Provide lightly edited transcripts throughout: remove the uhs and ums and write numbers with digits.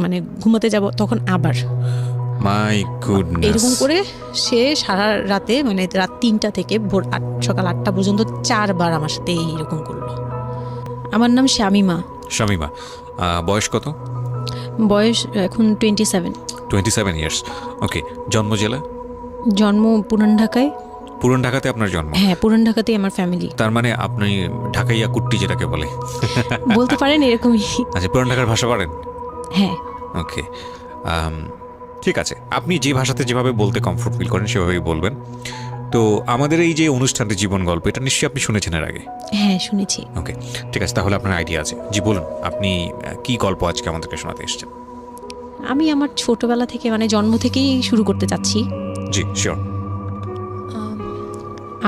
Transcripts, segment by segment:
মানে ঘুমাতে যাব তখন আবার মাই গুডনেস, এরকম করে সে সারা রাতে মানে রাত 3টা থেকে ভোর সকাল 8টা পর্যন্ত 4বার আমার সাথে এইরকম করলো। আমার নাম শামিমা। শামিমা, বয়স কত? বয়স এখন 27। 27 ইয়ার্স। ওকে, জন্ম জেলা? জন্ম পুরান ঢাকায়। পুরান ঢাকাতে আপনার জন্ম? হ্যাঁ, পুরান ঢাকাতেই আমার ফ্যামিলি। তার মানে আপনি ঢাকাইয়া কুট্টি যেটাকে বলে বলতে পারেন এরকমই। আচ্ছা, পুরান ঢাকার ভাষা পারেন? হ্যাঁ। ওকে, ঠিক আছে, আপনি যে ভাষাতে যেভাবে বলতে কমফোর্ট ফিল করেন সেভাবেই বলবেন। তো আমাদের এই যে অনুষ্ঠানটি জীবন গল্প, এটা নিশ্চয়ই আপনি শুনেছেন এর আগে? হ্যাঁ, শুনেছি। ওকে, ঠিক আছে, তাহলে আপনার আইডিয়া আছে। জি বলুন, আপনি কি গল্প আজকে আমাদেরকে শোনাতে এসেছেন? আমি আমার ছোটবেলা থেকে মানে জন্ম থেকেই শুরু করতে চাচ্ছি। জি শিওর।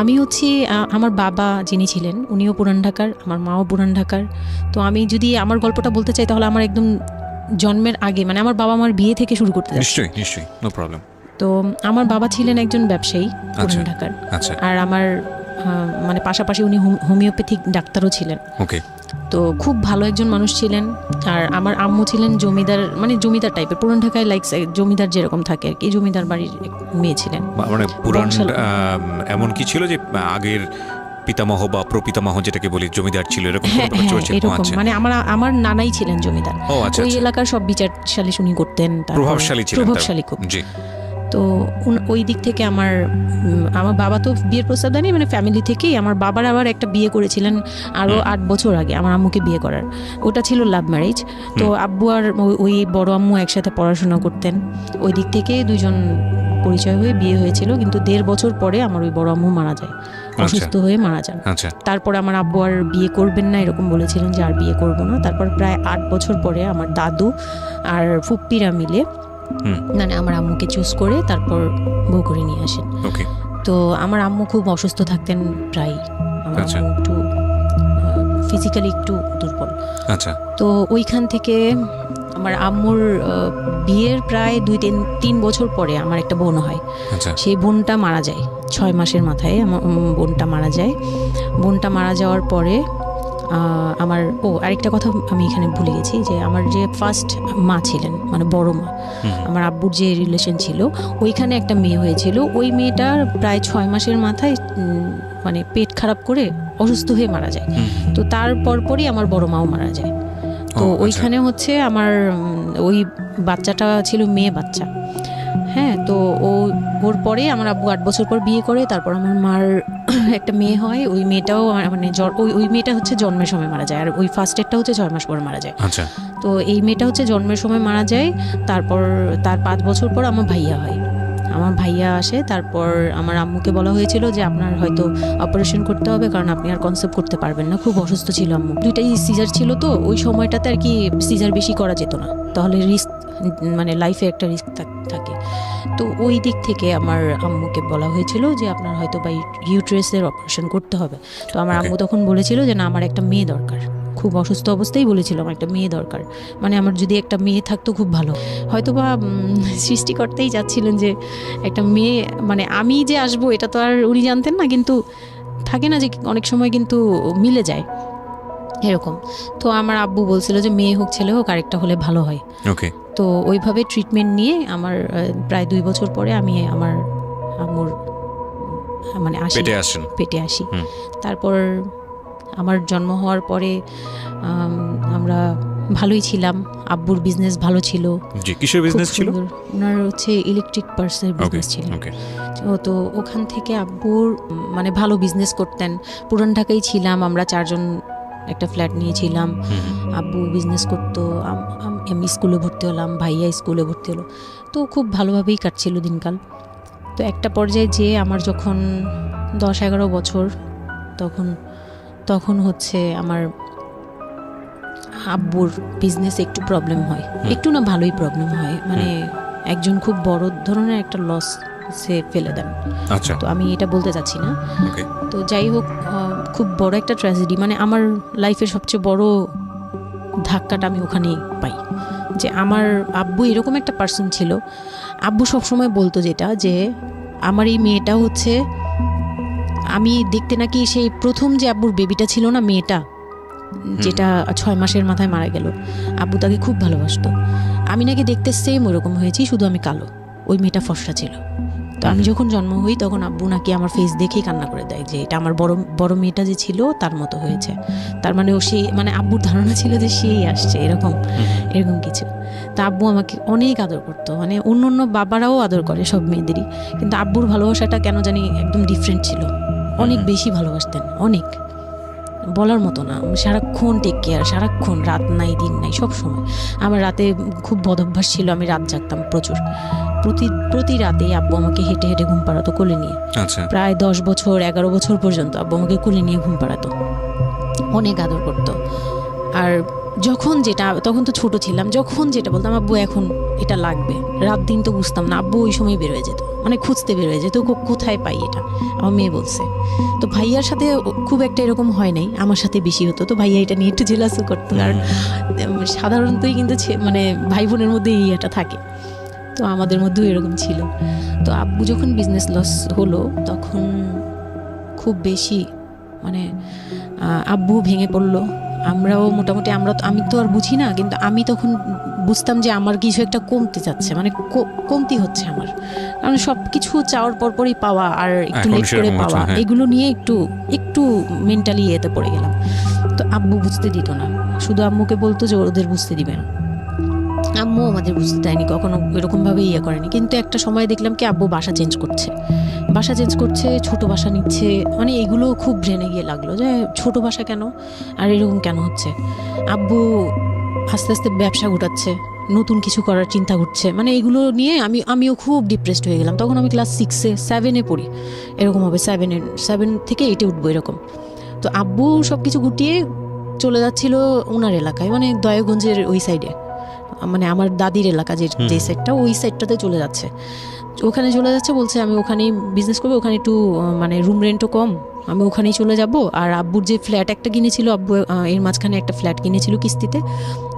আমি হচ্ছে আমার বাবা যিনি ছিলেন উনিও পুরান ঢাকার, আমার মাও পুরান ঢাকার। তো আমি যদি আমার গল্পটা বলতে চাই তাহলে আমার একদম জন্মের আগে মানে আমার বাবা আমার বিয়ে থেকে শুরু করতে যাচ্ছি। নিশ্চয়ই নিশ্চয়ই, নো প্রবলেম। তো আমার বাবা ছিলেন একজন ব্যবসায়ী পুরান ঢাকার। আচ্ছা। আর আমার মানে পাশাপাশি উনি হোমিওপ্যাথিক ডাক্তারও ছিলেন। ওকে। তো খুব ভালো একজন মানুষ ছিলেন। আর আমার আম্মু ছিলেন জমিদার, মানে জমিদার টাইপের, পুরান ঢাকায় লাইক জমিদার যেরকম থাকে আর কি, জমিদার বাড়ির মেয়ে ছিলেন। মানে পুরান এমন কি ছিল যে আগের পিতামহ বা প্রপিতামহ যেটাকে বলি জমিদার ছিল, এরকম? হ্যাঁ, এরকম মানে আমার নানাই ছিলেন জমিদার। ওই এলাকার সব বিচার সালিশ উনি করতেন, প্রভাবশালী খুব। জি। তো ওই দিক থেকে আমার বাবা তো বিয়ের প্রস্তাব দেয়নি, মানে ফ্যামিলি থেকেই। আমার বাবার আবার একটা বিয়ে করেছিলেন আরও 8 বছর আগে আমার আম্মুকে বিয়ে করার, ওটা ছিল লাভ ম্যারেজ। তো আব্বু আর ওই বড় আম্মু একসাথে পড়াশোনা করতেন, ওই দিক থেকে দুজন পরিচয় হয়ে বিয়ে হয়েছিল। কিন্তু 1.5 বছর পরে আমার ওই বড় আম্মু মারা যায়, অসুস্থ হয়ে মারা যান। তারপর আমার আব্বু আর বিয়ে করবেন না এরকম বলেছিলেন যে আর বিয়ে করবো না। তারপর প্রায় 8 বছর পরে আমার দাদু আর ফুপ্পিরা মিলে মানে আমার আম্মুকে চুজ করে তারপর বউ করে নিয়ে আসেন। তো আমার আম্মু খুব অসুস্থ থাকতেন প্রায়, আমার আম্মু একটু ফিজিক্যালি একটু দুর্বল। আচ্ছা। তো ওইখান থেকে আমার আম্মুর বিয়ের প্রায় 2-3 বছর পরে আমার একটা বোন হয়। সেই বোনটা মারা যায় 6 মাসের মাথায়। আমার বোনটা মারা যায়। বোনটা মারা যাওয়ার পরে আমার আরেকটা কথা আমি এখানে ভুলে গেছি, যে আমার যে ফার্স্ট মা ছিলেন মানে বড় মা, আমার আব্বুর যে রিলেশন ছিল, ওইখানে একটা মেয়ে হয়েছিল। ওই মেয়েটার প্রায় 6 মাসের মাথায় মানে পেট খারাপ করে অসুস্থ হয়ে মারা যায়। তো তার পরপরই আমার বড় মাও মারা যায়। তো ওইখানে হচ্ছে আমার ওই বাচ্চাটা ছিল মেয়ে বাচ্চা। হ্যাঁ, তো ওর পরে আমার আব্বু 8 বছর পর বিয়ে করে। তারপর আমার মার একটা মেয়ে হয়, ওই মেয়েটাও মানে ওই মেয়েটা হচ্ছে জন্মের সময় মারা যায়, আর ওই ফার্স্টেরটা হচ্ছে 6 মাস পর মারা যায়। তো এই মেয়েটা হচ্ছে জন্মের সময় মারা যায়। তারপর তার 5 বছর পর আমার ভাইয়া হয়, আমার ভাইয়া আসে। তারপর আমার আম্মুকে বলা হয়েছিল যে আপনার হয়তো অপারেশন করতে হবে, কারণ আপনি আর কনসেপ্ট করতে পারবেন না, খুব অসুস্থ ছিল আম্মু। 2টাই সিজার ছিল, তো ওই সময়টাতে আর কি সিজার বেশি করা যেত না, তাহলে রিস্ক মানে লাইফে একটা রিস্ক থাকে। তো ওই দিক থেকে আমার আম্মুকে বলা হয়েছিল যে আপনার হয়তো বা ইউট্রাসের অপারেশন করতে হবে। তো আমার আম্মু তখন বলেছিল যে না, আমার একটা মেয়ে দরকার, খুব অসুস্থ অবস্থায় বলেছিল আমার একটা মেয়ে দরকার, মানে আমার যদি একটা মেয়ে থাকতো খুব ভালো। হয়তো বা সৃষ্টিকর্তাই যাচ্ছিলেন যে একটা মেয়ে, মানে আমি যে আসবো এটা তো আর উনি জানতেন না, কিন্তু থাকে না যে অনেক সময় কিন্তু মিলে যায় এরকম। তো আমার আব্বু বলছিল যে মেয়ে হোক ছেলে হোক আরেকটা হলে ভালো হয়। তো ওইভাবে ট্রিটমেন্ট নিয়ে আমার প্রায় 2 বছর পরে আমি আমার আম্মুর মানে পেটে আসি। তারপর আমার জন্ম হওয়ার পরে আমরা ভালোই ছিলাম, আব্বুর বিজনেস ভালো ছিল। কিসের বিজনেস ছিল? ওনার হচ্ছে ইলেকট্রিক পার্টসের বিজনেস ছিল। তো ওখান থেকে আব্বুর মানে ভালো বিজনেস করতেন। পুরান ঢাকায় ছিলাম আমরা 4 জন, একটা ফ্ল্যাট নিয়েছিলাম। আব্বু বিজনেস করতো, আমি স্কুলে ভর্তি হলাম, ভাইয়া স্কুলে ভর্তি হলো। তো খুব ভালোভাবেই কাটছিল দিনকাল। তো একটা পর্যায়ে যে আমার যখন 10-11 বছর, তখন হচ্ছে আমার আব্বুর বিজনেসে একটু প্রবলেম হয়, একটু না ভালোই প্রবলেম হয়, মানে একজন খুব বড় ধরনের একটা লস সে ফেলে দেন। তো আমি এটা বলতে চাচ্ছি না। তো যাই হোক, খুব বড় একটা ট্র্যাজেডি, মানে আমার লাইফের সবচেয়ে বড় ধাক্কাটা আমি ওখানেই পাই, যে আমার আব্বু এরকম একটা পার্সন ছিল। আব্বু সবসময় বলতো যেটা, যে আমার এই মেয়েটা হচ্ছে, আমি দেখতে নাকি সেই প্রথম যে আব্বুর বেবিটা ছিল না মেয়েটা, যেটা 6 মাসের মাথায় মারা গেল। আব্বু তাকে খুব ভালোবাসতো। আমি নাকি দেখতে সেম ওরকম হয়েছি, শুধু আমি কালো, ওই মেয়েটা ফর্সা ছিল। তো আমি যখন জন্ম হই তখন আব্বু নাকি আমার ফেস দেখেই কান্না করে দেয় যে এটা আমার বড় মেয়েটা যে ছিল তার মতো হয়েছে। তার মানে ও সেই, মানে আব্বুর ধারণা ছিল যে সেই আসছে, এরকম কিছু। তা আব্বু আমাকে অনেক আদর করতো, মানে অন্য বাবারাও আদর করে সব মেয়েদেরই, কিন্তু আব্বুর ভালোবাসাটা কেন জানি একদম ডিফারেন্ট ছিল। অনেক বেশি ভালোবাসতেন, অনেক বলার মতো না। সারাক্ষণ টেক কেয়ার, সারাক্ষণ, রাত নাই দিন নাই, সব সময়। আমার রাতে খুব বদভ্যাস ছিল, আমি রাত জাগতাম প্রচুর। প্রতি রাতেই আব্বু আমাকে হেঁটে হেঁটে ঘুম পাড়াতো কোলে নিয়ে। প্রায় 10 বছর 11 বছর পর্যন্ত আব্বু আমাকে কোলে নিয়ে ঘুম পাড়াতো, অনেক আদর করতো। আর যখন যেটা, তখন তো ছোট ছিলাম, যখন যেটা বলতাম আব্বু এখন এটা লাগবে, রাত দিন তো বুঝতাম না, আব্বু ওই সময় বের হয়ে যেত, মানে খুঁজতে বের হয়ে যেত কোথায় পাই এটা। আমার মেয়ে বলছে। তো ভাইয়ার সাথে খুব একটা এরকম হয় নাই, আমার সাথে বেশি হতো। তো ভাইয়া এটা নিয়ে একটু জেলাসও করতো। আর সাধারণতই কিন্তু মানে ভাই বোনের মধ্যে এই এটা থাকে, তো আমাদের মধ্যেও এরকম ছিল। তো আব্বু যখন বিজনেস লস হলো তখন খুব বেশি, মানে আব্বু ভেঙে পড়লো। আমরাও মোটামুটি, আমি তো আর বুঝি না, কিন্তু আমি তখন বুঝতাম যে আমার কিছু একটা কমতে যাচ্ছে, মানে কমতি হচ্ছে আমার। কারণ সব কিছু চাওয়ার পরপরই পাওয়া আর একটু লেট করে পাওয়া, এগুলো নিয়ে একটু মেন্টালি এতে পড়ে গেলাম। তো আব্বু বুঝতে দিত না, শুধু আম্মুকে বলতো যে ওদের বুঝতে দিবে না। আম্মু আমাদের বুঝতে দেয়নি কখনো, এরকমভাবে করেনি। কিন্তু একটা সময় দেখলাম কি আব্বু বাসা চেঞ্জ করছে, ছোট বাসা নিচ্ছে, মানে এগুলো খুব ব্রেনে গিয়ে লাগলো যে ছোট বাসা কেন আর এরকম কেন হচ্ছে। আব্বু আস্তে আস্তে ব্যবসা ঘটাচ্ছে, নতুন কিছু করার চিন্তা করছে, মানে এগুলো নিয়ে আমিও খুব ডিপ্রেসড হয়ে গেলাম। তখন আমি ক্লাস 6-এ 7-এ পড়ি, এরকম হবে 7 থেকে 8-এ উঠবো এরকম। তো আব্বু সব কিছু গুটিয়ে চলে যাচ্ছিল ওনার এলাকায়, মানে দয়াগঞ্জের ওই সাইডে, মানে আমার দাদির এলাকা যে সাইডটা, ওই সাইডটাতে চলে যাচ্ছে। ওখানে চলে যাচ্ছে, বলছে আমি ওখানেই বিজনেস করবো, ওখানে একটু মানে রুম রেন্টও কম, আমি ওখানেই চলে যাব। আর আব্বুর যে ফ্ল্যাট একটা কিনেছিল, আব্বু এর মাঝখানে একটা ফ্ল্যাট কিনেছিল কিস্তিতে,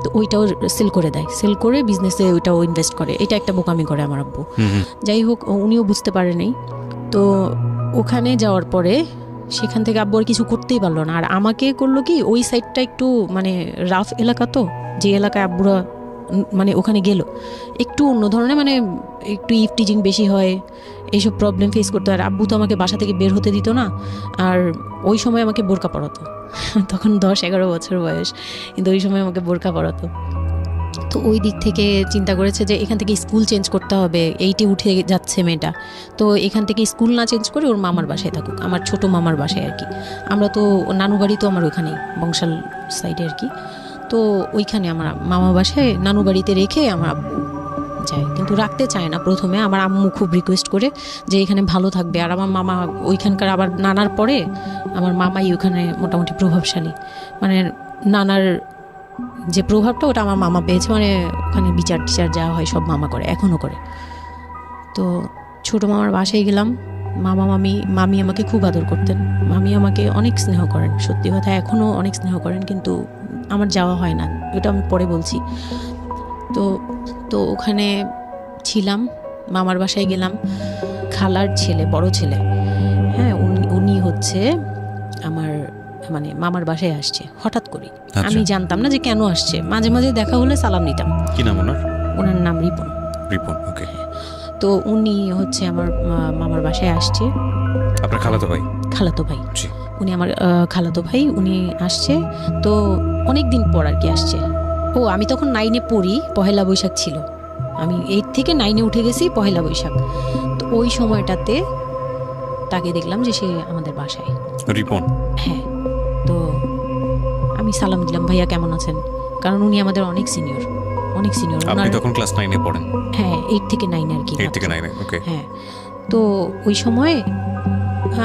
তো ওইটাও সেল করে দেয়, সেল করে বিজনেসে ওইটাও ইনভেস্ট করে। এটা একটা বোকামি করে আমার আব্বু। যাই হোক, উনিও বুঝতে পারে নাই। তো ওখানে যাওয়ার পরে সেখান থেকে আব্বু আর কিছু করতেই পারলো না। আর আমাকে করলো কি, ওই সাইডটা একটু মানে রাফ এলাকা, তো যে এলাকায় আব্বুরা মানে ওখানে গেল একটু অন্য ধরনের, মানে একটু ইফটিজিং বেশি হয়, এইসব প্রবলেম ফেস করতে হয়। আর আব্বু তো আমাকে বাসা থেকে বের হতে দিত না, আর ওই সময় আমাকে বোরকা পরাতো। তখন 10-11 বছর বয়স, কিন্তু ওই সময় আমাকে বোরকা পরাতো। তো ওই দিক থেকে চিন্তা করেছে যে এখান থেকে স্কুল চেঞ্জ করতে হবে, 8-এ উঠে যাচ্ছে মেয়েটা, তো এখান থেকে স্কুল না চেঞ্জ করে ওর মামার বাসায় থাকুক, আমার ছোট মামার বাসায় আর কি। আমরা তো নানু বাড়ি তো আমার ওইখানেই, বংশাল সাইডে আর কি। তো ওইখানে আমার মামা বাসায় নানু বাড়িতে রেখে আমার আব্বু যায়, কিন্তু রাখতে চায় না প্রথমে। আমার আম্মু খুব রিকোয়েস্ট করে যে এখানে ভালো থাকবে। আর আমার মামা ওইখানকার, আবার নানার পরে আমার মামাই ওখানে মোটামুটি প্রভাবশালী, মানে নানার যে প্রভাবটা ওটা আমার মামা পেয়েছে, মানে ওখানে বিচার টিচার যা হয় সব মামা করে, এখনও করে। তো ছোটো মামার বাসায় গেলাম, মামি আমাকে খুব আদর করতেন, মামি আমাকে অনেক স্নেহ করেন, সত্যি কথা এখনও অনেক স্নেহ করেন, কিন্তু আমার যাওয়া হয় না, ওটা আমি পরে বলছি। তো ওখানে ছিলাম, মামার বাসায় গেলাম, খালার ছেলে, বড় ছেলে, হ্যাঁ, উনি হচ্ছে আমার মানে মামার বাসায় আসছে হঠাৎ করে। আমি জানতাম না যে কেন আসছে, মাঝে মাঝে দেখা হলে সালাম নিতাম। কি নাম ওনার? ওনার নাম রিপন। ওকে। তো উনি হচ্ছে আমার মামার বাসায় আসছে। আপনার খালাতো ভাই? খালাতো ভাই, উনি আমার খালাতো ভাই, উনি আসছে। তো অনেক দিন পর আর কি আসছে। আমি তখন 9-এ পড়ি, পহেলা বৈশাখ ছিল, আমি 8 থেকে 9-এ উঠে গেছি, পহেলা বৈশাখ। তো ওই সময়টাতে তাকে দেখলাম যে সে আমাদের বাসায়। রিপন? হ্যাঁ। তো আমি সালাম দিলাম, ভাইয়া কেমন আছেন, কারণ উনি আমাদের অনেক সিনিয়র। আপনি তখন ক্লাস 9-এ পড়েন? হ্যাঁ, 8 থেকে 9 আর কি। 8 থেকে 9, ওকে। হ্যাঁ, তো ওই সময়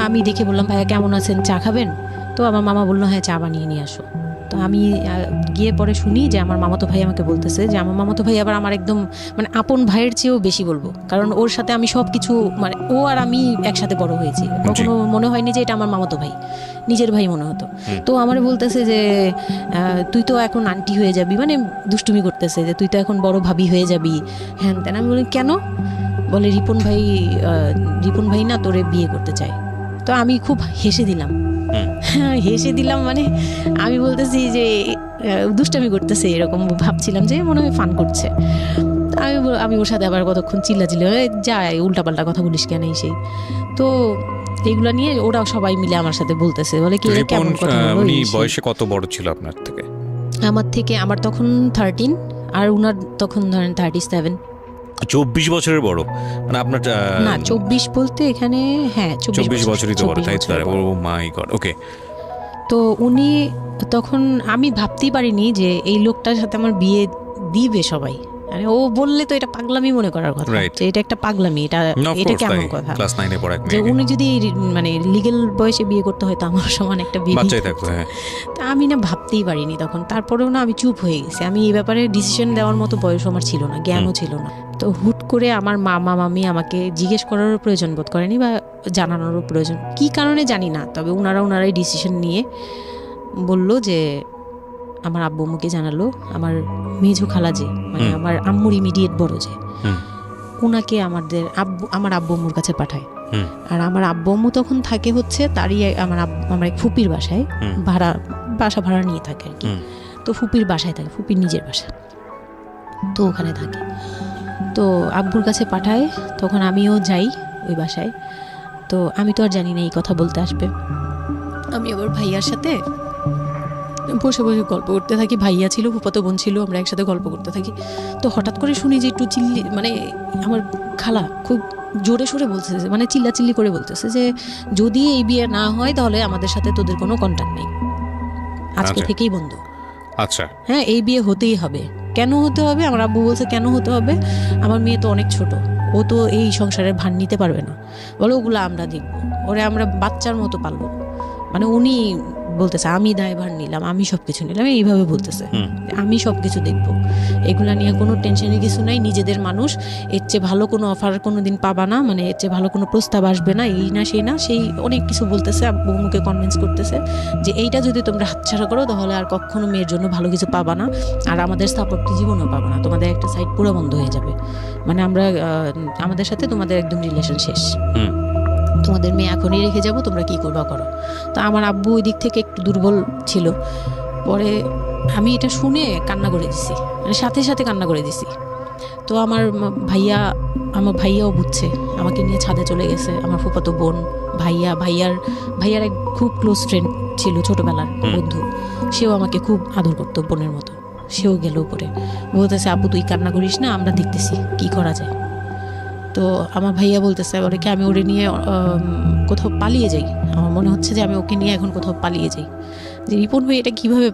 আমি দেখে বললাম, ভাইয়া কেমন আছেন, চা খাবেন? তো আমার মামা বললো, হ্যাঁ চা বানিয়ে নিয়ে আসো। তো আমি গিয়ে পরে শুনি যে আমার মামাতো ভাই আমাকে বলতেছে যে আমার মামাতো ভাই আবার আমার একদম মানে আপন ভাইয়ের চেয়েও বেশি বলবো, কারণ ওর সাথে আমি সব কিছু, মানে ও আর আমি একসাথে বড় হয়েছি, কখনো মনে হয়নি যে এটা আমার মামাতো ভাই, নিজের ভাই মনে হতো। তো আমার বলতেছে যে তুই তো এখন আন্টি হয়ে যাবি, মানে দুষ্টুমি করতেছে যে তুই তো এখন বড় ভাবি হয়ে যাবি, হ্যাঁ তেন। আমি বলি কেন? বলে রিপন ভাই না তোরে বিয়ে করতে চায়। তো আমি খুব হেসে দিলাম, হেসে দিলাম, মানে আমি বলতেছি যে দুষ্টামি করতেছে এরকম ভাবছিলাম, যে মনে হয় ফান করছে। আমি ওর সাথে আবার কতক্ষণ চিল্লাচিল্লি যায়, উল্টাপাল্টা কথা বলিস কেন এই সেই। তো এইগুলা নিয়ে ওরা সবাই মিলে আমার সাথে বলতেছে, বলে কি কেমন কথা বলো। উনি বয়সে কত বড় ছিল আপনার থেকে? আমার তখন 13 আর উনার তখন ধরেন 37। 24 বছরের বড়, মানে আপনার না 24 বলতে এখানে, হ্যাঁ 24 বছরই তো বড়, তাই তো? ও মাই গড, ওকে। তো উনি তখন, আমি ভাবতেই পারিনি যে এই লোকটার সাথে আমার বিয়ে দিবে সবাই। মানে ও বললে তো এটা পাগলামি মনে করার কথা, যে এটা একটা পাগলামি, এটা কেমন কথা ক্লাস 9 এ পড়া যে উনি যদি মানে লিগ্যাল বয়সে বিয়ে করতে হয় তো আমার সমান একটা বাচ্চাই থাকতো। হ্যাঁ, তা আমি না ভাবতেই পারিনি তখন। তারপরেও না আমি চুপ হয়ে গেছি, আমি এই ব্যাপারে ডিসিশন দেওয়ার মতো বয়স আমার ছিল না, জ্ঞানও ছিল না। তো হুট করে আমার মামা মামি আমাকে জিজ্ঞেস করারও প্রয়োজন বোধ করেনি বা জানানোরও প্রয়োজন, কি কারণে জানি না, তবে ওনারাই ডিসিশন নিয়ে বলল যে আমার আব্বু আম্মুকে জানালো, আমার মেজো খালা যে মানে আমার আম্মুর ইমিডিয়েট বড় যে, ওনাকে আমার আব্বু আম্মুর কাছে পাঠায়। আর আমার আব্বু আম্মু তখন থাকে হচ্ছে তারই আমার এক ফুপির বাসায়, বাসা ভাড়া নিয়ে থাকে আর কি। তো ফুপির বাসায় থাকে, ফুপির নিজের বাসা, তো ওখানে থাকে। তো আব্বুর কাছে পাঠায়, তখন আমিও যাই ওই বাসায়। তো আমি তো আর জানি না এই কথা বলতে আসবে। আমি আবার ভাইয়ার সাথে বসে বসে গল্প করতে থাকি, ভাইয়া ছিল, ফুফাতো বোন ছিল, আমরা একসাথে গল্প করতে থাকি। তো হঠাৎ করে শুনি যে একটু মানে আমার খালা খুব জোরে সোরে বলতেছে, মানে চিল্লাচিল্লি করে বলতেছে যে যদি এই বিয়ে না হয় তাহলে আমাদের সাথে তোদের কোনো কন্ট্যাক্ট নেই, আজকে থেকেই বন্ধ। আচ্ছা, হ্যাঁ, এই বিয়ে হতেই হবে। কেন হতে হবে? আমার আব্বু বলছে কেন হতে হবে, আমার মেয়ে তো অনেক ছোট, ও তো এই সংসারের ভার নিতে পারবে না, বলো ওগুলো আমরা দেখবো, ওরে আমরা বাচ্চার মতো পালবো। মানে উনি বলতেছে আমি দায়ভার নিলাম, আমি সবকিছু নিলাম, এইভাবে বলতেছে আমি সবকিছু দেখবো, এগুলা নিয়ে কোনো টেনশনের কিছু নাই, নিজেদের মানুষ, এর চেয়ে ভালো কোনো অফার কোনো দিন পাবা না, মানে এর চেয়ে ভালো কোনো প্রস্তাব আসবে না, এই না সেই না সেই অনেক কিছু বলতেছে। আব্বু মুখে কনভিন্স করতেছে যে এইটা যদি তোমরা হাতছাড়া করো তাহলে আর কখনো মেয়ের জন্য ভালো কিছু পাবা না, আর আমাদের সাপোর্ট জীবনও পাবা না, তোমাদের একটা সাইড পুরো বন্ধ হয়ে যাবে, মানে আমরা আমাদের সাথে তোমাদের একদম রিলেশন শেষ, তোমাদের মেয়ে এখনই রেখে যাবো, তোমরা কি করবা করো। তো আমার আব্বু ওই দিক থেকে একটু দুর্বল ছিল। পরে আমি এটা শুনে কান্না করে দিছি, মানে সাথে সাথে কান্না করে দিছি। তো আমার ভাইয়াও বুঝছে, আমাকে নিয়ে ছাদে চলে গেছে। আমার ফুফাতো বোন, ভাইয়ার এক খুব ক্লোজ ফ্রেন্ড ছিল, ছোটবেলার বন্ধু, সেও আমাকে খুব আদর করতো বোনের মতো, সেও গেল উপরে, বলতেছে আপু তুই কান্না করিস না, আমরা দেখতেছি কি করা যায়। তো আমার ভাইয়া বলতেছে বলে কি আমি ওরে নিয়ে কোথাও পালিয়ে যাই, আমার মনে হচ্ছে যে আমি ওকে নিয়ে এখন কোথাও পালিয়ে যাই। যে রিপন ভাই এটা কিভাবে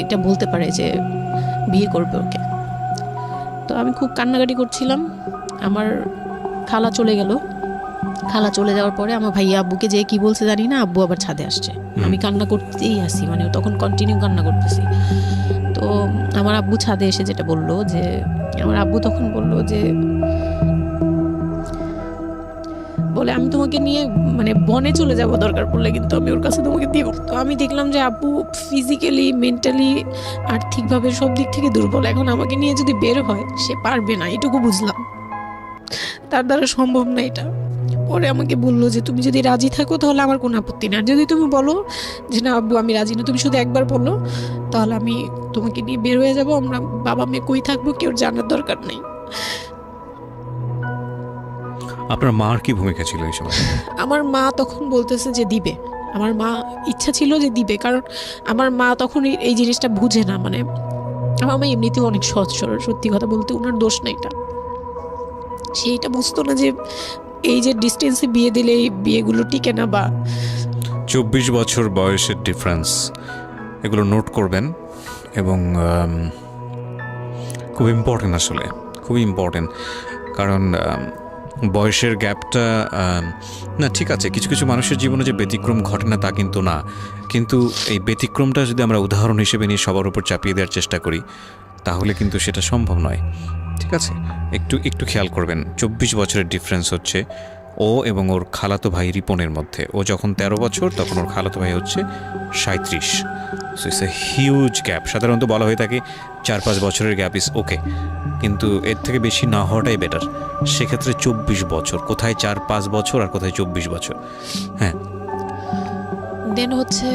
এটা বলতে পারে যে বিয়ে করবে ওকে। তো আমি খুব কান্নাকাটি করছিলাম। আমার খালা চলে গেল, খালা চলে যাওয়ার পরে আমার ভাইয়া আব্বুকে যে কি বলছে জানি না, আব্বু আবার ছাদে আসছে, আমি কান্না করতেই আসি, মানে তখন কন্টিনিউ কান্না করতেছি। তো আমার আব্বু ছাদে এসে যেটা বললো, যে আমার আব্বু তখন বললো যে বলে আমি তোমাকে নিয়ে মানে বনে চলে যাব দরকার পড়লে, কিন্তু আমি ওর কাছে তোমাকে দিব। তো আমি দেখলাম যে আব্বু ফিজিক্যালি, মেন্টালি, আর্থিকভাবে সব দিক থেকে দুর্বল, এখন আমাকে নিয়ে যদি বের হয় সে পারবে না, এটুকু বুঝলাম, তার দ্বারা সম্ভব না এটা। পরে আমাকে বললো যে তুমি যদি রাজি থাকো তাহলে আমার কোনো আপত্তি না, আর যদি তুমি বলো যে না আব্বু আমি রাজি না, তুমি শুধু একবার বলো, তাহলে আমি তোমাকে নিয়ে বের হয়ে যাবো, আমরা বাবা মেয়ে কই থাকবো কেউ জানার দরকার নেই। আপনার মার কি ভূমিকা ছিল এই সময়? আমার মা তখন বলতেছে যে দিবে, আমার মা ইচ্ছা ছিল যে দিবে, কারণ আমার মা তখন এই জিনিসটা বুঝে না, মানে আমার মা এমনিতেও অনেক সহজ সরল, সত্যি কথা বলতে ওনার দোষ না এটা, সেইটা বুঝতো না যে এই যে ডিস্টেন্সে বিয়ে দিলে এই বিয়েগুলো টিকে না, বা 24 বছর বয়সের ডিফারেন্স, এগুলো নোট করবেন এবং খুব ইম্পর্টেন্ট, আসলে খুবই ইম্পর্টেন্ট, কারণ বয়সের গ্যাপটা না ঠিক আছে, কিছু কিছু মানুষের জীবনে যে ব্যতিক্রম ঘটে না তা কিন্তু না, কিন্তু এই ব্যতিক্রমটা যদি আমরা উদাহরণ হিসেবে নিয়ে সবার উপর চাপিয়ে দেওয়ার চেষ্টা করি তাহলে কিন্তু সেটা সম্ভব নয়। ঠিক আছে, একটু খেয়াল করবেন, 24 বছরের ডিফারেন্স হচ্ছে ও এবং ওর খালাতো ভাই রিপনের মধ্যে। ও যখন 13 বছর তখন ওর খালাতো ভাই হচ্ছে 37। So it's a huge gap. সাধারণত বলা হয়ে থাকে 4-5 বছরের গ্যাপ ইজ ওকে, কিন্তু এর থেকে বেশি না হওয়াটাই বেটার। সেক্ষেত্রে 24 বছর, কোথায় 4-5 বছর আর কোথায় 24 বছর। হ্যাঁ, দেন হচ্ছে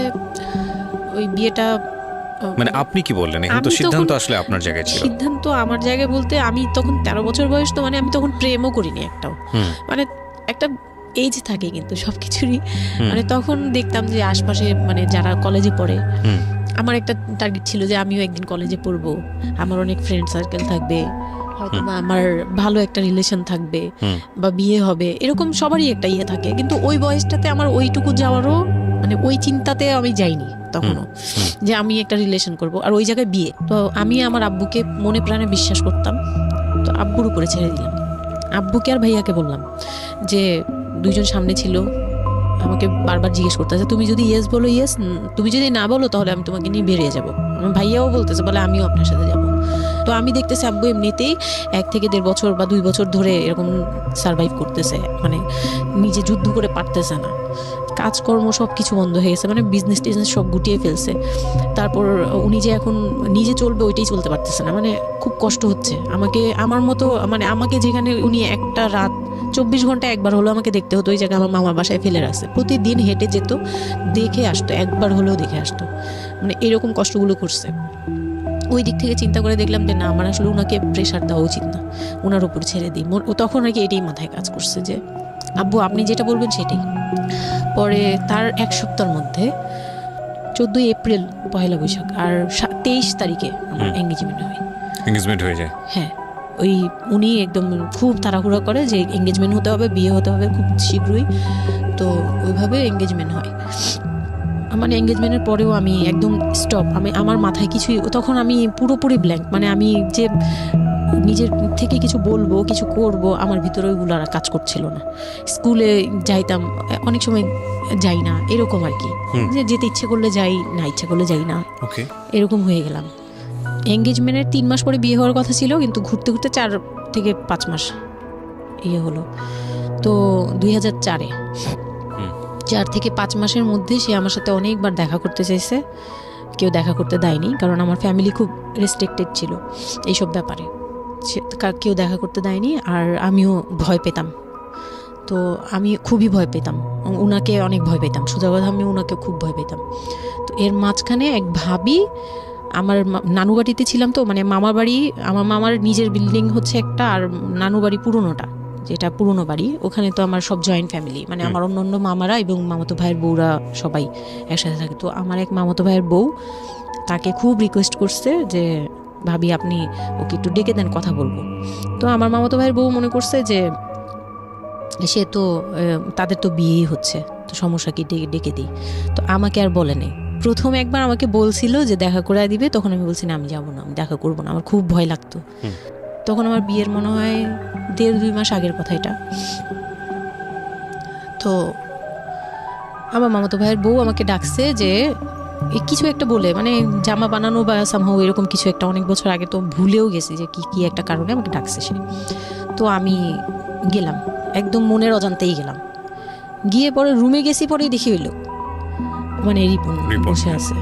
ওই বিয়েটা মানে আপনি কি বললেন? এখন তো আমি সিদ্ধান্ত তখন- আসলে আপনার জায়গায় ছিল। সিদ্ধান্ত আমার জায়গায় বলতে আমি তখন 13 বছর বয়স, তো মানে আমি তখন প্রেমও করিনি একটাও। মানে একটা এজ থাকে কিন্তু সবকিছুরই। মানে তখন দেখতাম যে আশপাশে মানে যারা কলেজে পড়ে, আমার একটা টার্গেট ছিল যে আমিও একদিন কলেজে পড়বো, আমার অনেক ফ্রেন্ড সার্কেল থাকবে, হয়তো বা আমার ভালো একটা রিলেশন থাকবে বা বিয়ে হবে, এরকম সবারই একটা ইয়ে থাকে। কিন্তু ওই বয়সটাতে আমার ওইটুকু যাওয়ারও মানে ওই চিন্তাতে আমি যাইনি তখনও যে আমি একটা রিলেশন করব আর ওই জায়গায় বিয়ে। তো আমি আমার আব্বুকে মনে প্রাণে বিশ্বাস করতাম, তো আব্বুর উপরে ছেড়ে দিলাম। আব্বুকে আর ভাইয়াকে বললাম যে দুইজন সামনে ছিল, আমাকে বারবার জিজ্ঞেস করতেছে তুমি যদি ইয়েস বলো ইয়েস, তুমি যদি না বলো তাহলে আমি তোমাকে নিয়ে বেরিয়ে যাবো। আমার ভাইয়াও বলতেছে বলে আমিও আপনার সাথে যাবো। তো আমি দেখতেছি আব্বু এমনিতেই 1 থেকে 1.5 বছর বা 2 বছর ধরে এরকম সার্ভাইভ করতেছে, মানে নিজে যুদ্ধ করে পারতেছে না, কাজকর্ম সব কিছু বন্ধ হয়ে গেছে, মানে বিজনেস টিজনেস সব গুটিয়ে ফেলছে। তারপর উনি যে এখন নিজে চলবে ওইটাই চলতে পারতেছে না, মানে খুব কষ্ট হচ্ছে। আমাকে আমার মতো মানে আমাকে যেখানে উনি একটা রাত 24 ঘন্টা একবার হলো আমাকে দেখতে হতো, ওই জায়গায় আমার মামার বাসায় ফেলে রাখছে, প্রতিদিন হেঁটে যেত, দেখে আসতো, একবার হলেও দেখে আসতো, মানে এরকম কষ্টগুলো করছে। ওই দিক থেকে চিন্তা করে দেখলাম যে না, আমার আসলে ওনাকে প্রেশার দেওয়া উচিত না, ওনার উপর ছেড়ে দিই। তখন আর কি এটাই মাথায় কাজ করছে যে আব্বু আপনি যেটা বলবেন সেটাই। পরে তার 1 সপ্তাহের মধ্যে 14 এপ্রিল পয়লা বৈশাখ আর 23 তারিখে আমার এঙ্গেজমেন্ট হয়। এঙ্গেজমেন্ট হয়ে যায়? হ্যাঁ, ওই উনি একদম খুব তাড়াহুড়া করে যে এঙ্গেজমেন্ট হতে হবে, বিয়ে হতে হবে খুব শীঘ্রই, তো ওইভাবে এঙ্গেজমেন্ট হয়। মানে এঙ্গেজমেন্টের পরেও আমি একদম স্টপ, আমার মাথায় কিছুই, তখন আমি পুরোপুরি ব্ল্যাঙ্ক, মানে আমি যে নিজের থেকে কিছু বলবো কিছু করব আমার ভিতরে ওইগুলো আর কাজ করছিল না। স্কুলে যাইতাম, অনেক সময় যাই না, এরকম আর কি, যে যেতে ইচ্ছে করলে যাই, না ইচ্ছে করলে যাই না, এরকম হয়ে গেলাম। এঙ্গেজমেন্টের 3 মাস পরে বিয়ে হওয়ার কথা ছিল, কিন্তু ঘুরতে ঘুরতে 4 থেকে 5 মাস ইয়ে হলো। তো 2004-এ 4 থেকে 5 মাসের মধ্যে সে আমার সাথে অনেকবার দেখা করতে চাইছে, কেউ দেখা করতে দেয়নি, কারণ আমার ফ্যামিলি খুব রেস্ট্রিক্টেড ছিল এইসব ব্যাপারে, কেউ দেখা করতে দেয়নি। আর আমিও ভয় পেতাম, তো আমি খুবই ভয় পেতাম, ওনাকে অনেক ভয় পেতাম, সোজা কথা আমি ওনাকে খুব ভয় পেতাম। তো এর মাঝখানে এক ভাবি, আমার নানু বাড়িতে ছিলাম, তো মানে মামার বাড়ি, আমার মামার নিজের বিল্ডিং হচ্ছে একটা, আর নানু বাড়ি পুরোনোটা, যেটা পুরোনো বাড়ি, ওখানে তো আমার সব জয়েন্ট ফ্যামিলি, মানে আমার অন্য মামারা এবং মামাতো ভাইয়ের বউরা সবাই একসাথে থাকে। তো আমার এক মামাতো ভাইয়ের বউ তাকে খুব রিকোয়েস্ট করছে যে ভাবি আপনি ওকে একটু ডেকে দেন, কথা বলবো। তো আমার মামাতো ভাইয়ের বউ মনে করছে যে সে তো তাদের তো বিয়েই হচ্ছে, তো সমস্যা কি, ডেকে দিই। তো আমাকে আর বলে নেই। প্রথম একবার আমাকে বলছিল যে দেখা করে দিবে, তখন আমি বলছি না আমি যাবো না, আমি দেখা করবো না, আমার খুব ভয় লাগতো। তখন আমার বিয়ের মনে হয় 1.5-2 মাস আগের কথা এটা। তো আমার মামাতো ভাইয়ের বউ আমাকে ডাকছে যে কিছু একটা বলে, মানে জামা বানানো বা সামহাও এরকম কিছু একটা, অনেক বছর আগে, তো ভুলেও গেছি যে কি একটা কারণে আমাকে ডাকছে সে। তো আমি গেলাম, একদম মনের অজান্তেই গেলাম। গিয়ে পরে রুমে গেছি, পরেই দেখি হইলো মানে রিপন বসে আছে।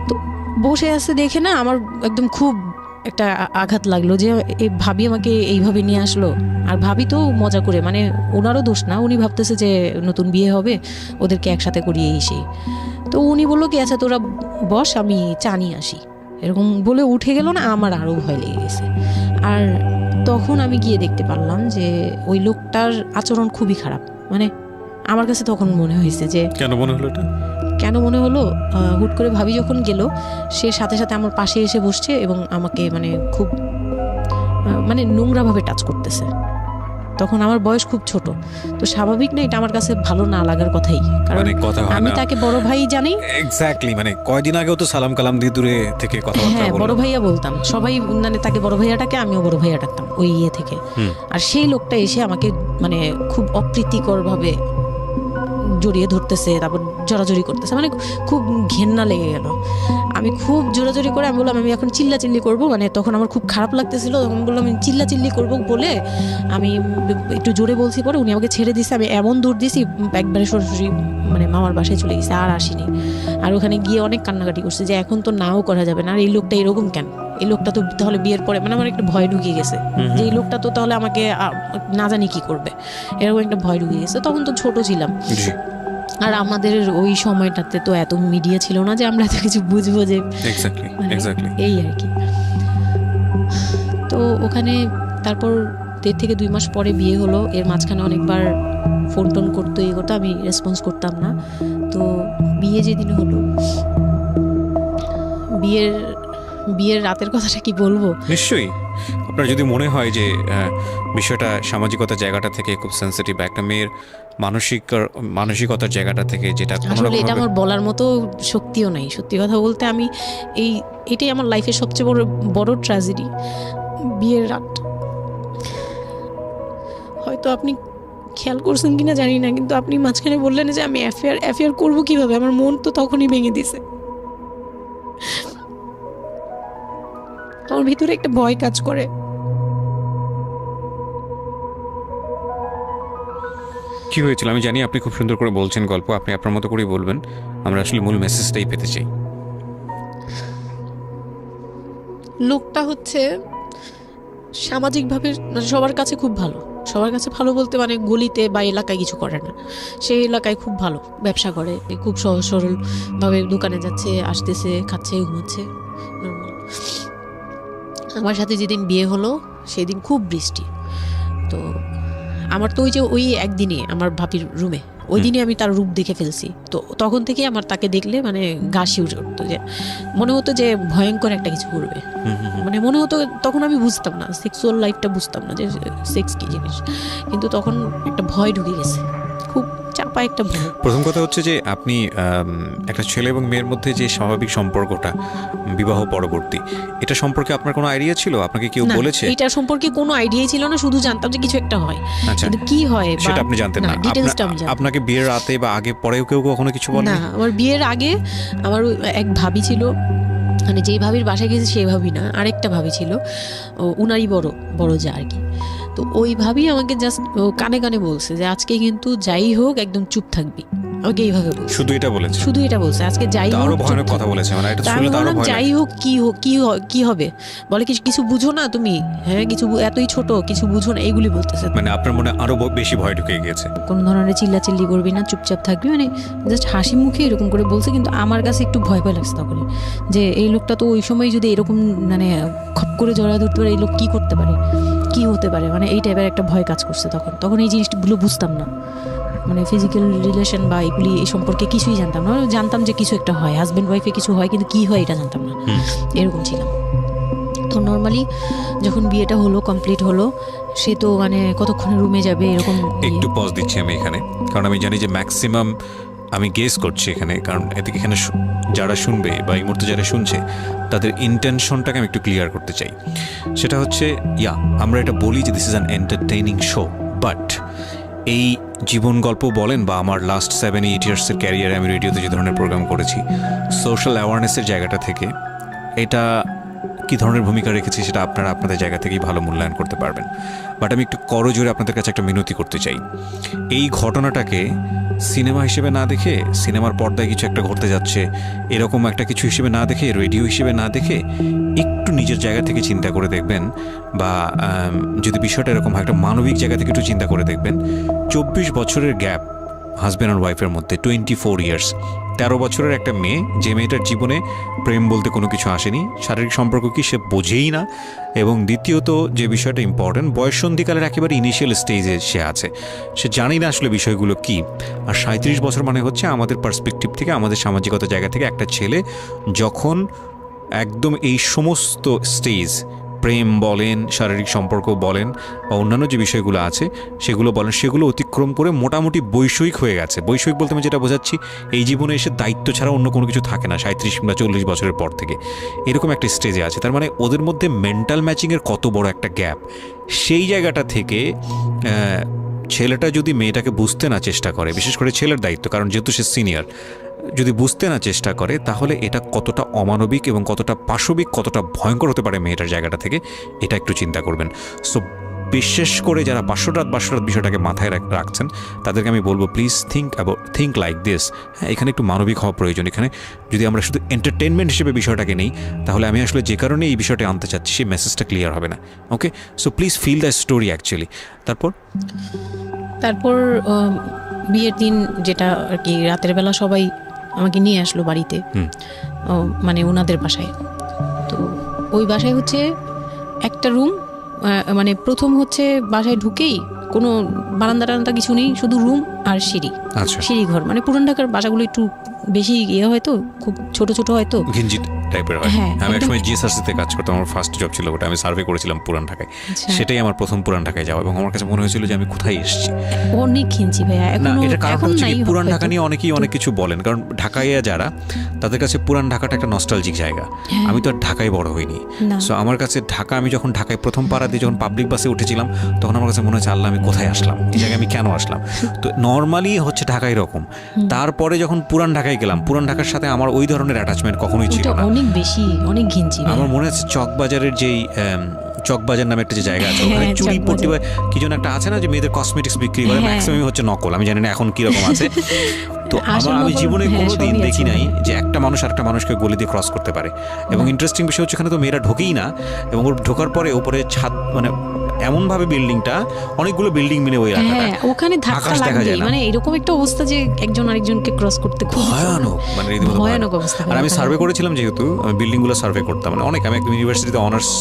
তো বসে আছে দেখে না আমার একদম খুব একটা আঘাত লাগলো যে এই ভাবি আমাকে এইভাবে নিয়ে আসলো। আর ভাবি তো মজা করে, মানে ওনারও দোষ না, উনি ভাবতেছে যে নতুন বিয়ে হবে, ওদেরকে একসাথে করিয়ে এসে। তো উনি বললো কি আচ্ছা তোরা বস, আমি চা নিয়ে আসি, এরকম বলে উঠে গেল না, আমার আরও ভয় লেগে গেছে। আর তখন আমি গিয়ে দেখতে পারলাম যে ওই লোকটার আচরণ খুবই খারাপ। মানে আমার কাছে তখন মনে হয়েছে যে কেন মনে হলো এটা, কেন মনে হলো, হুট করে ভাবি যখন গেল, সে সাথে সাথে আমার পাশে এসে বসছে এবং আমাকে মানে খুব মানে নোংরাভাবে টাচ করতেছে। তখন আমার বয়স খুব ছোট, তো স্বাভাবিক না এটা আমার কাছে ভালো না লাগার কথাই, কারণ আমি তাকে বড় ভাই জানি। এক্স্যাক্টলি, মানে কয়দিন আগেও তো সালাম কালাম দিয়ে দূরে থেকে কথাবার্তা বললাম, বড় ভাইয়া বলতাম, সবাই মানে তাকে বড় ভাইয়াটাকে, আমিও বড় ভাইয়া ডাকতাম ওই ইয়ে থেকে। আর সেই লোকটা এসে আমাকে মানে খুব অপ্রীতিকর ভাবে জড়িয়ে ধরতেছে, তারপর জড়াজড়ি করতেছে, মানে খুব ঘেন্না লেগে গেল। আমি খুব জোরাজোরি করে আমি বললাম আমি এখন চিল্লাচিল্লি করবো, মানে তখন আমার খুব খারাপ লাগতেছিল, তখন বললাম আমি চিল্লাচিল্লি করবো বলে আমি একটু জোরে বলছি। পরে উনি আমাকে ছেড়ে দিয়েছে, আমি এমন দূর দিয়েছি একবারে সরাসরি মানে মামার বাসায় চলে গেছে, আর আসিনি। আর ওখানে গিয়ে অনেক কান্নাকাটি করছে যে এখন তো নাও করা যাবে না, আর এই লোকটা এরকম কেন, এই লোকটা তো তাহলে বিয়ের পরে, মানে আমার একটা ভয় ঢুকিয়ে গেছে যে এই লোকটা তো তাহলে আমাকে না জানি কি করবে, এরকম একটা ভয় ঢুকিয়ে গেছে। তখন তো ছোট ছিলাম, আর আমাদের ওই সময়টাতে তো এত মিডিয়া ছিল না যে আমরা এত কিছু বুঝবো যে এই আর কি। তো ওখানে তারপর 1.5 থেকে 2 মাস পরে বিয়ে হলো। এর মাঝখানে অনেকবার ফোন টোন করতো, এই করতো, আমি রেসপন্স করতাম না। তো বিয়ে যেদিন হলো, বিয়ের রাতের কথাটা কি বলবো? নিশ্চয়ই আপনার যদি মনে হয় যে বিষয়টা সামাজিকতার জায়গাটা থেকে খুব সেন্সিটিভ, একটা মেয়ের মানসিকতার জায়গাটা থেকে, যেটা আসলে এটা আমার বলার মতো শক্তিও নাই। সত্যি কথা বলতে আমি এটাই আমার লাইফের সবচেয়ে বড় ট্র্যাজেডি, বিয়ের রাত। হয়তো আপনি খেয়াল করছেন কিনা জানি না, কিন্তু আপনি মাঝখানে বললেন যে আমি অ্যাফেয়ার করবো কিভাবে, আমার মন তো তখনই ভেঙে দিছে। আমার ভিতরে একটা ভয় কাজ করে। কি হয়েছিল আমি জানি, আপনি খুব সুন্দর করে বলছেন গল্প, আপনি আপনার মতো করেই বলবেন, আমরা আসলে মূল মেসেজটাই পেতে চাই। লোকটা হচ্ছে সামাজিকভাবে মানে সবার কাছে খুব ভালো, সবার কাছে ভালো বলতে মানে গলিতে বা এলাকায় কিছু করে না, সেই এলাকায় খুব ভালো, ব্যবসা করে, খুব সহজ সরলভাবে দোকানে যাচ্ছে, আসতেছে, খাচ্ছে, ঘুমাচ্ছে, নর্মাল। আমার সাথে যেদিন বিয়ে হলো সেদিন খুব বৃষ্টি। তো আমার তো ওই একদিনে আমার ভাবির রুমে, ওই দিনে আমি তার রূপ দেখে ফেলছি। তো তখন থেকে আমার তাকে দেখলে মানে গা শিউরে উঠতো, যে মনে হতো যে ভয়ঙ্কর একটা কিছু করবে। মানে মনে হতো, তখন আমি বুঝতাম না, সেক্সুয়াল লাইফটা বুঝতাম না যে সেক্স কি জিনিস, কিন্তু তখন একটা ভয় ঢুকে গেছে, খুব চাপা একটা ভয়। প্রথম কথা হচ্ছে যে আপনি একটা ছেলে এবং মেয়ের মধ্যে যে স্বাভাবিক সম্পর্কটা বিবাহ পরবর্তী, এটা সম্পর্কে আপনার কোনো আইডিয়া ছিল? আপনাকে কেউ বলেছে? এটা সম্পর্কে কোনো আইডিয়াই ছিল না, শুধু জানতাম যে কিছু একটা হয়, কিন্তু কি হয় সেটা আপনি জানতেন না। আপনাকে বিয়ের রাতে বা আগে পরেও কেউ কখনো কিছু বলে না? আমার বিয়ের আগে আমার এক ভাবি ছিল, মানে যেই ভাবির বাসায় গেছি সেই ভাবি না, আরেকটা ভাবি ছিল, উনারই বড় যা আর কি। তো ওই ভাবি আমাকে জাস্ট কানে কানে বলছে যে আজকে কিন্তু যাই হোক একদম চুপ থাকবি, আমাকে এইভাবে বলছে। শুধু এটা বলছে আজকে যাই হোক, আরো ভয়ানক কথা বলেছে, মানে এটা শুনলে তো আরো ভয় লাগে। যাই হোক কি হবে, বলে কিছু বুঝো না তুমি, হ্যাঁ কিছু এতই ছোট, কিছু বুঝো না, এইগুলি বলতেছে। মানে আপনার মনে আরো বেশি ভয় ঢুকে গিয়েছে। কোন ধরনের চিল্লাচিল্লি করবি না, চুপচাপ থাকবি, মানে জাস্ট হাসি মুখে এরকম করে বলছে। কিন্তু আমার কাছে একটু ভয় লাগছে তখন, যে এই লোকটা তো ওই সময় যদি এরকম মানে খপ করে জড়া ধরতে পারে, এই লোক কি করতে পারে, কি হতে পারে, মানে এই টাইপের একটা ভয় কাজ করছে তখন এই জিনিসগুলো বুঝতাম না, মানে ফিজিক্যাল রিলেশন বা এগুলি এই সম্পর্কে কিছুই জানতাম না। জানতাম যে কিছু একটা হয়, হাজব্যান্ড ওয়াইফে কিছু হয়, কিন্তু কি হয় এটা জানতাম না, এরকম ছিলাম। তো নর্মালি যখন বিয়েটা হলো, কমপ্লিট হলো, সে তো মানে কতক্ষণে রুমে যাবে এরকম। একটু পজ দিচ্ছি আমি এখানে, কারণ আমি জানি যে ম্যাক্সিমাম আমি গেস করছি এখানে, কারণ এখানে যারা শুনবে বা এই মুহূর্তে যারা শুনছে তাদের ইন্টেনশনটাকে আমি একটু ক্লিয়ার করতে চাই। সেটা হচ্ছে আমরা এটা বলি যে this is an entertaining show, but এই জীবন গল্প বলেন বা আমার লাস্ট 7-8 ইয়ার্সের ক্যারিয়ারে আমি রেডিওতে যে ধরনের প্রোগ্রাম করেছি, সোশ্যাল অ্যাওয়ারনেসের জায়গাটা থেকে এটা কী ধরনের ভূমিকা রেখেছি সেটা আপনারা আপনাদের জায়গা থেকেই ভালো মূল্যায়ন করতে পারবেন। বাট আমি একটু করজোরে আপনাদের কাছে একটা মিনতি করতে চাই, এই ঘটনাটাকে সিনেমা হিসেবে না দেখে, সিনেমার পর্দায় কিছু একটা ঘটতে যাচ্ছে এরকম একটা কিছু হিসেবে না দেখে, রেডিও হিসেবে না দেখে, একটু নিজের জায়গা থেকে চিন্তা করে দেখবেন, বা যদি বিষয়টা এরকম হয় একটা মানবিক জায়গা থেকে একটু চিন্তা করে দেখবেন। 24 বছরের গ্যাপ হাজব্যান্ড আর ওয়াইফের মধ্যে, 24 ইয়ার্স, 13 বছরের একটা মেয়ে, যে মেয়েটার জীবনে প্রেম বলতে কোনো কিছু আসেনি, শারীরিক সম্পর্ক কি সে বোঝেই না, এবং দ্বিতীয়ত যে বিষয়টা ইম্পর্টেন্ট, বয়ঃসন্ধিকালের একেবারে ইনিশিয়াল স্টেজে সে আছে, সে জানি না আসলে বিষয়গুলো কি। আর 37 বছর মানে হচ্ছে আমাদের পার্সপেক্টিভ থেকে, আমাদের সামাজিকতার জায়গা থেকে একটা ছেলে যখন একদম এই সমস্ত স্টেজ, প্রেম বলেন, শারীরিক সম্পর্ক বলেন, বা অন্যান্য যে বিষয়গুলো আছে সেগুলো বলেন, সেগুলো অতিক্রম করে মোটামুটি বৈষয়িক হয়ে গেছে। বৈষয়িক বলতে আমি যেটা বোঝাচ্ছি, এই জীবনে এসে দায়িত্ব ছাড়া অন্য কোনো কিছু থাকে না 37 কিংবা 40 বছরের পর থেকে, এরকম একটা স্টেজে আছে। তার মানে ওদের মধ্যে মেন্টাল ম্যাচিংয়ের কত বড় একটা গ্যাপ। সেই জায়গাটা থেকে ছেলেটা যদি মেয়েটাকে বুঝতে না চেষ্টা করে, বিশেষ করে ছেলের দায়িত্ব, কারণ যেহেতু সে সিনিয়র, যদি বুঝতে না চেষ্টা করে, তাহলে এটা কতটা অমানবিক এবং কতটা পাশবিক, কতটা ভয়ঙ্কর হতে পারে মেয়েটার জায়গাটা থেকে, এটা একটু চিন্তা করবেন। সো বিশেষ করে যারা বাসরাত বিষয়টাকে মাথায় রাখছেন, তাদেরকে আমি বলবো প্লিজ থিঙ্ক লাইক দিস। হ্যাঁ, এখানে একটু মানবিক হওয়া প্রয়োজন। এখানে যদি আমরা শুধু এন্টারটেনমেন্ট হিসেবে বিষয়টাকে নেই, তাহলে আমি আসলে যে কারণে এই বিষয়টা আনতে চাচ্ছি সেই মেসেজটা ক্লিয়ার হবে না। Okay, so please fill the story actually. তারপর বিয়ের দিন যেটা আর কি রাতের বেলা সবাই আমাকে নিয়ে আসলো বাড়িতে, মানে ওনাদের বাসায়। তো ওই বাসায় হচ্ছে একটা রুম, মানে প্রথম হচ্ছে বাসায় ঢুকেই কোনো বারান্দা টারান্দা কিছু নেই, শুধু রুম আর সিঁড়ি, সিঁড়ি ঘর। মানে পুরান ঢাকার বাসাগুলো একটু বেশি ইয়ে হয়তো, খুব ছোট ছোট হয়তো, ঘিঞ্জি টাইপের হয়। আমি একসময় জিএসআরসিতে কাজ করতাম, আমার ফার্স্ট জব ছিল ওটা, আমি সার্ভে করেছিলাম পুরান ঢাকায়। সেটাই আমার প্রথম পুরান ঢাকায় যাওয়া, এবং আমার কাছে মনে হয়েছিল যে আমি কোথায় এসেছি। অনেক ঘিঞ্জি ভাইয়া, এখন নাই। পুরান ঢাকা নিয়ে অনেকেই অনেক কিছু বলেন, কারণ ঢাকায় যারা, তাদের কাছে পুরান ঢাকাটা একটা নস্টালজিক জায়গা। আমি তো আর ঢাকায় বড় হইনি, সো আমার কাছে ঢাকা, আমি যখন ঢাকায় প্রথম পাড়া দিয়ে যখন পাবলিক বাসে উঠেছিলাম, তখন আমার কাছে মনে হচ্ছে আল্লাহ আমি কোথায় আসলাম, এই জায়গায় আমি কেন আসলাম। তো নর্মালি হচ্ছে ঢাকা এরকম। তারপরে যখন পুরান ঢাকায় গেলাম, পুরান ঢাকার সাথে আমার ওই ধরনের অ্যাটাচমেন্ট কখনোই ছিল না, অনেক বেশি, অনেক ঘিঞ্জি। আমার মনে আছে চকবাজারের যেই চকবাজার নামে একটা যে জায়গা আছে, ওখানে চুরি পট্টি বা কি যেন একটা আছে না, যে মেয়েদের কসমেটিক্স বিক্রি করে, ম্যাক্সিমাম হচ্ছে নকল, আমি জানি না এখন কিরকম আছে। তো আমি জীবনে কোনোদিন দেখি নাই যে একটা মানুষ আরেকটা মানুষকে গলি দিয়ে ক্রস করতে পারে। এবং ইন্টারেস্টিং বিষয় হচ্ছে, এখানে তো মেয়েরা ঢোকেই না, এবং ওর ঢোকার পরে ওপরে ছাদ, মানে এমন ভাবে বিল্ডিংটা, অনেকগুলো বিল্ডিং মিলে ওই এলাকাটা, ওখানে ধাক্কা লাগবে, মানে এরকম একটা অবস্থা যে একজন আরেকজনকে ক্রস করতে খুব ভয়ানক, মানে রীতিমতো ভয়ানক অবস্থা। আর আমি সার্ভে করেছিলাম, যেহেতু আমি বিল্ডিংগুলো সার্ভে করতাম, মানে অনেক, আমি একদম ইউনিভার্সিটিতে অনার্স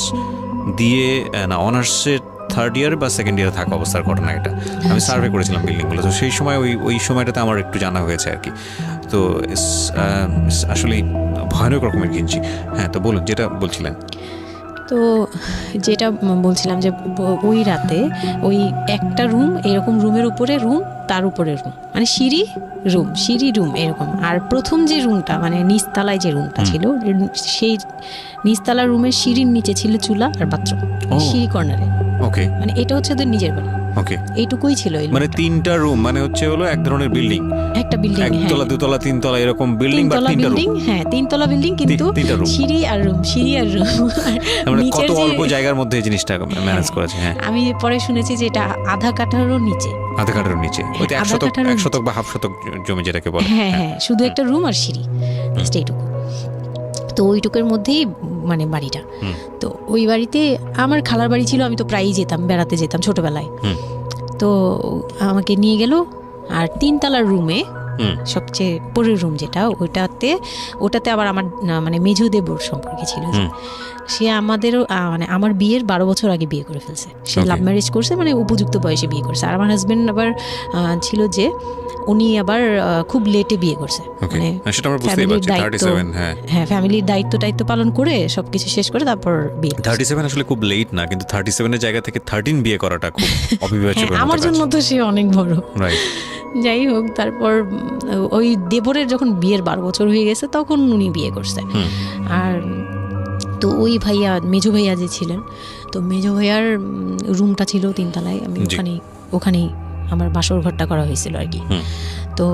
দিয়ে, না অনার্সের থার্ড ইয়ার বা সেকেন্ড ইয়ারে থাকা অবস্থার ঘটনা এটা, আমি সার্ভে করেছিলাম বিল্ডিংগুলো। তো সেই সময় ওই সময়টাতে আমার একটু জানা হয়েছে আর কি। তো আসলে ভয়ানক রকমের ঘিঞ্জি। হ্যাঁ, তো বলুন যেটা বলছিলেন। তো যেটা বলছিলাম যে ওই রাতে ওই একটা রুম, এরকম রুমের উপরে রুম, তার উপরে রুম, মানে সিঁড়ি রুম, সিঁড়ি রুম এরকম। আর প্রথম যে রুমটা, মানে নিচতলায় যে রুমটা ছিল, সেই নিচতলা রুমের সিঁড়ির নিচে ছিল চুলা আর বাথরুম, সিঁড়ি কর্নারে। ওকে, মানে এটা হচ্ছে ওদের নিজের বাড়ি। ওকে, এইটুকুই ছিল। মানে তিনটা রুম, মানে হচ্ছে হলো এক ধরনের বিল্ডিং, একটা বিল্ডিং, একতলা দুতলা তিনতলা এরকম বিল্ডিং, বা তিনটা রুম। হ্যাঁ, তিনতলা বিল্ডিং, কিন্তু সিঁড়ি আর রুম, সিঁড়ি আর রুম। মানে কত অল্প জায়গার মধ্যে এই জিনিসটা ম্যানেজ করেছে। হ্যাঁ, আমি পরে শুনেছি যে এটা আধা কাঠারও নিচে, আধা কাঠারও নিচে, ওইটা 1 শতক বা হাফ শতক জমি যেটাকে বলে। হ্যাঁ হ্যাঁ, শুধু একটা রুম আর সিঁড়ি, এইটুকু। তো ওইটুকুর মধ্যেই মানে বাড়িটা। তো ওই বাড়িতে আমার খালার বাড়ি ছিল, আমি তো প্রায়ই যেতাম, বেড়াতে যেতাম ছোটবেলায়। তো আমাকে নিয়ে গেল, আর তিনতলার রুমে সবচেয়ে পরের রুম যেটা, ওটাতে আবার আমার মানে মেজো দেবর সম্পর্কে ছিল। সে আমাদেরও, মানে আমার বিয়ের 12 বছর আগে বিয়ে করে ফেলছে। সে লাভ ম্যারেজ করছে, মানে উপযুক্ত বয়সে বিয়ে করছে। আর আমার হাজবেন্ড আবার ছিল যে উনি আবার খুব লেটে বিয়ে করছে, মানে ফ্যামিলির দায়িত্ব পালন করে সবকিছু শেষ করে তারপর বিয়ে। 37 আসলে খুব লেট না, কিন্তু 37 এর জায়গা থেকে 13 বিয়ে করাটা খুব অবিবেচ্য। আমার জন্য তো সে অনেক বড়। যাই হোক, তারপর ওই দেবরের যখন বিয়ের 12 বছর হয়ে গেছে, তখন উনি বিয়ে করছে। আর তো ওই ভাইয়া, মেজো ভাইয়া যে ছিলেন, তো মেজো ভাইয়ার রুমটা ছিল তিনতলায়। আমি ওখানেই আমার বাসর ঘরটা করা হয়েছিল আর কি। তো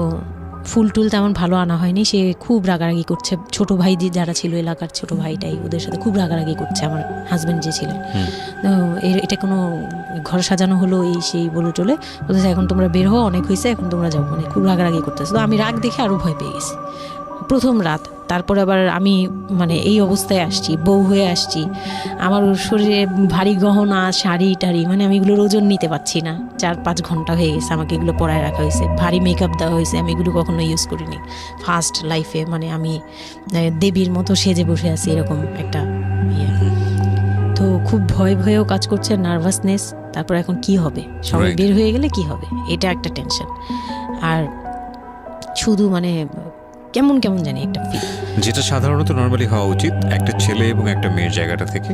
ফুল টুল তেমন ভালো আনা হয়নি, সে খুব রাগারাগি করছে। ছোট ভাই যারা ছিল, এলাকার ছোট ভাইটাই, ওদের সাথে খুব রাগারাগি করছে আমার হাজব্যান্ড যে ছিলেন। তো এটা কোনো ঘর সাজানো হলো এই সেই বলে চলে বলতেছে, এখন তোমরা বের হও, অনেক হয়েছে, এখন তোমরা যাও, মানে খুব রাগারাগি করতেছে। তো আমি রাগ দেখে আরও ভয় পেয়ে গেছি প্রথম রাত। তারপরে আবার আমি মানে এই অবস্থায় আসছি, বউ হয়ে আসছি, আমার শরীরে ভারী গহনা, শাড়ি টাড়ি, মানে আমি এগুলোর ওজন নিতে পারছি না। 4-5 ঘন্টা হয়ে গেছে আমাকে এগুলো পরায় রাখা হয়েছে, ভারী মেকআপ দেওয়া হয়েছে, আমি এগুলো কখনো ইউজ করিনি ফার্স্ট লাইফে। মানে আমি দেবীর মতো সেজে বসে আছি, এরকম একটা ইয়ে। তো খুব ভয়েও কাজ করছে, নার্ভাসনেস। তারপর এখন কি হবে, সবাই বের হয়ে গেলে কি হবে, এটা একটা টেনশন। আর শুধু মানে কেমন জানি একটা ফিল, যেটা সাধারণত নর্মালি হওয়া উচিত একটা ছেলে এবং একটা মেয়ের জায়গাটা থেকে।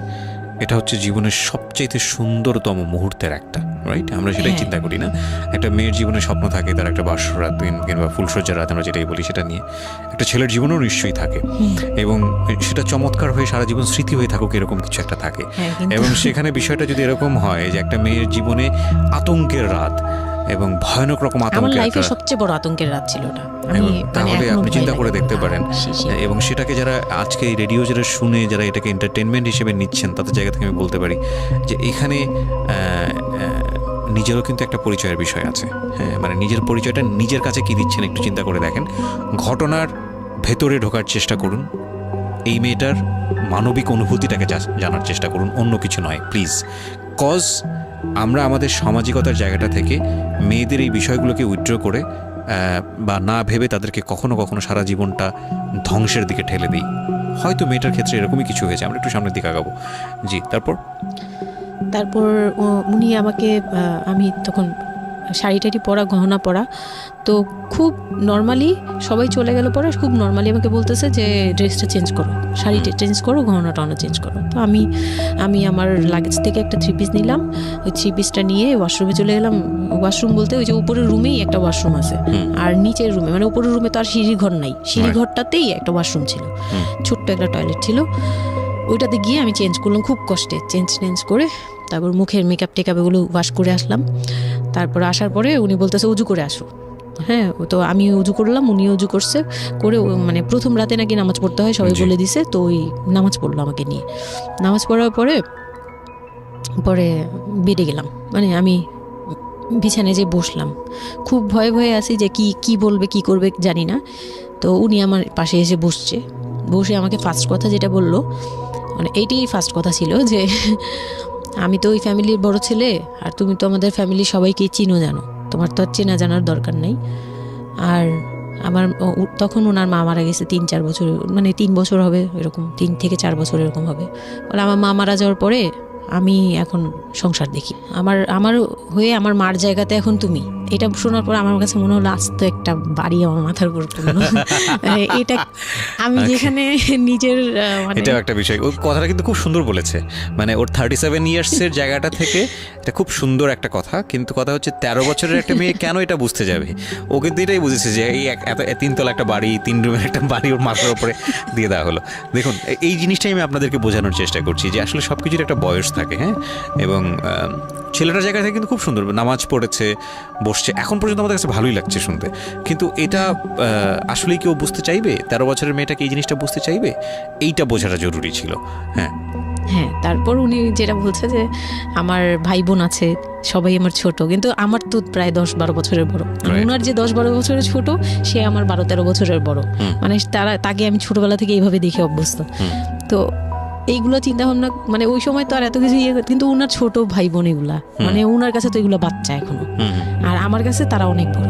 এটা হচ্ছে জীবনের সবচেয়ে সুন্দরতম মুহূর্তের একটা, রাইট? আমরা সেটাই চিন্তা করি না। একটা মেয়ের জীবনে স্বপ্ন থাকে তার একটা বাসরাত দিন কিংবা ফুলসজ্জার রাত, আমরা যেটাই বলি সেটা নিয়ে। একটা ছেলের জীবনেও নিশ্চয়ই থাকে, এবং সেটা চমৎকার হয়ে সারা জীবন স্মৃতি হয়ে থাকুক, এরকম কিছু একটা থাকে। এবং সেখানে বিষয়টা যদি এরকম হয় যে একটা মেয়ের জীবনে আতঙ্কের রাত এবং ভয়ানক রকম আতঙ্কের, লাইফের সবচেয়ে বড় আতঙ্কের রাত ছিল ওটা। তাহলে আপনি চিন্তা করে দেখতে পারেন, এবং সেটাকে যারা আজকে এই রেডিও যারা শুনে, যারা এটাকে এন্টারটেনমেন্ট হিসেবে নিচ্ছেন, তাদের জায়গা থেকে আমি বলতে পারি যে এখানে নিজেরও কিন্তু একটা পরিচয়ের বিষয় আছে। হ্যাঁ, মানে নিজের পরিচয়টা নিজের কাছে কি দিচ্ছেন একটু চিন্তা করে দেখেন। ঘটনার ভেতরে ঢোকার চেষ্টা করুন, এই মেয়েটার মানবিক অনুভূতিটাকে জানার চেষ্টা করুন, অন্য কিছু নয় প্লিজ। কজ আমরা আমাদের সামাজিকতার জায়গাটা থেকে মেয়েদের এই বিষয়গুলোকে উইথড্র করে বা না ভেবে তাদেরকে কখনো কখনো সারা জীবনটা ধ্বংসের দিকে ঠেলে দিই। হয়তো মেয়েটার ক্ষেত্রে এরকমই কিছু হয়েছে, আমরা একটু সামনের দিকে আগাবো। জি, তারপর উনি আমাকে আমি তখন শাড়ি টাড়ি পরা, গহনা পরা, তো খুব নর্মালি সবাই চলে গেল পরে খুব নর্মালি আমাকে বলতেছে যে ড্রেসটা চেঞ্জ করো, শাড়িটা চেঞ্জ করো, গহনা টহনা চেঞ্জ করো। তো আমি আমার লাগেজ থেকে একটা 3 পিস নিলাম, ওই 3 পিসটা নিয়ে ওয়াশরুমে চলে গেলাম। ওয়াশরুম বলতে ওই যে উপরের রুমেই একটা ওয়াশরুম আছে, আর নিচের রুমে মানে উপরের রুমে তো আর সিঁড়ি ঘর নাই, সিঁড়ি ঘরটাতেই একটা ওয়াশরুম ছিল, ছোট্ট একটা টয়লেট ছিল। ওইটাতে গিয়ে আমি চেঞ্জ করলাম খুব কষ্টে, চেঞ্জ করে তারপর মুখের মেকআপ টেকআপ এগুলো ওয়াশ করে আসলাম। তারপর আসার পরে উনি বলতেছে উজু করে আসো। হ্যাঁ, তো আমি উজু করলাম, উনি উজু করছে করে, মানে প্রথম রাতে নাকি নামাজ পড়তে হয় সবাই বলে দিছে, তো ওই নামাজ পড়লো আমাকে নিয়ে। নামাজ পড়ার পরে বেডে গেলাম, মানে আমি বিছানায় যে বসলাম, খুব ভয়ে ভয়ে আছি যে কি বলবে কি করবে জানি না। তো উনি আমার পাশে এসে বসে আমাকে ফার্স্ট কথা যেটা বললো, মানে এইটাই ফার্স্ট কথা ছিল যে আমি তো ওই ফ্যামিলির বড় ছেলে, আর তুমি তো আমাদের ফ্যামিলির সবাইকেই চিনো জানো, তোমার তো আর চেনা জানার দরকার নেই। আর আমার তখন ওনার মা মারা গেছে 3-4 বছর, মানে 3 বছর হবে এরকম, 3 থেকে 4 বছর এরকম হবে। বলে আমার মা মারা যাওয়ার পরে আমি এখন সংসার দেখি, আমার হয়ে আমার মার জায়গাতে এখন তুমি। এটা শোনার পর আমার কাছে মনে হলো আস্ত একটা বাড়ি আমার মাথার উপর পড়লো। এটা আমি যেখানে নিজের মানে এটা একটা বিষয়, ওই কথাটা কিন্তু খুব সুন্দর বলেছে, মানে ওর 37 ইয়ার্সের জায়গাটা থেকে এটা খুব সুন্দর একটা কথা। কিন্তু কথা হচ্ছে 13 বছরের একটা মেয়ে কেন এটা বুঝতে যাবে? ও কিন্তু এটাই বুঝেছে যে এই এত 3 তলা একটা বাড়ি, 3 রুমের একটা বাড়ি ওর মাথার উপরে দিয়ে দেওয়া হলো। দেখুন, এই জিনিসটাই আমি আপনাদেরকে বোঝানোর চেষ্টা করছি যে আসলে সব কিছুর একটা বয়স থাকে। হ্যাঁ, এবং ছেলেটার জায়গা থেকে কিন্তু খুব সুন্দর নামাজ পড়েছে, বসছে, এখন পর্যন্ত আমাদের কাছে ভালোই লাগছে শুনতে। কিন্তু এটা আসলেই কেউ বুঝতে চাইবে? 13 বছরের মেয়েটাকে এই জিনিসটা বুঝতে চাইবে? এইটা বোঝাটা জরুরি ছিল। হ্যাঁ, তারপর উনি যেটা বলছে যে আমার ভাই বোন আছে, সবাই আমার ছোট, কিন্তু আমার তো প্রায় 10-12 বছরের বড়। ওনার যে 10-12 বছরের ছোট, সে আমার 12-13 বছরের বড়। মানে তাকে আমি ছোটবেলা থেকে এইভাবে দেখে অভ্যস্ত। তো এইগুলো চিন্তা ভাবনা, মানে ওই সময় তো আর এত কিছু কিন্তু ওনার ছোট ভাই বোন এগুলা, মানে ওনার কাছে তো এগুলো বাচ্চা এখনো, আর আমার কাছে তারা অনেক বড়।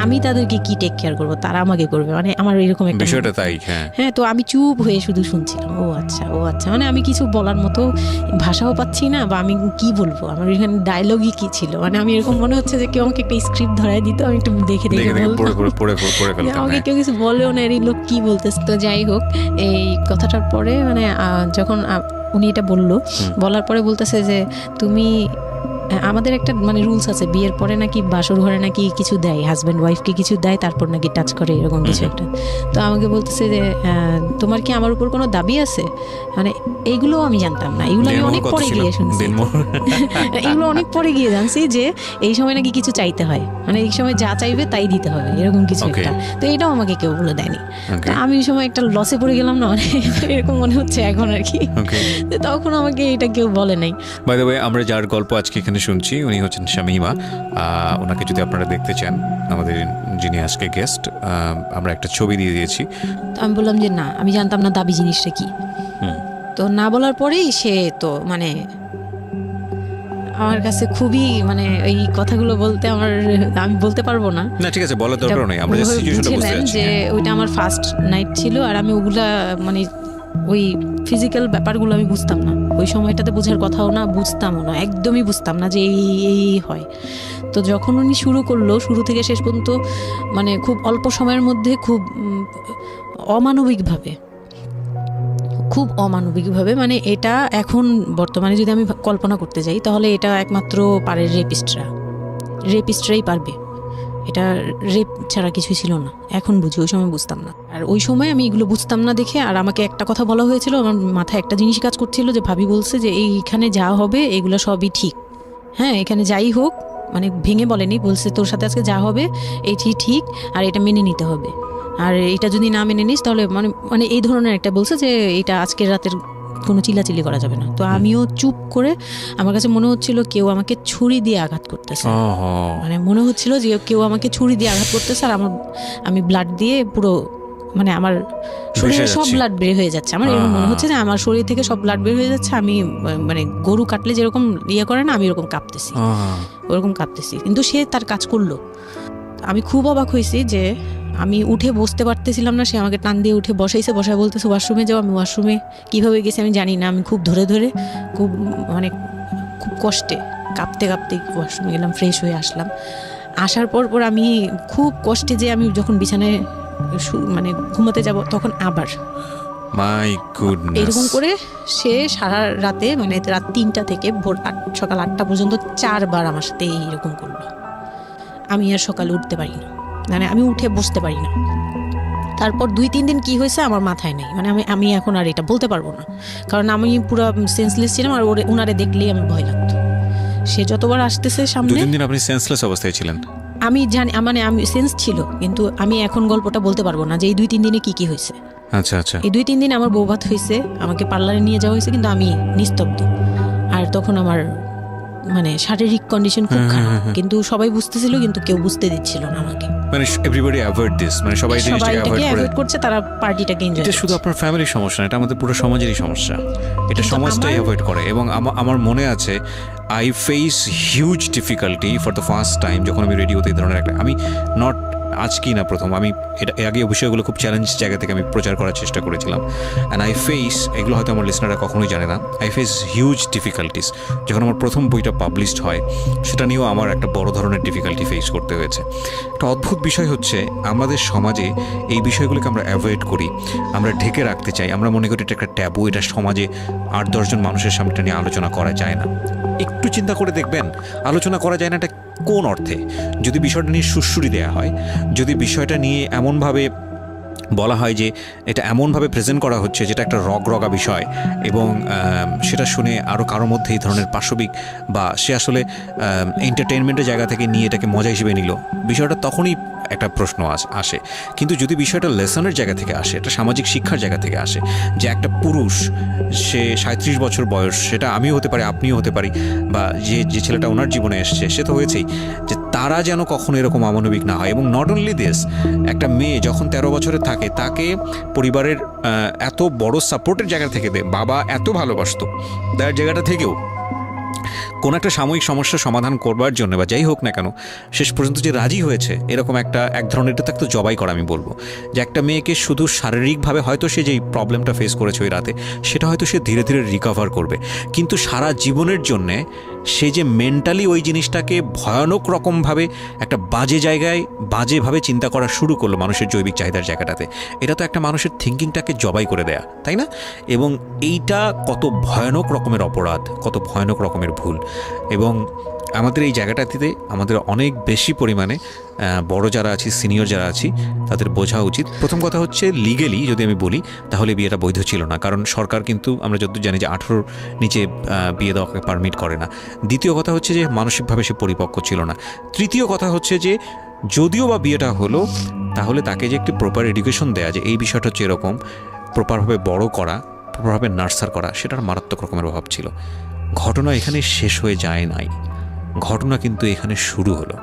আমি তাদেরকে কি টেক কেয়ার করবো, তারা আমাকে করবে, মানে আমার এরকম একটা বিষয়টা তাই। হ্যাঁ, তো আমি চুপ হয়ে শুধু শুনছিলাম। ও আচ্ছা, মানে আমি কিছু বলার মতো ভাষাও পাচ্ছি না, বা আমি কি বলবো, আমার এখানে ডায়লগই কি ছিল, মানে আমি এরকম মনে হচ্ছে যে কেউ আমাকে একটা স্ক্রিপ্ট ধরায় দিত, আমি একটু দেখে আমাকে কেউ কিছু বলেও না, এই লোক কি বলতেছে। তো যাই হোক, এই কথাটার পরে মানে যখন উনি এটা বলার পরে বলতেছে যে তুমি, আমাদের একটা মানে রুলস আছে, বিয়ের পরে নাকি বাসর ঘরে নাকি কিছু দেয়, হাজব্যান্ড ওয়াইফকে কিছু দেয়, তারপর নাকি টাচ করে, এরকম কিছু একটা। তো আমাকে বলতেছে যে তোমার কি আমার উপর কোনো দাবি আছে, মানে এইগুলো আমি জানতাম না, এগুলো আমি অনেক পরে গিয়ে শুনছি। এগুলো অনেক পরে গিয়ে জানছি যে এই সময় নাকি কিছু চাইতে হয়, মানে এই সময় যা চাইবে তাই দিতে হবে, এরকম কিছু একটা। তো এটাও আমাকে কেউ বলে দেয়নি। তো আমি ওই সময় একটা লসে পড়ে গেলাম না, মানে এরকম মনে হচ্ছে এখন আর কি। তখন আমাকে এটা কেউ বলে নাই। বাই দ্য ওয়ে, আমরা যার গল্প আজকে এখানে শুনছি উনি হচ্ছেন শামীমা। ওনাকে যদি আপনারা দেখতে চান, আমাদের যিনি আজকে গেস্ট, আমরা একটা ছবি দিয়ে দিয়েছি। তো আমি বললাম যে না, আমি জানতাম না দাবি জিনিসটা কি। তো না বলার পরেই সে তো মানে আমার কাছে খুবই, মানে এই কথাগুলো বলতে আমি বলতে পারবো না। ঠিক আছে, বলার দরকার নেই, আমরা জাস্ট সিচুয়েশনটা বুঝতে যাচ্ছি যে ওইটা আমার ফার্স্ট নাইট ছিল, আর আমি ওগুলা মানে ওই ফিজিক্যাল ব্যাপারগুলো আমি বুঝতাম না, ওই সময়টাতে বোঝার কথাও না, বুঝতামও না, একদমই বুঝতাম না যে এই হয়। তো যখন উনি শুরু করলো, শুরু থেকে শেষ পর্যন্ত মানে খুব অল্প সময়ের মধ্যে খুব অমানবিকভাবে, মানে এটা এখন বর্তমানে যদি আমি কল্পনা করতে যাই, তাহলে এটা একমাত্র পারে রেপিস্টরাই পারবে, এটা রেপ ছাড়া কিছুই ছিল না। এখন বুঝি, ওই সময় বুঝতাম না। আর ওই সময় আমি এগুলো বুঝতাম না দেখে, আর আমাকে একটা কথা বলা হয়েছিল, আমার মাথায় একটা জিনিস কাজ করছিল যে ভাবি বলছে যে এইখানে যা হবে এগুলো সবই ঠিক। হ্যাঁ, এখানে যাই হোক, মানে ভেঙে বলেনি, বলছে তোর সাথে আজকে যা হবে এইটি ঠিক, আর এটা মেনে নিতে হবে, আর এটা যদি না মেনে নিস তাহলে মানে এই ধরনের একটা বলছে যে এটা আজকের রাতের কোনো চিল্লাচিল্লি করা যাবে না। তো আমিও চুপ করে, আমার কাছে মনে হচ্ছিল কেউ আমাকে ছুরি দিয়ে আঘাত করতেছে, মানে মনে হচ্ছিল যে কেউ আমাকে ছুরি দিয়ে আঘাত করতেছে, আর আমি ব্লাড দিয়ে পুরো মানে আমার শরীরে সব যাচ্ছি। ব্লাড বের হয়ে যাচ্ছে, আমার এরকম মনে হচ্ছে যে আমার শরীর থেকে সব ব্লাড বের হয়ে যাচ্ছে, আমি মানে গরু কাটলে যেরকম ইয়ে করে না, আমি এরকম কাঁপতেছি, ওরকম কাঁপতেছি। কিন্তু সে তার কাজ করলো। আমি খুব অবাক হয়েছি যে আমি উঠে বসতে পারতেছিলাম না, সে আমাকে টান দিয়ে উঠে বসাইছে, বসায় বলতেছে ওয়াশরুমে যাও। আমি ওয়াশরুমে কীভাবে গেছি আমি জানি না, আমি খুব ধরে ধরে খুব মানে খুব কষ্টে কাঁপতে কাঁপতে ওয়াশরুমে গেলাম, ফ্রেশ হয়ে আসলাম। আসার পর আমি খুব কষ্টে যে আমি যখন বিছানায় মানে ঘুমাতে যাব তখন আবার মাই গুডনেস, এরকম করে সে সারা রাতে মানে রাত 3টা থেকে ভোর সকাল 8টা পর্যন্ত 4বার আমার সাথে এইরকম করলো। আমি আর সকালে উঠতে পারি না, মানে আমি উঠে বসতে পারি না। তারপর 2-3 দিন কি হয়েছে আমার মাথায় নেই, মানে আমি এখন আর এটা বলতে পারবো না, কারণ আমি পুরো সেন্সলেস ছিলাম। আর ওনারে দেখলেই আমি ভয় লাগতো। সে যতবার আসতেছে সামনে, 2-3 দিন আপনি সেন্সলেস অবস্থায় ছিলেন? আমি জানি, মানে আমি সেন্স ছিল, কিন্তু আমি এখন গল্পটা বলতে পারবো না যে এই 2-3 দিনে কি হয়েছে। আচ্ছা আচ্ছা। এই 2-3 দিন আমার বৌভাত হয়েছে, আমাকে পার্লারে নিয়ে যাওয়া হয়েছে, কিন্তু আমি নিস্তব্ধ। আর তখন আমার মানে শারীরিক কন্ডিশন খুব খারাপ, কিন্তু সবাই বুঝতেছিল, কিন্তু কেউ বুঝতে দিচ্ছিল না আমাকে। মানে এভরিবডি অ্যাভয়েড দিস, মানে সবাই জিনিসটাকে অ্যাভয়েড করছে, তারা পার্টিটাকে এনজয় এটা শুধু আপনার ফ্যামিলির সমস্যা না, এটা আমাদের পুরো সমাজেরই সমস্যা। এটা সমাজটাই অ্যাভয়েড করে। এবং আমার মনে আছে I face huge difficulty for the first time যখন আমি রেডিওতে এই ধরনের একটা, আমি নট আজকেই না প্রথম, আমি এটা আগে বিষয়গুলো খুব চ্যালেঞ্জ জায়গা থেকে আমি প্রচার করার চেষ্টা করেছিলাম। অ্যান্ড আই ফেস, এগুলো হয়তো আমার লিসনাররা কখনোই জানে না, আই ফেস হিউজ ডিফিকাল্টিস। যখন আমার প্রথম বইটা পাবলিশড হয় সেটা নিয়েও আমার একটা বড় ধরনের ডিফিকাল্টি ফেস করতে হয়েছে। একটা অদ্ভুত বিষয় হচ্ছে আমাদের সমাজে এই বিষয়গুলোকে আমরা অ্যাভয়েড করি, আমরা ঢেকে রাখতে চাই, আমরা মনে করি এটা একটা ট্যাবু, এটা সমাজে 8-10 জন মানুষের সামনে এটা নিয়ে আলোচনা করা যায় না। একটু চিন্তা করে দেখবেন আলোচনা করা যায় না এটা কোন অর্থে? যদি বিষয়টা নিয়ে সুড়সুড়ি দেওয়া হয়, যদি বিষয়টা নিয়ে এমনভাবে বলা হয় যে এটা এমনভাবে প্রেজেন্ট করা হচ্ছে যেটা একটা রগা বিষয়, এবং সেটা শুনে আরও কারোর মধ্যে এই ধরনের পাশবিক বা সে আসলে এন্টারটেনমেন্টের জায়গা থেকে নিয়ে এটাকে মজা হিসেবে নিল, বিষয়টা তখনই একটা প্রশ্ন আসে। কিন্তু যদি বিষয়টা লেসনের জায়গা থেকে আসে, একটা সামাজিক শিক্ষার জায়গা থেকে আসে, যে একটা পুরুষ সে 37 বছর বয়স, সেটা আমিও হতে পারি, আপনিও হতে পারি, বা যে ছেলেটা ওনার জীবনে এসছে সে তো হয়েছেই, যে তারা যেন কখনো এরকম অমানবিক না হয়। এবং নট অনলি দিস, একটা মেয়ে যখন 13 বছরে থাকে তাকে পরিবারের এত বড় সাপোর্টের জায়গা থেকে বাবা এত ভালোবাসতো, তার জায়গাটা থেকেও কোনো একটা সাময়িক সমস্যার সমাধান করবার জন্য বা যাই হোক না কেন শেষ পর্যন্ত যে রাজি হয়েছে, এরকম এক ধরনের এটা তো জবাই করা আমি বলবো, যে একটা মেয়েকে শুধু শারীরিকভাবে হয়তো সে যেই প্রবলেমটা ফেস করেছে ওই রাতে সেটা হয়তো সে ধীরে ধীরে রিকভার করবে, কিন্তু সারা জীবনের জন্যে সে যে মেন্টালি ওই জিনিসটাকে ভয়ানক রকমভাবে একটা বাজে জায়গায় বাজেভাবে চিন্তা করা শুরু করলো মানুষের জৈবিক চাহিদার জায়গাটাতে, এটা তো একটা মানুষের থিঙ্কিংটাকে জবাই করে দেয়া, তাই না? এবং এইটা কত ভয়ানক রকমের অপরাধ, কত ভয়ানক রকমের ভুল। এবং আমাদের এই জায়গাটাতে আমাদের অনেক বেশি পরিমাণে বড় যারা আছি, সিনিয়র যারা আছি, তাদের বোঝা উচিত। প্রথম কথা হচ্ছে লিগেলি যদি আমি বলি তাহলে বিয়েটা বৈধ ছিল না, কারণ সরকার কিন্তু আমরা যতদূর জানি যে 18 নিচে বিয়ে দেওয়াকে পারমিট করে না। দ্বিতীয় কথা হচ্ছে যে মানসিকভাবে সে পরিপক্ক ছিল না। তৃতীয় কথা হচ্ছে যে যদিও বা বিয়েটা হলো তাহলে তাকে যে একটি প্রপার এডুকেশন দেয়া, যে এই বিষয়টা হচ্ছে এরকম, প্রপারভাবে বড় করা, প্রপারভাবে নার্সার করা, সেটার মারাত্মক রকমের অভাব ছিল। ঘটনা এখানে শেষ হয়ে যায় নাই, ঘটনা কিন্তু এখানে শুরু হলো।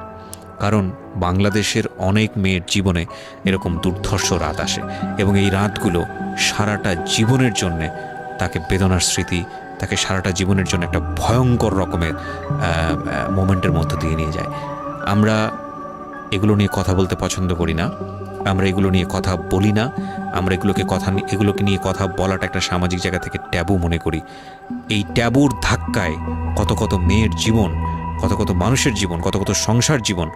কারণ বাংলাদেশের অনেক মেয়ের জীবনে এরকম দুর্ধর্ষ রাত আসে, এবং এই রাতগুলো সারাটা জীবনের জন্যে তাকে বেদনার স্মৃতি, তাকে সারাটা জীবনের জন্য একটা ভয়ঙ্কর রকমের মোমেন্টের মধ্য দিয়ে নিয়ে যায়। আমরা এগুলো নিয়ে কথা বলতে পছন্দ করি না, আমরা এগুলো নিয়ে কথা বলি না, আমরা এগুলোকে নিয়ে কথা বলাটা একটা সামাজিক জায়গা থেকে ট্যাবু মনে করি। এই ট্যাবুর ধাক্কায় কত কত মেয়ের জীবন, কত কত মানুষের জীবন, কত কত সংসার জীবন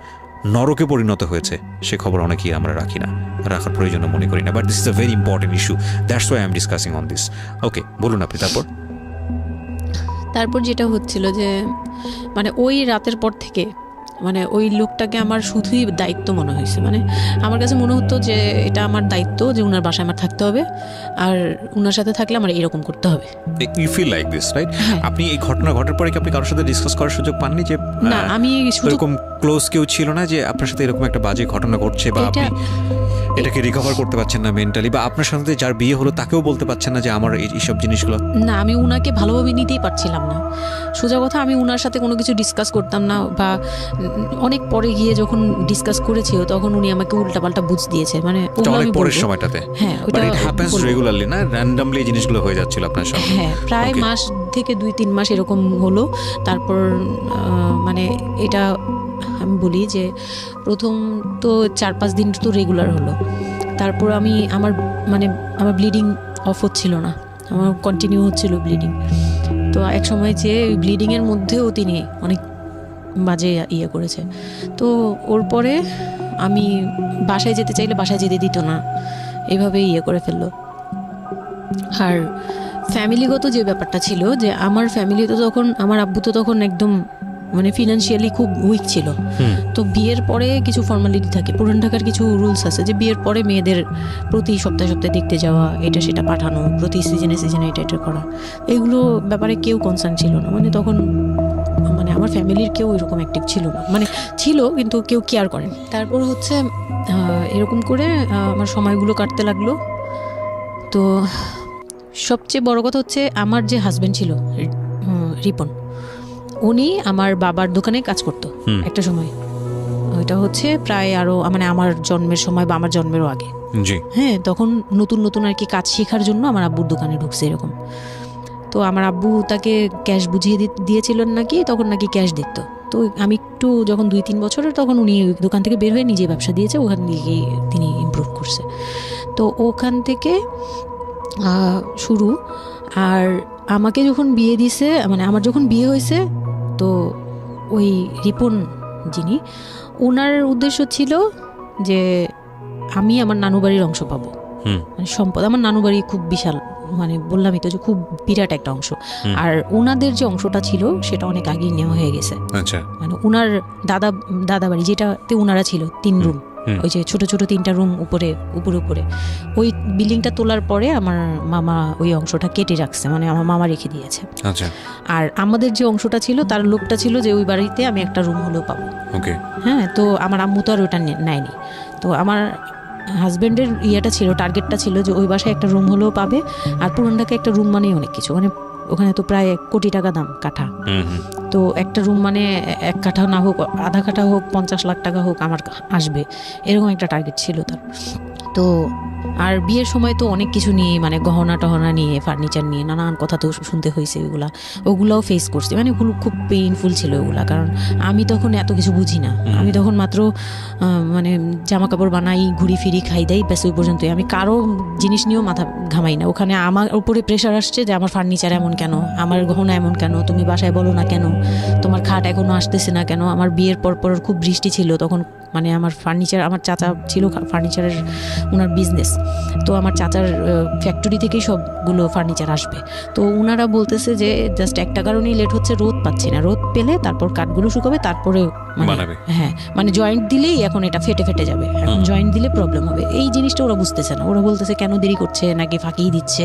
নরকে পরিণত হয়েছে, সে খবর অনেকেই আমরা রাখি না, রাখার প্রয়োজন মনে করি না। But this is a very important issue, that's why I am discussing on this. Okay, বলুন আপনি। তারপর যেটা হচ্ছিল যে মানে ওই রাতের পর থেকে মানে ওই লোকটাকে আমার শুধুই দায়িত্ব মনে হয়েছে। মানে আমার কাছে মনে হতো যে এটা আমার দায়িত্ব, যে ওনার বাসায় আমার থাকতে হবে, আর ওনার সাথে থাকলে আমার এরকম করতে হবে। You feel like this, right? আপনি এই ঘটনা ঘটার পরে কি আপনি কারোর সাথে ডিসকাস করার সুযোগ পাননি যে না, আমি শুধু ক্লোজ কেউ ছিল না যে আপনার সাথে এরকম একটা বাজে ঘটনা ঘটছে বা আপনি এটাকে রিকভার করতে পারছেন না মেন্টালি, বা আপনার সাথে যার বিয়ে হলো তাকেও বলতে পারছেন না যে আমার এইসব জিনিসগুলো? না, আমি উনাকে ভালোভাবে নিতেই পারছিলাম না। সোজা কথা, আমি উনার সাথে কোনো কিছু ডিসকাস করতাম না, বা অনেক পরে গিয়ে যখন ডিসকাস করেছি তখন উনি আমাকে উল্টাপাল্টা বুঝ দিয়েছে, মানে অনেক পরের সময়টাতে। হ্যাঁ, বাট ইট হ্যাপেন্স রেগুলারলি, না র্যান্ডমলি এই জিনিসগুলো হয়ে যাচ্ছিল আপনার সাথে? হ্যাঁ, প্রায় মাস থেকে 2-3 মাস এরকম হলো। তারপর মানে এটা আমি বলি যে প্রথম তো 4-5 দিন তো রেগুলার হলো, তারপর আমার ব্লিডিং অফ হচ্ছিল না, আমার কন্টিনিউ হচ্ছিল ব্লিডিং। তো এক সময় যে ওই ব্লিডিংয়ের মধ্যেও তিনি অনেক বাজে ইয়ে করেছে। তো ওর পরে আমি বাসায় যেতে চাইলে বাসায় যেতে দিত না, এভাবে ইয়ে করে ফেললো। আর ফ্যামিলিগত যে ব্যাপারটা ছিল, যে আমার ফ্যামিলিতে তখন আমার আব্বু তো তখন একদম মানে ফিনান্সিয়ালি খুব উইক ছিল। তো বিয়ের পরে কিছু ফর্মালিটি থাকে, পুরান ঢাকার কিছু রুলস আছে যে বিয়ের পরে মেয়েদের প্রতি সপ্তাহে সপ্তাহে দেখতে যাওয়া, এটা সেটা পাঠানো, প্রতি সিজনে সিজনে এটা করা, এগুলো ব্যাপারে কেউ কনসার্ন ছিল না। মানে তখন মানে আমার ফ্যামিলির কেউ এরকম অ্যাক্টিভ ছিল না, মানে ছিল কিন্তু কেউ কেয়ার করেন। তারপর হচ্ছে এরকম করে আমার সময়গুলো কাটতে লাগলো। তো সবচেয়ে বড় কথা হচ্ছে আমার যে হাজব্যান্ড ছিল রিপন, উনি আমার বাবার দোকানে কাজ করতো একটা সময়। ওইটা হচ্ছে প্রায় আরো মানে আমার জন্মের সময় বা আমার জন্মেরও আগে। হ্যাঁ, তখন নতুন নতুন আর কি কাজ শেখার জন্য আমার আব্বুর দোকানে ঢুকছে এরকম। তো আমার আব্বু তাকে ক্যাশ বুঝিয়ে দিয়েছিলেন নাকি, তখন নাকি ক্যাশ দিত। তো আমি একটু যখন 2-3 বছরের, তখন উনি দোকান থেকে বের হয়ে নিজে ব্যবসা দিয়েছে, ওখান থেকে তিনি ইমপ্রুভ করছে। তো ওখান থেকে শুরু। আর আমাকে যখন বিয়ে দিছে, মানে আমার যখন বিয়ে হয়েছে, তো ওই রিপন যিনি, ওনার উদ্দেশ্য ছিল যে আমি আমার নানু বাড়ির অংশ পাবো, মানে সম্পদ। আমার নানু বাড়ি খুব বিশাল, মানে বললামই তো যে খুব বিরাট একটা অংশ। আর ওনাদের যে অংশটা ছিল সেটা অনেক আগেই নেওয়া হয়ে গেছে। মানে ওনার দাদা বাড়ি যেটাতে ওনারা ছিল 3 রুম, ওই যে ছোট ছোট 3টা রুম উপরে, ওই বিল্ডিংটা তোলার পরে আমার মামা ওই অংশটা কেটে রাখছে, মানে আমার মামা রেখে দিয়েছে। আর আমাদের যে অংশটা ছিল তার লোকটা ছিল যে ওই বাড়িতে আমি একটা রুম হলেও পাবো। হ্যাঁ, তো আমার আম্মু তো আর ওটা নেয়নি। তো আমার হাজব্যান্ডের ইয়েটা ছিল, টার্গেটটা ছিল যে ওই বাসায় একটা রুম হলেও পাবে। আর পুরান ঢাকায় একটা রুম মানেই অনেক কিছু, মানে ওখানে তো প্রায় 1 কোটি টাকা দাম কাঠা। তো একটা রুম মানে 1 কাঠা না হোক, আধা কাঠা হোক, 50 লাখ টাকা হোক, আমার আসবে, এরকম একটা টার্গেট ছিল তার। তো আর বিয়ের সময় তো অনেক কিছু নিয়ে, মানে গহনা টহনা নিয়ে, ফার্নিচার নিয়ে নানান কথা তো শুনতে হয়েছে, ওগুলাও ফেস করছি। মানে খুব পেইনফুল ছিল ওগুলা, কারণ আমি তখন এত কিছু বুঝি না। আমি তখন মাত্র মানে জামা কাপড় বানাই, ঘুরি ফিরি, খাই দেই, ব্যাস ওই পর্যন্তই। আমি কারো জিনিস নিয়েও মাথা ঘামাই না। ওখানে আমার উপরে প্রেশার আসছে যে আমার ফার্নিচার এমন কেন, আমার গহনা এমন কেন, তুমি বাসায় বলো না কেন, তোমার খাট এখনো আসতেছে না কেন। আমার বিয়ের পর খুব বৃষ্টি ছিল তখন, মানে আমার ফার্নিচার, আমার চাচা ছিল ফার্নিচারের, ওনার বিজনেস। তো আমার চাচার ফ্যাক্টরি থেকেই সবগুলো ফার্নিচার আসবে। তো ওনারা বলতেছে যে জাস্ট একটা কারণেই লেট হচ্ছে, রোদ পাচ্ছি না, রোদ পেলে তারপর কাঠগুলো শুকাবে, তারপরে হ্যাঁ, মানে জয়েন্ট দিলেই এখন এটা ফেটে যাবে, এখন জয়েন্ট দিলে প্রবলেম হবে। এই জিনিসটা ওরা বুঝতেছে না। ওরা বলতেছে কেন দেরি করছে, নাকি ফাঁকিই দিচ্ছে,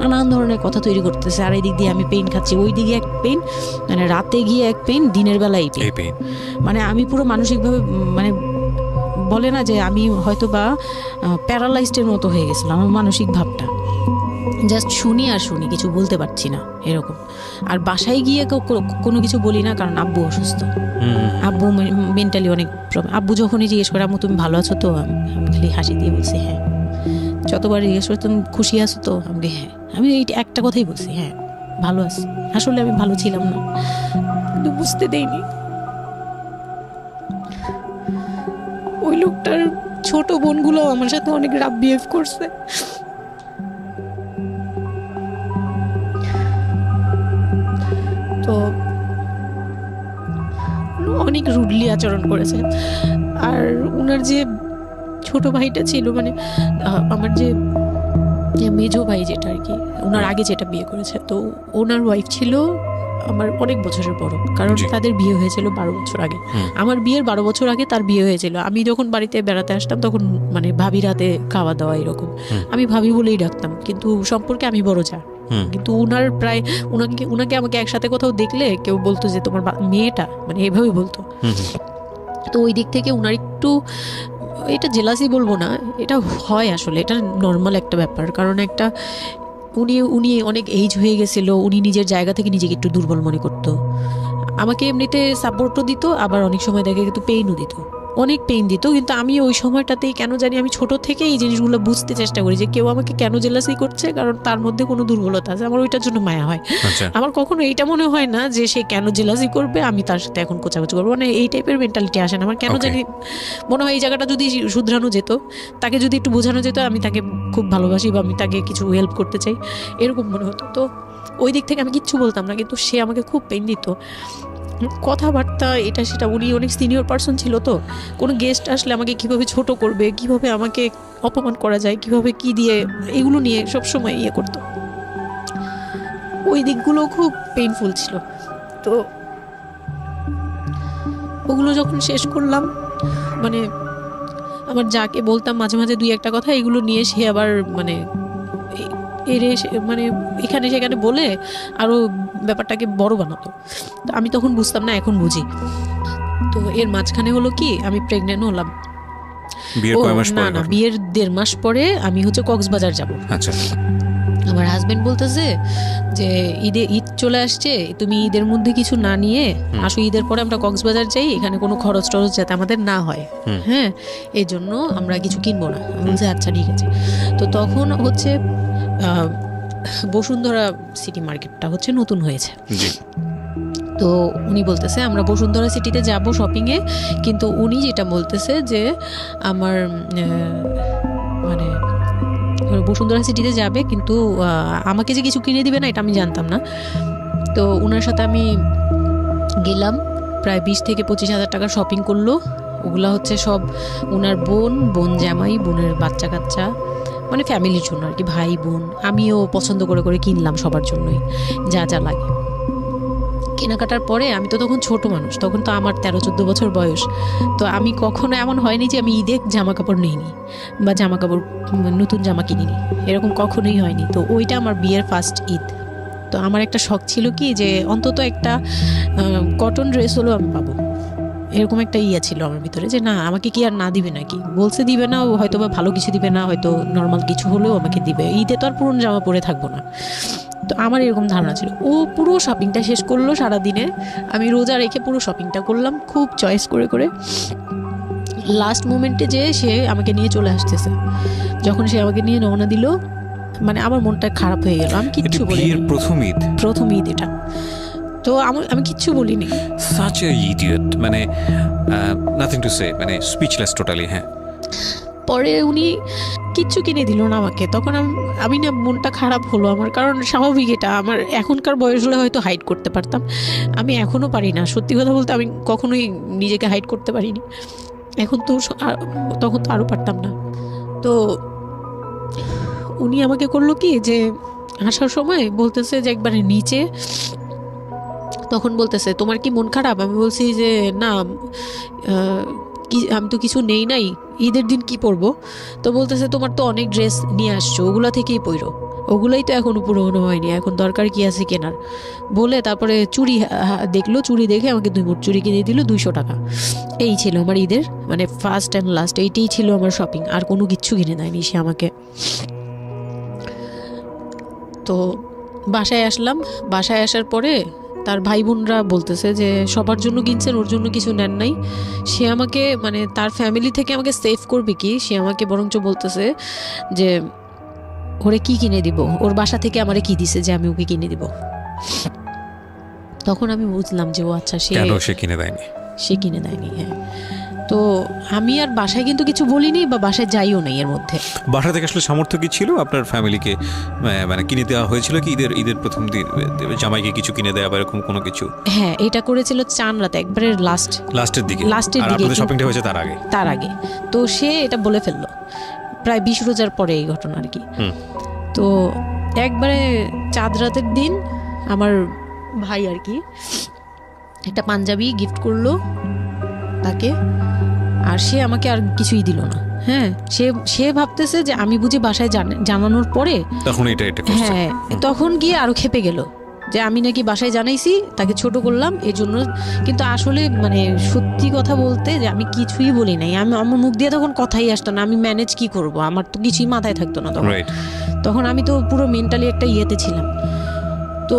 নানান ধরনের কথা তৈরি করতেছে। আর এই দিক দিয়ে আমি পেইন খাচ্ছি, ওই দিকে এক পেইন, মানে রাতে গিয়ে এক পেইন, দিনের বেলা এই পেইন। মানে আমি পুরো মানসিকভাবে, মানে বলে না যে আমি হয়তো বা প্যারালাইজডের মতো হয়ে গেছিলাম, আমার মানসিক ভাবটা। জাস্ট শুনি আর শুনি, কিছু বলতে পারছি না এরকম। আর বাসায় গিয়ে কোনো কিছু বলি না, কারণ আব্বু অসুস্থ। আব্বু মেন্টালি অনেক প্রবলেম। আব্বু যখনই জিজ্ঞেস করে আম্মু তুমি ভালো আছো তো, আমি খালি হাসি দিয়ে বলছি হ্যাঁ। যতবার জিজ্ঞেস করে তুমি খুশি আছো তো, আমি হ্যাঁ। আমি এই একটা কথাই বলছি, হ্যাঁ ভালো আছি। আসলে আমি ভালো ছিলাম না, কিন্তু বুঝতে দেইনি। ওই লোকটার ছোট বোনগুলো আমার সাথে অনেক রাফ বিহেভ করছে। তো অনেক রুডলি আচরণ করেছে। আর ওনার যে ছোট ভাইটা ছিল, মানে আমার যে মেজো ভাই যেটা আর কি, ওনার আগে যেটা বিয়ে করেছে, তো ওনার ওয়াইফ ছিল আমার অনেক বছরের বড়, কারণ তাদের বিয়ে হয়েছিল 12 বছর আগে। আমার বিয়ের 12 বছর আগে তার বিয়ে হয়েছিল। আমি যখন বাড়িতে বেড়াতে আসতাম তখন মানে ভাবি রাতে খাওয়া দাওয়া এরকম, আমি ভাবি বলেই ডাকতাম, কিন্তু সম্পর্কে আমি বড় যা। কিন্তু উনার প্রায় উনাকে আমাকে একসাথে কোথাও দেখলে কেউ বলতো যে তোমার মেয়েটা, মানে এইভাবেই বলতো। তো ওই দিক থেকে ওনার একটু, এটা জেলাসি বলবো না, এটা হয় আসলে, এটা নর্মাল একটা ব্যাপার। কারণ একটা উনি অনেক এইজ হয়ে গেছিলো, উনি নিজের জায়গা থেকে নিজেকে একটু দুর্বল মনে করতো। আমাকে এমনিতে সাপোর্টও দিত, আবার অনেক সময় দেখে কিন্তু পেইনও দিত, অনেক পেইন দিত। কিন্তু আমি ওই সময়টাতেই কেন জানি আমি ছোট থেকে এই জিনিসগুলো বুঝতে চেষ্টা করি যে কেউ আমাকে কেন জেলাসি করছে, কারণ তার মধ্যে কোনো দুর্বলতা আছে, আমার ওইটার জন্য মায়া হয়। আমার কখনো এইটা মনে হয় না যে সে কেন জেলাসি করবে, আমি তার সাথে এখন কোচাকুচি করবো, মানে এই টাইপের মেন্টালিটি আসে না আমার। কেন জানি মনে হয় এই জায়গাটা যদি শুধরানো যেত, তাকে যদি একটু বোঝানো যেত আমি তাকে খুব ভালোবাসি বা আমি তাকে কিছু হেল্প করতে চাই, এরকম মনে হতো। তো ওই দিক থেকে আমি কিচ্ছু বলতাম না, কিন্তু সে আমাকে খুব পেইন দিত, কথাবার্তা এটা সেটা। উনি অনেক সিনিয়র পার্সন ছিল, তো কোনো গেস্ট আসলে আমাকে কিভাবে ছোট করবে, কিভাবে আমাকে অপমান করা যায়, কিভাবে কি দিয়ে, এগুলো নিয়ে সবসময় ইয়ে করতো। ওই দিকগুলো খুব পেইনফুল ছিল। তো ওগুলো যখন শেষ করলাম, মানে আমার যাকে বলতাম মাঝে মাঝে দুই একটা কথা, এগুলো নিয়ে সে আবার মানে মানে এখানে সেখানে বলে আরও ব্যাপারটাকে বড় বানাতো। তো আমি তখন বুঝতাম না, এখন বুঝি। তো এর মাঝখানে হলো কি, আমি প্রেগনেন্ট হলাম। না, বিয়ের 1.5 মাস পরে আমি হচ্ছে কক্সবাজার যাব। আচ্ছা। আমার হাজবেন্ড বলতেছে যে ঈদ চলে আসছে, তুমি ঈদের মধ্যে কিছু না নিয়ে আসো, ঈদের পরে আমরা কক্সবাজার যাই, এখানে কোনো খরচ টরচ যাতে আমাদের না হয়, হ্যাঁ, এই জন্য আমরা কিছু কিনবো না। আমি বলছি আচ্ছা ঠিক আছে। তো তখন হচ্ছে বসুন্ধরা সিটি মার্কেটটা হচ্ছে নতুন হয়েছে। তো উনি বলতেছে আমরা বসুন্ধরা সিটিতে যাব শপিংয়ে, কিন্তু উনি যেটা বলতেছে যে আমার মানে বসুন্ধরা সিটিতে যাবে, কিন্তু আমাকে যে কিছু কিনে দিবে না এটা আমি জানতাম না। তো ওনার সাথে আমি গেলাম, প্রায় 20 থেকে 25 হাজার টাকা শপিং করলো। ওগুলা হচ্ছে সব ওনার বোন জামাই, বোনের বাচ্চা কাচ্চা, মানে ফ্যামিলির জন্য আর কি, ভাই বোন। আমিও পছন্দ করে করে কিনলাম সবার জন্যই যা যা লাগে। কেনাকাটার পরে আমি তো তখন ছোট মানুষ, তখন তো আমার 13-14 বছর বয়স। তো আমি কখনো এমন হয়নি যে আমি ঈদে জামা কাপড় নিইনি বা জামা কাপড় নতুন জামা কিনিনি, এরকম কখনোই হয়নি। তো ওইটা আমার বিয়ের ফার্স্ট ঈদ। তো আমার একটা শখ ছিল কি যে অন্তত একটা কটন ড্রেস হলেও আমি পাবো, এরকম একটা ইয়া ছিল আমার ভিতরে যে না, আমাকে কি আর না দিবে নাকি, বলছে দিবে না, হয়তো বা ভালো কিছু দিবে না, হয়তো নর্মাল কিছু হলেও আমাকে দিবে, ঈদে তো আর পুরনো জামা পরে থাকবো না। তো আমার এরকম ধারণা ছিল। ও পুরো শপিংটা শেষ করলো সারাদিনে, আমি রোজা রেখে পুরো শপিংটা করলাম খুব চয়েস করে করে। লাস্ট মোমেন্টে যে সে আমাকে নিয়ে চলে আসতেছে, যখন সে আমাকে নিয়ে রওনা দিল, মানে আমার মনটা খারাপ হয়ে গেল। আমি কিচ্ছু বলিনি, প্রথম ঈদ এটা, তো আমি কিচ্ছু বলিনি। such a idiot, মানে nothing to say, মানে speechless totally। হ্যাঁ, পরে উনি কিচ্ছু কিনে দিল না আমাকে, তখন আমি না, মনটা খারাপ হলো আমার, কারণ স্বাভাবিক এটা। আমার এখনকার বয়স হলে হয়তো হাইড করতে পারতাম, আমি এখনও পারি না। সত্যি কথা বলতে আমি কখনোই নিজেকে হাইড করতে পারিনি, এখন তো, তখন তো আরও পারতাম না। তো উনি আমাকে করলো কি যে আসার সময় বলতেছে যে একবারে নিচে, তখন বলতেছে তোমার কি মন খারাপ? আমি বলছি যে না, আমি তো কিছু নেই নাই, ঈদের দিন কি পরবো? তো বলতেছে তোমার তো অনেক ড্রেস নিয়ে আসছো, ওগুলা থেকেই পরো, ওগুলাই তো এখনো পুরোনো হয়নি, এখন দরকার কি আছে কেনার? বলে তারপরে চুড়ি দেখলো, চুড়ি দেখে আমাকে 2 মুঠ চুড়ি কিনে দিল 200 টাকা। এই ছিল আমার ঈদের, মানে ফার্স্ট অ্যান্ড লাস্ট, এইটাই ছিল আমার শপিং, আর কোনো কিচ্ছু কিনে দেয়নি সে আমাকে। তো বাসায় আসলাম, বাসায় আসার পরে তার ভাই বোনরা বলতেছে যে সবার জন্য কিনছেন, ওর জন্য কিছু নেন নাই। সে আমাকে, মানে তার ফ্যামিলি থেকে আমাকে সেভ করবে কি, সে আমাকে বরঞ্চ বলতেছে যে ওরে কি কিনে দিব, ওর বাসা থেকে আমারে কি দিছে যে আমি ওকে কিনে দিব। তখন আমি বুঝলাম যে ও আচ্ছা, সে কিনে দেয়নি। হ্যাঁ, তো আমি আর বাসায় কিন্তু কিছু বলিনি বা বাসায় যাইও নাই। এর মধ্যে বাসা থেকে আসলে সামর্থ্য কি ছিল আপনার ফ্যামিলিকে, মানে কিনে দেওয়া হয়েছিল কি ঈদের প্রথম দিন জামাইকে কিছু কিনে দেওয়া বা এরকম কোনো কিছু? হ্যাঁ, এটা করেছিল চান রাতে, একবারে লাস্টের দিকে। আর আপনাদের শপিংটা হয়েছে তার আগে। তো সে এটা বলে ফেললো প্রায় 20 রোজার পরে এই ঘটনা আর কি। তো একবারে চাঁদ রাতের দিন আমার ভাই আর কি একটা পাঞ্জাবি গিফট করলো তাকে, আর সে আমাকে আর কিছুই দিল না। হ্যাঁ, সে ভাবতেছে যে আমি বুঝি বাসায় জানানোর পরে তখন এটা হ্যাঁ, তখন গিয়ে আরো খেপে গেল যে আমি নাকি বাসায় জানাইছি, তাকে ছোট করলাম এই জন্য। কিন্তু আসলে মানে সত্যি কথা বলতে যে আমি কিছুই বলি নাই, আমার মুখ দিয়ে তখন কথাই আসতো না, আমি ম্যানেজ কি করব, আমার তো কিছুই মাথায় থাকতো না তখন। তখন আমি তো পুরো মেন্টালি একটা ইয়েতে ছিলাম। তো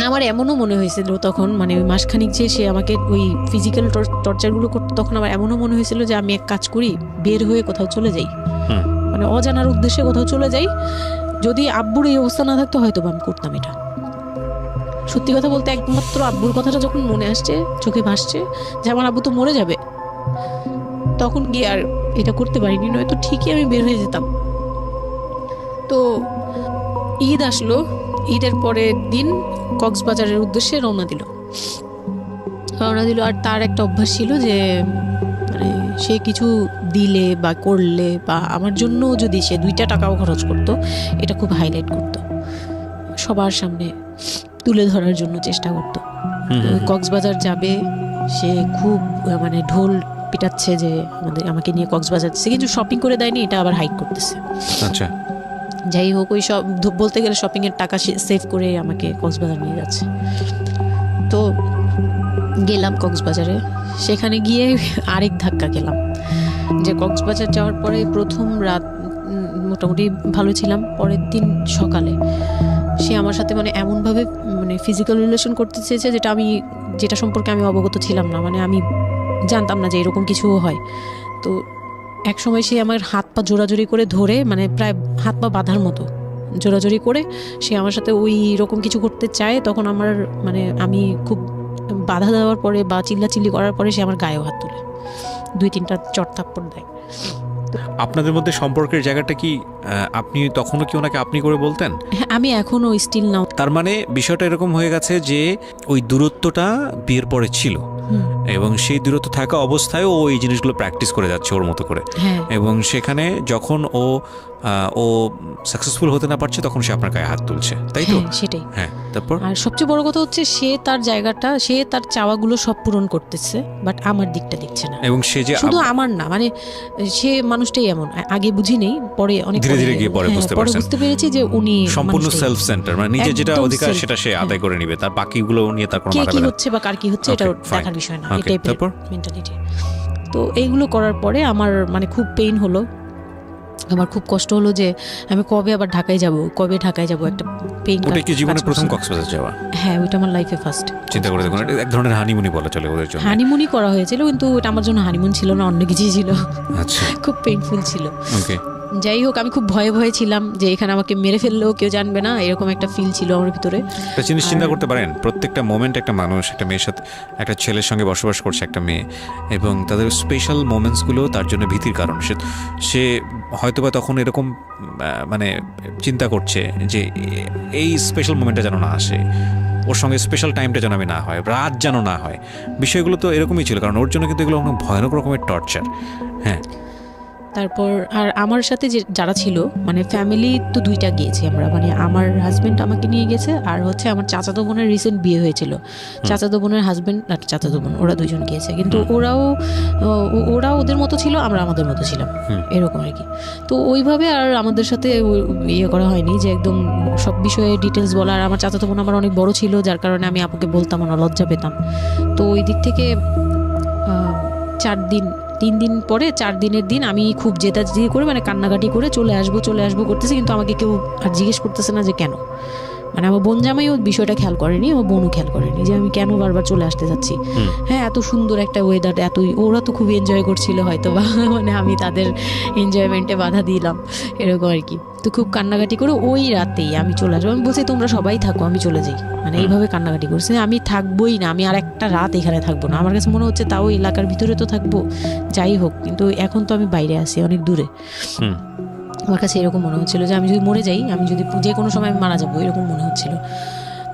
আমার এমনও মনে হয়েছিল তখন, মানে ওই মাসখানিক যে সে আমাকে ওই ফিজিক্যাল টর্চারগুলো করতো, তখন আমার এমনও মনে হয়েছিল যে আমি এক কাজ করি, বের হয়ে কোথাও চলে যাই, মানে অজানার উদ্দেশ্যে কোথাও চলে যাই। যদি আব্বুর এই অবস্থা না থাকতো হয়তো আমি করতাম এটা। সত্যি কথা বলতে একমাত্র আব্বুর কথাটা যখন মনে আসছে, চোখে ভাসছে যে আমার আব্বু তো মরে যাবে, তখন গিয়ে আর এটা করতে পারিনি, নয়তো ঠিকই আমি বের হয়ে যেতাম। তো ঈদ আসলো, ঈদের পরের দিন কক্সবাজারের উদ্দেশ্যে রওনা দিল। আর তার একটা অভ্যাস ছিল যে মানে সে কিছু দিলে বা করলে বা আমার জন্য যদি সে 2 টাকাও খরচ করতো, এটা খুব হাইলাইট করতো, সবার সামনে তুলে ধরার জন্য চেষ্টা করতো। কক্সবাজার যাবে, সে খুব মানে ঢোল পিটাচ্ছে যে আমাকে নিয়ে কক্সবাজার যাচ্ছে, কিন্তু শপিং করে দেয়নি, এটা আবার হাইড করতেছে। আচ্ছা, যাই হোক, ওই সব বলতে গেলে শপিংয়ের টাকা সেভ করে আমাকে কক্সবাজার নিয়ে যাচ্ছে। তো গেলাম কক্সবাজারে, সেখানে গিয়ে আরেক ধাক্কা খেলাম। যে কক্সবাজার যাওয়ার পরে প্রথম রাত মোটামুটি ভালো ছিলাম, পরের দিন সকালে সে আমার সাথে মানে এমনভাবে মানে ফিজিক্যাল রিলেশন করতে চেয়েছে যেটা সম্পর্কে আমি অবগত ছিলাম না, মানে আমি জানতাম না যে এরকম কিছুও হয়। তো এক সময় সে আমার হাত পা জোরাজোরি করে ধরে, মানে প্রায় হাত পা বাঁধার মতো জোরাজোরি করে সে আমার সাথে ওই রকম কিছু করতে চায়। তখন আমার মানে আমি খুব বাধা দেওয়ার পরে বা চিল্লাচিল্লি করার পরে সে আমার গায়েও হাত তুলে 2-3টা চট থাপ্পড় দেয়। আপনাদের মধ্যে সম্পর্কের জায়গাটা কি আপনি তখনও কি ওনাকে আপনি করে বলতেন? হ্যাঁ, আমি এখনো স্টিল নাও। তার মানে বিষয়টা এরকম হয়ে গেছে যে ওই দূরত্বটা বিয়ের পরে ছিল, এবং সেই দূরত্ব থাকা অবস্থায় ও এই জিনিসগুলো প্র্যাকটিস করে যাচ্ছে ওর মতো করে। এবং সেখানে যখন ও সাকসেসফুল হতে না পারছে, তখন সে আপনার গায়ে হাত তুলছে, তাই তো? সেটাই। হ্যাঁ, তারপর আর সবচেয়ে বড় কথা হচ্ছে সে তার জায়গাটা, সে তার চাওয়াগুলো সব পূরণ করতেছে, বাট আমার দিকটা দেখছে না। এবং সে যে শুধু আমার না, মানে সে মানুষটাই এমন, আগে বুঝি নেই, পরে অনেক ধীরে ধীরে গিয়ে পরে বুঝতে পেরেছি যে উনি সম্পূর্ণ সেলফ সেন্টার, মানে নিজে যেটা অধিকার সেটা সে আদায় করে নিবে, তার বাকিগুলো নিয়ে তার কোনো মাথা ব্যথা কি হচ্ছে বা কার কি হচ্ছে এটা দেখার বিষয় না, এটাই মেন্টালিটি। তো এইগুলো করার পরে আমার মানে খুব পেইন হলো, আমার খুব কষ্ট হলো যে আমি কবে আবার ঢাকায় যাব, একটা পেইন। ওটা কি জীবনে প্রথম কক্সবাজার যাওয়া? হ্যাঁ, ওইটা আমার লাইফে ফার্স্ট। চিন্তা করে দেখুন, এক ধরনের হানিমুনি বলা চলে ওদের জন্য। হানিমুনি করা হয়েছিল, কিন্তু ওটা আমার জন্য হানিমুন ছিল না, অন্য কিছুই ছিল। আচ্ছা, খুব পেইনফুল ছিল। ওকে, যাই হোক, আমি খুব ভয়ে ছিলাম যে এখানে আমাকে মেরে ফেললেও কেউ জানবে না, এরকম একটা ফিল ছিল আমার ভিতরে। একটা জিনিস চিন্তা করতে পারেন, প্রত্যেকটা মোমেন্ট একটা মানুষ, একটা মেয়ের সাথে, একটা ছেলের সঙ্গে বসবাস করছে একটা মেয়ে, এবং তাদের স্পেশাল মোমেন্টসগুলো তার জন্য ভীতির কারণ। সে হয়তোবা তখন এরকম মানে চিন্তা করছে যে এই স্পেশাল মোমেন্টটা যেন না আসে, ওর সঙ্গে স্পেশাল টাইমটা যেন আমি না হয়, রাত যেন না হয়। বিষয়গুলো তো এরকমই ছিল, কারণ ওর জন্য কিন্তু এগুলো অনেক ভয়ানক রকমের টর্চার। হ্যাঁ, তারপর আর আমার সাথে যারা ছিল, মানে ফ্যামিলি তো 2টা গিয়েছি আমরা, মানে আমার হাজব্যান্ড আমাকে নিয়ে গেছে, আর হচ্ছে আমার চাচাতো বোনের রিসেন্ট বিয়ে হয়েছিল, চাচাতো বোনের হাজব্যান্ড আর চাচাতো বোন, ওরা 2জন গিয়েছে। কিন্তু ওরা ওদের মতো ছিল, আমরা আমাদের মতো ছিলাম, এরকম আর কি। তো ওইভাবে আর আমাদের সাথে ইয়ে করা হয়নি যে একদম সব বিষয়ে ডিটেলস বলা। আর আমার চাচাতো বোন আমার অনেক বড় ছিল, যার কারণে আমি আপুকে বলতাম না, লজ্জা পেতাম। তো ওই দিক থেকে 3 দিন পরে 4 দিনের দিন আমি খুব জেদাজেদি করে, মানে কান্নাকাটি করে চলে আসবো করতেছি, কিন্তু আমাকে কেউ আর জিজ্ঞেস করতেছে না যে কেন। মানে আমার বোন জামাইও বিষয়টা খেয়াল করেনি, আমার বোনও খেয়াল করেনি যে আমি কেন বারবার চলে আসতে যাচ্ছি। হ্যাঁ, এত সুন্দর একটা ওয়েদার, ওরা তো খুব এনজয় করছিল হয়তো বা, মানে আমি তাদের এনজয়মেন্টে বাধা দিলাম, এরকম আর কি। তো খুব কান্নাকাটি করে ওই রাতেই আমি চলে আসবো, আমি বলছি তোমরা সবাই থাকো, আমি চলে যাই, মানে এইভাবে কান্নাকাটি করছি, আমি থাকবোই না, আমি আর একটা রাত এখানে থাকবো না। আমার কাছে মনে হচ্ছে তাও এলাকার ভিতরে তো থাকবো, যাই হোক, কিন্তু এখন তো আমি বাইরে আছি, অনেক দূরে। আমার কাছে এরকম মনে হচ্ছিল যে আমি যদি মরে যাই, আমি যদি যে কোনো সময় আমি মারা যাবো, এরকম মনে হচ্ছিল।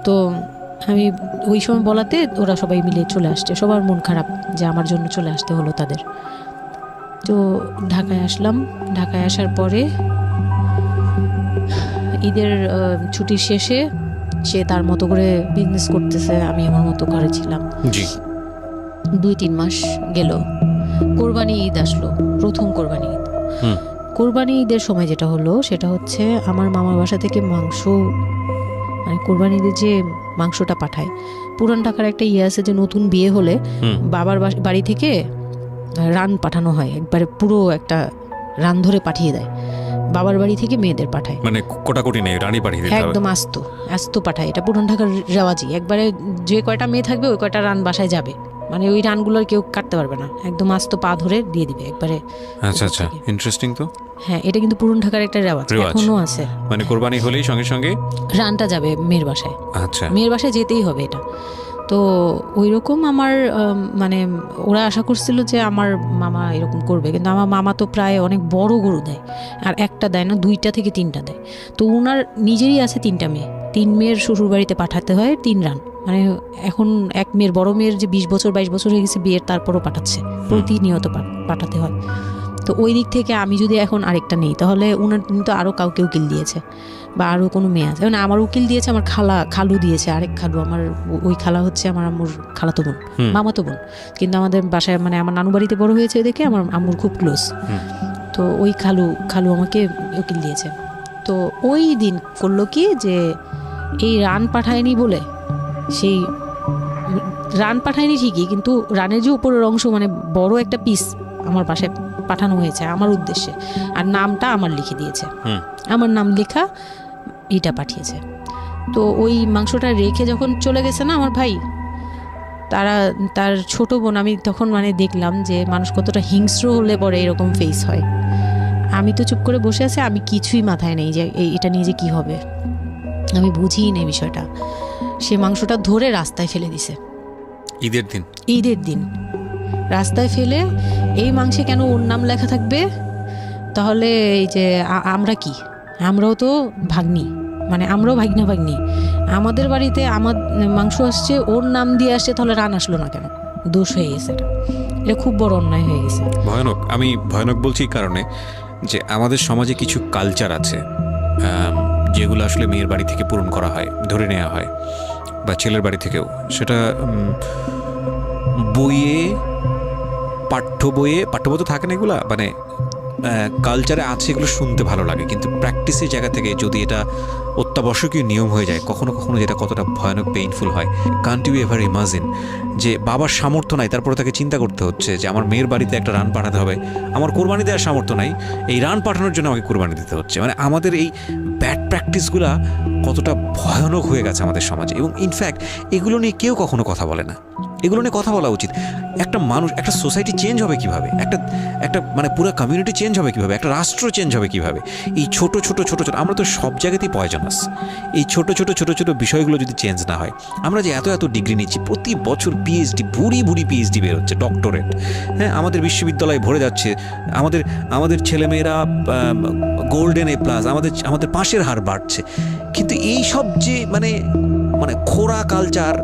তো আমি ওই সময় বলাতে ওরা সবাই মিলে চলে আসছে, সবার মন খারাপ যে আমার জন্য চলে আসতে হলো তাদের। তো ঢাকায় আসলাম, ঢাকায় আসার পরে ঈদের ছুটির শেষে সে তার মতো করে বিজনেস করতেছে, আমি আমার মতো ঘরে ছিলাম। 2-3 মাস গেল, কোরবানি ঈদ আসলো, প্রথম কোরবানি ঈদ। কোরবানি ঈদের সময় যেটা হলো সেটা হচ্ছে আমার মামার বাসা থেকে মাংস মানে কোরবানিদের যে মাংসটা পাঠায়, পুরান ঢাকার একটা ইয়ে আছে যে নতুন বিয়ে হলে বাবার বাড়ি থেকে রান পাঠানো হয়, একবারে পুরো একটা রান ধরে পাঠিয়ে দেয়, বাবার বাড়ি থেকে মেয়েদের পাঠায়, মানে কোটাকুটি নেই, রানী পাঠিয়ে দিতে হবে একদম আস্ত আস্ত পাঠায়। এটা পুরান ঢাকার রেওয়াজি, একবারে যে কয়টা মেয়ে থাকবে ওই কয়টা রান বাসায় যাবে, মানে ওই রানগুলো কেউ কাটতে পারবে না, একদম আস্ত পা ধরে দিয়ে দিবে একবারে। আচ্ছা আচ্ছা, ইন্টারেস্টিং তো। হ্যাঁ, এটা কিন্তু পুরান ঢাকার একটা রেওয়াজ এখনো আছে, মানে কোরবানি হলেই সঙ্গে সঙ্গে রানটা যাবে মেয়ের বাসায়। আচ্ছা, মেয়ের বাসায় যেতেই হবে এটা। তো ওই রকম আমার মানে ওরা আশা করছিল যে আমার মামা এরকম করবে, কিন্তু আমার মামা তো প্রায় অনেক বড় গরু দেয়, আর একটা দেয় না, 2টা থেকে 3টা দেয়। তো ওনার নিজেরই আছে 3টা মেয়ে, 3 মেয়ের শ্বশুর বাড়িতে পাঠাতে হয় 3 রান। মানে এখন এক মেয়ের, বড় মেয়ের যে 20 বছর 22 বছর হয়ে গেছে বিয়ের, তারপরও পাঠাচ্ছে, প্রতিনিয়ত পাঠাতে হয়। তো ওই দিক থেকে আমি যদি এখন আরেকটা নেই, তাহলে উনার কিন্তু আরও কাউকে উকিল দিয়েছে বা আরও কোনো মেয়ে আছে, মানে আমার উকিল দিয়েছে, আমার খালু দিয়েছে, আরেক খালু, আমার ওই খালা হচ্ছে আমার আম্মুর খালাতো বোন, মামাতো বোন, কিন্তু আমাদের বাসায় মানে আমার নানু বাড়িতে বড় হয়েছে দেখে আমার আম্মুর খুব ক্লোজ। তো ওই খালু আমাকে উকিল দিয়েছে। তো ওই দিন করলো কি, যে এই রান পাঠায়নি বলে, সেই রান পাঠায়নি ঠিকই, কিন্তু রানের যে উপরের অংশ মানে বড় একটা পিস আমার বাসায় পাঠানো হয়েছে আমার উদ্দেশ্যে, আর নামটা আমার লিখে দিয়েছে, আমার নাম লেখা এটা পাঠিয়েছে। তো ওই মাংসটা রেখে যখন চলে গেছে না আমার ভাই, তার ছোট বোন, আমি তখন মানে দেখলাম যে মানুষ কতটা হিংস্র হলে পরে এরকম ফেস হয়। আমি তো চুপ করে বসে আছি, আমি কিছুই মাথায় নেই যে এটা নিয়ে যে কী হবে, আমি বুঝিই নেই বিষয়টা। সে মাংসটা ধরে রাস্তায় ফেলে দিছে ঈদের দিন রাস্তায় ফেলে, এই মাংসে কেন ওর নাম লেখা থাকবে? তাহলে এই যে আমরা কি, আমরাও তো ভাগ্নি, মানে আমরাও ভাগ্নি, আমাদের বাড়িতে আমার মাংস আসছে, ওর নাম দিয়ে আসছে, তাহলে রান আসলো না কেন? দোষ হয়ে গেছে, এটা খুব বড় অন্যায় হয়ে গেছে। ভয়ানক। আমি ভয়ানক বলছি এই কারণে যে আমাদের সমাজে কিছু কালচার আছে যেগুলো আসলে মেয়ের বাড়ি থেকে পূরণ করা হয়, ধরে নেওয়া হয়, বা ছেলের বাড়ি থেকেও। সেটা পাঠ্য বইয়ে তো থাকে না এগুলা, মানে কালচারে আছে, এগুলো শুনতে ভালো লাগে, কিন্তু প্র্যাকটিসের জায়গা থেকে যদি এটা অত্যাবশ্যকীয় নিয়ম হয়ে যায়, কখনো কখনো যেটা কতটা ভয়ানক পেইনফুল হয়। কান্ট ইউ এভার ইমাজিন যে বাবার সামর্থ্য নাই, তারপরে তাকে চিন্তা করতে হচ্ছে যে আমার মেয়ের বাড়িতে একটা রান পাঠাতে হবে, আমার কোরবানি দেওয়ার সামর্থ্য নাই, এই রান পাঠানোর জন্য আমাকে কোরবানি দিতে হচ্ছে। মানে আমাদের এই ব্যাড প্র্যাকটিসগুলা কতটা ভয়ানক হয়ে গেছে আমাদের সমাজে, এবং ইনফ্যাক্ট এগুলো নিয়ে কেউ কখনো কথা বলে না। এগুলো নিয়ে কথা বলা উচিত। একটা মানুষ, একটা সোসাইটি চেঞ্জ হবে কিভাবে, একটা মানে পুরো কমিউনিটি চেঞ্জ হবে কিভাবে, একটা রাষ্ট্র চেঞ্জ হবে কিভাবে, এই ছোট ছোট আমরা তো সব জায়গাতেই পয়জনাস। এই ছোট ছোট বিষয়গুলো যদি চেঞ্জ না হয়, আমরা যে এত ডিগ্রি নিচ্ছি, প্রতি বছর পিএইচডি, বুড়ি পিএইচডি বের হচ্ছে, ডক্টরেট, হ্যাঁ, আমাদের বিশ্ববিদ্যালয়ে ভরে যাচ্ছে, আমাদের ছেলেমেয়েরা গোল্ডেন A+, আমাদের পাশের হার বাড়ছে, কিন্তু এই সব যে মানে খোড়া কালচার,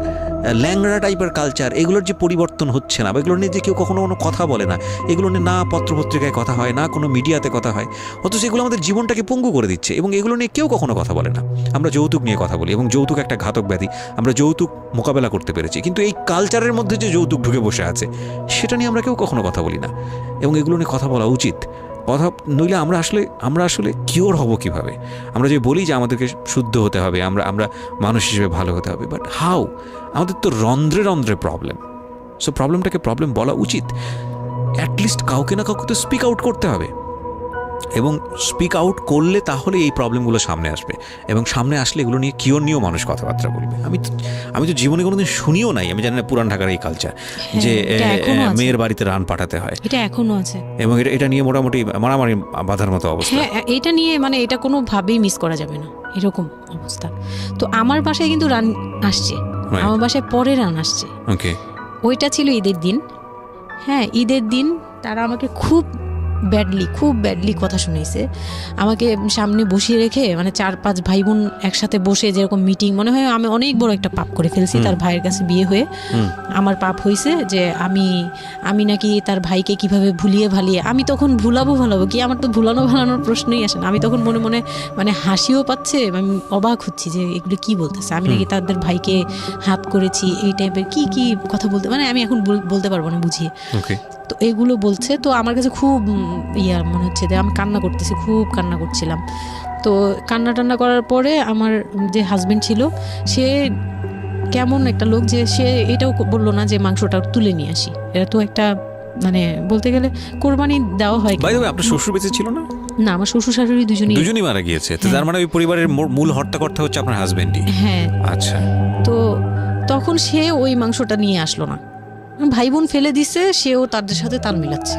ল্যাংড়া টাইপের কালচার, এগুলোর যে পরিবর্তন হচ্ছে না, বা এগুলো নিয়ে যে কেউ কখনো কথা বলে না, এগুলো নিয়ে না পত্রপত্রিকায় কথা হয়, না কোনো মিডিয়াতে কথা হয়, অথচ এগুলো আমাদের জীবনটাকে পঙ্গু করে দিচ্ছে, এবং এগুলো নিয়ে কেউ কখনো কথা বলে না। আমরা যৌতুক নিয়ে কথা বলি, এবং যৌতুক একটা ঘাতক ব্যাধি, আমরা যৌতুক মোকাবেলা করতে পেরেছি, কিন্তু এই কালচারের মধ্যে যে যৌতুক ঢুকে বসে আছে, সেটা নিয়ে আমরা কেউ কখনো কথা বলি না, এবং এগুলো নিয়ে কথা বলা উচিত। নইলে আমরা আসলে কিওর হব কিভাবে? আমরা যে বলি যে আমাদেরকে শুদ্ধ হতে হবে, আমরা মানুষ হিসেবে ভালো হতে হবে, বাট হাউ? আমাদের তো রন্ধ্রে প্রবলেম। সো প্রবলেমটাকে প্রবলেম বলা উচিত, অ্যাটলিস্ট কাউকে না কাউকে তো স্পিক আউট করতে হবে, এবং স্পিক আউট করলে তাহলে এই প্রবলেমগুলো সামনে আসবে, এবং সামনে আসলে এগুলো নিয়ে কিওর নিয়েও মানুষ কথাবার্তা বলবে। আমি তো জীবনে কোনোদিন শুনিও নাই, আমি জানি না পুরান ঢাকার এই কালচার যে মেয়ের বাড়িতে রান পাঠাতে হয়, এটা এখনো আছে, এবং এটা নিয়ে মোটামুটি মারামারি বাঁধার মতো অবস্থা। হ্যাঁ, এটা নিয়ে মানে এটা কোনোভাবেই মিস করা যাবে না, এরকম অবস্থা। তো আমার বাসায় কিন্তু রান আসছে, আমার বাসায় পরে রান আসছে। ওকে, ওইটা ছিল ঈদের দিন। হ্যাঁ, ঈদের দিন তারা আমাকে খুব ব্যাডলি কথা শুনেছে, আমাকে সামনে বসিয়ে রেখে, মানে 4-5 ভাই বোন একসাথে বসে যেরকম মিটিং, মনে হয় আমি অনেক বড় একটা পাপ করে ফেলছি। তার ভাইয়ের কাছে বিয়ে হয়ে আমার পাপ হয়েছে যে আমি নাকি তার ভাইকে কিভাবে ভুলিয়ে ভালিয়ে, আমি তখন ভুলাবো কি, আমার তো ভালানোর প্রশ্নই আসে না। আমি তখন মনে মনে মানে হাসিও পাচ্ছে, আমি অবাক হচ্ছি যে এগুলো কি বলতেছে, আমি নাকি তাদের ভাইকে হাত করেছি, এই টাইপের কি কথা বলতে, মানে আমি এখন বলতে পারবো না বুঝিয়ে। তো এগুলো বলছে, তো আমার কাছে খুব মনে হচ্ছে যে আমি খুব কান্না করছিলাম। তো কান্না টান্না করার পরে আমার যে হাজবেন্ড ছিল সে কেমন একটা লোক যে সে এটাও বললো না যে মাংসটা তুলে নিয়ে আসি, এটা তো একটা মানে বলতে গেলে কোরবানি দেওয়া হয়। বাই দ্য ওয়ে, আপনার শ্বশুর বেঁচে ছিল না? না, আমার শ্বশুর শাশুড়ি দুজনই মারা গিয়েছে। তো তার মানে ওই পরিবারের মূল হর্তাকর্তা হচ্ছে আপনার হাজবেন্ডই? হ্যাঁ। আচ্ছা। তো তখন সে ওই মাংসটা নিয়ে আসলো না, ভাই বোন ফেলে দিছে, সেও তাদের সাথে তাল মিলাচ্ছে,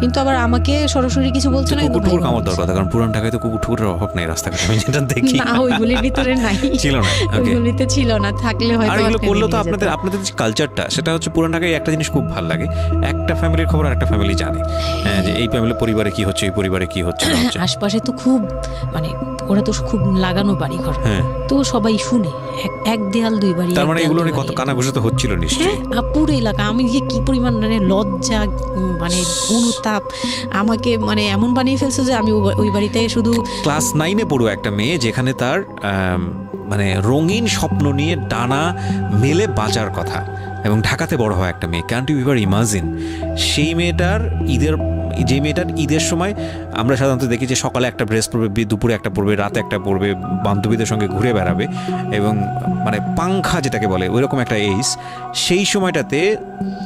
কিন্তু আবার আমাকে সরাসরি কিছু বলছে না। কুকুর কামড় দেওয়ার কথা, কারণ পুরান ঢাকায় তো কুকুরের অভাব নেই রাস্তাঘাটে, আমি যেটা দেখি। না, ওইগুলির ভিতরে নাই, ছিল না, ওইগুলিতে ছিল না, থাকলে হয়তো। আর এগুলো করলে তো আপনাদের যে কালচারটা, সেটা হচ্ছে পুরান ঢাকায় একটা জিনিস খুব ভালো লাগে, একটা ফ্যামিলির খবর আরেকটা ফ্যামিলি জানে, যে এই ফ্যামিলি পরিবারে কি হচ্ছে, এই পরিবারে কি হচ্ছে। আশপাশে তো খুব মানে ওরা তো খুব লাগানো বাড়ি ঘর, তো সবাই শুনে, এক দেয়াল দুই বাড়ি। তার মানে এগুলো নিয়ে কত কানাঘুষা তো হচ্ছিল নিশ্চয়ই। পুরো এলাকা, আমি যে কি পরিমাণ মানে লজ্জা মানে অনুতাপ আমাকে মানে এমন বানিয়ে ফেলছে যে আমি ওই বাড়িতে শুধু ক্লাস 9-এ পড়ো একটা মেয়ে, যেখানে তার মানে রঙিন স্বপ্ন নিয়ে ডানা মেলে বাঁচার কথা, এবং ঢাকাতে বড় হয় একটা মেয়ে। ক্যান্ট ইউ এভার ইমাজিন সেই মেয়েটার ঈদের সময় আমরা সাধারণত দেখি যে সকালে একটা ড্রেস পরবে, দুপুরে একটা পরবে, রাতে একটা পরবে, বান্ধবীদের সঙ্গে ঘুরে বেড়াবে, এবং মানে পাংখা যেটাকে বলে ওইরকম একটা এইজ। সেই সময়টাতে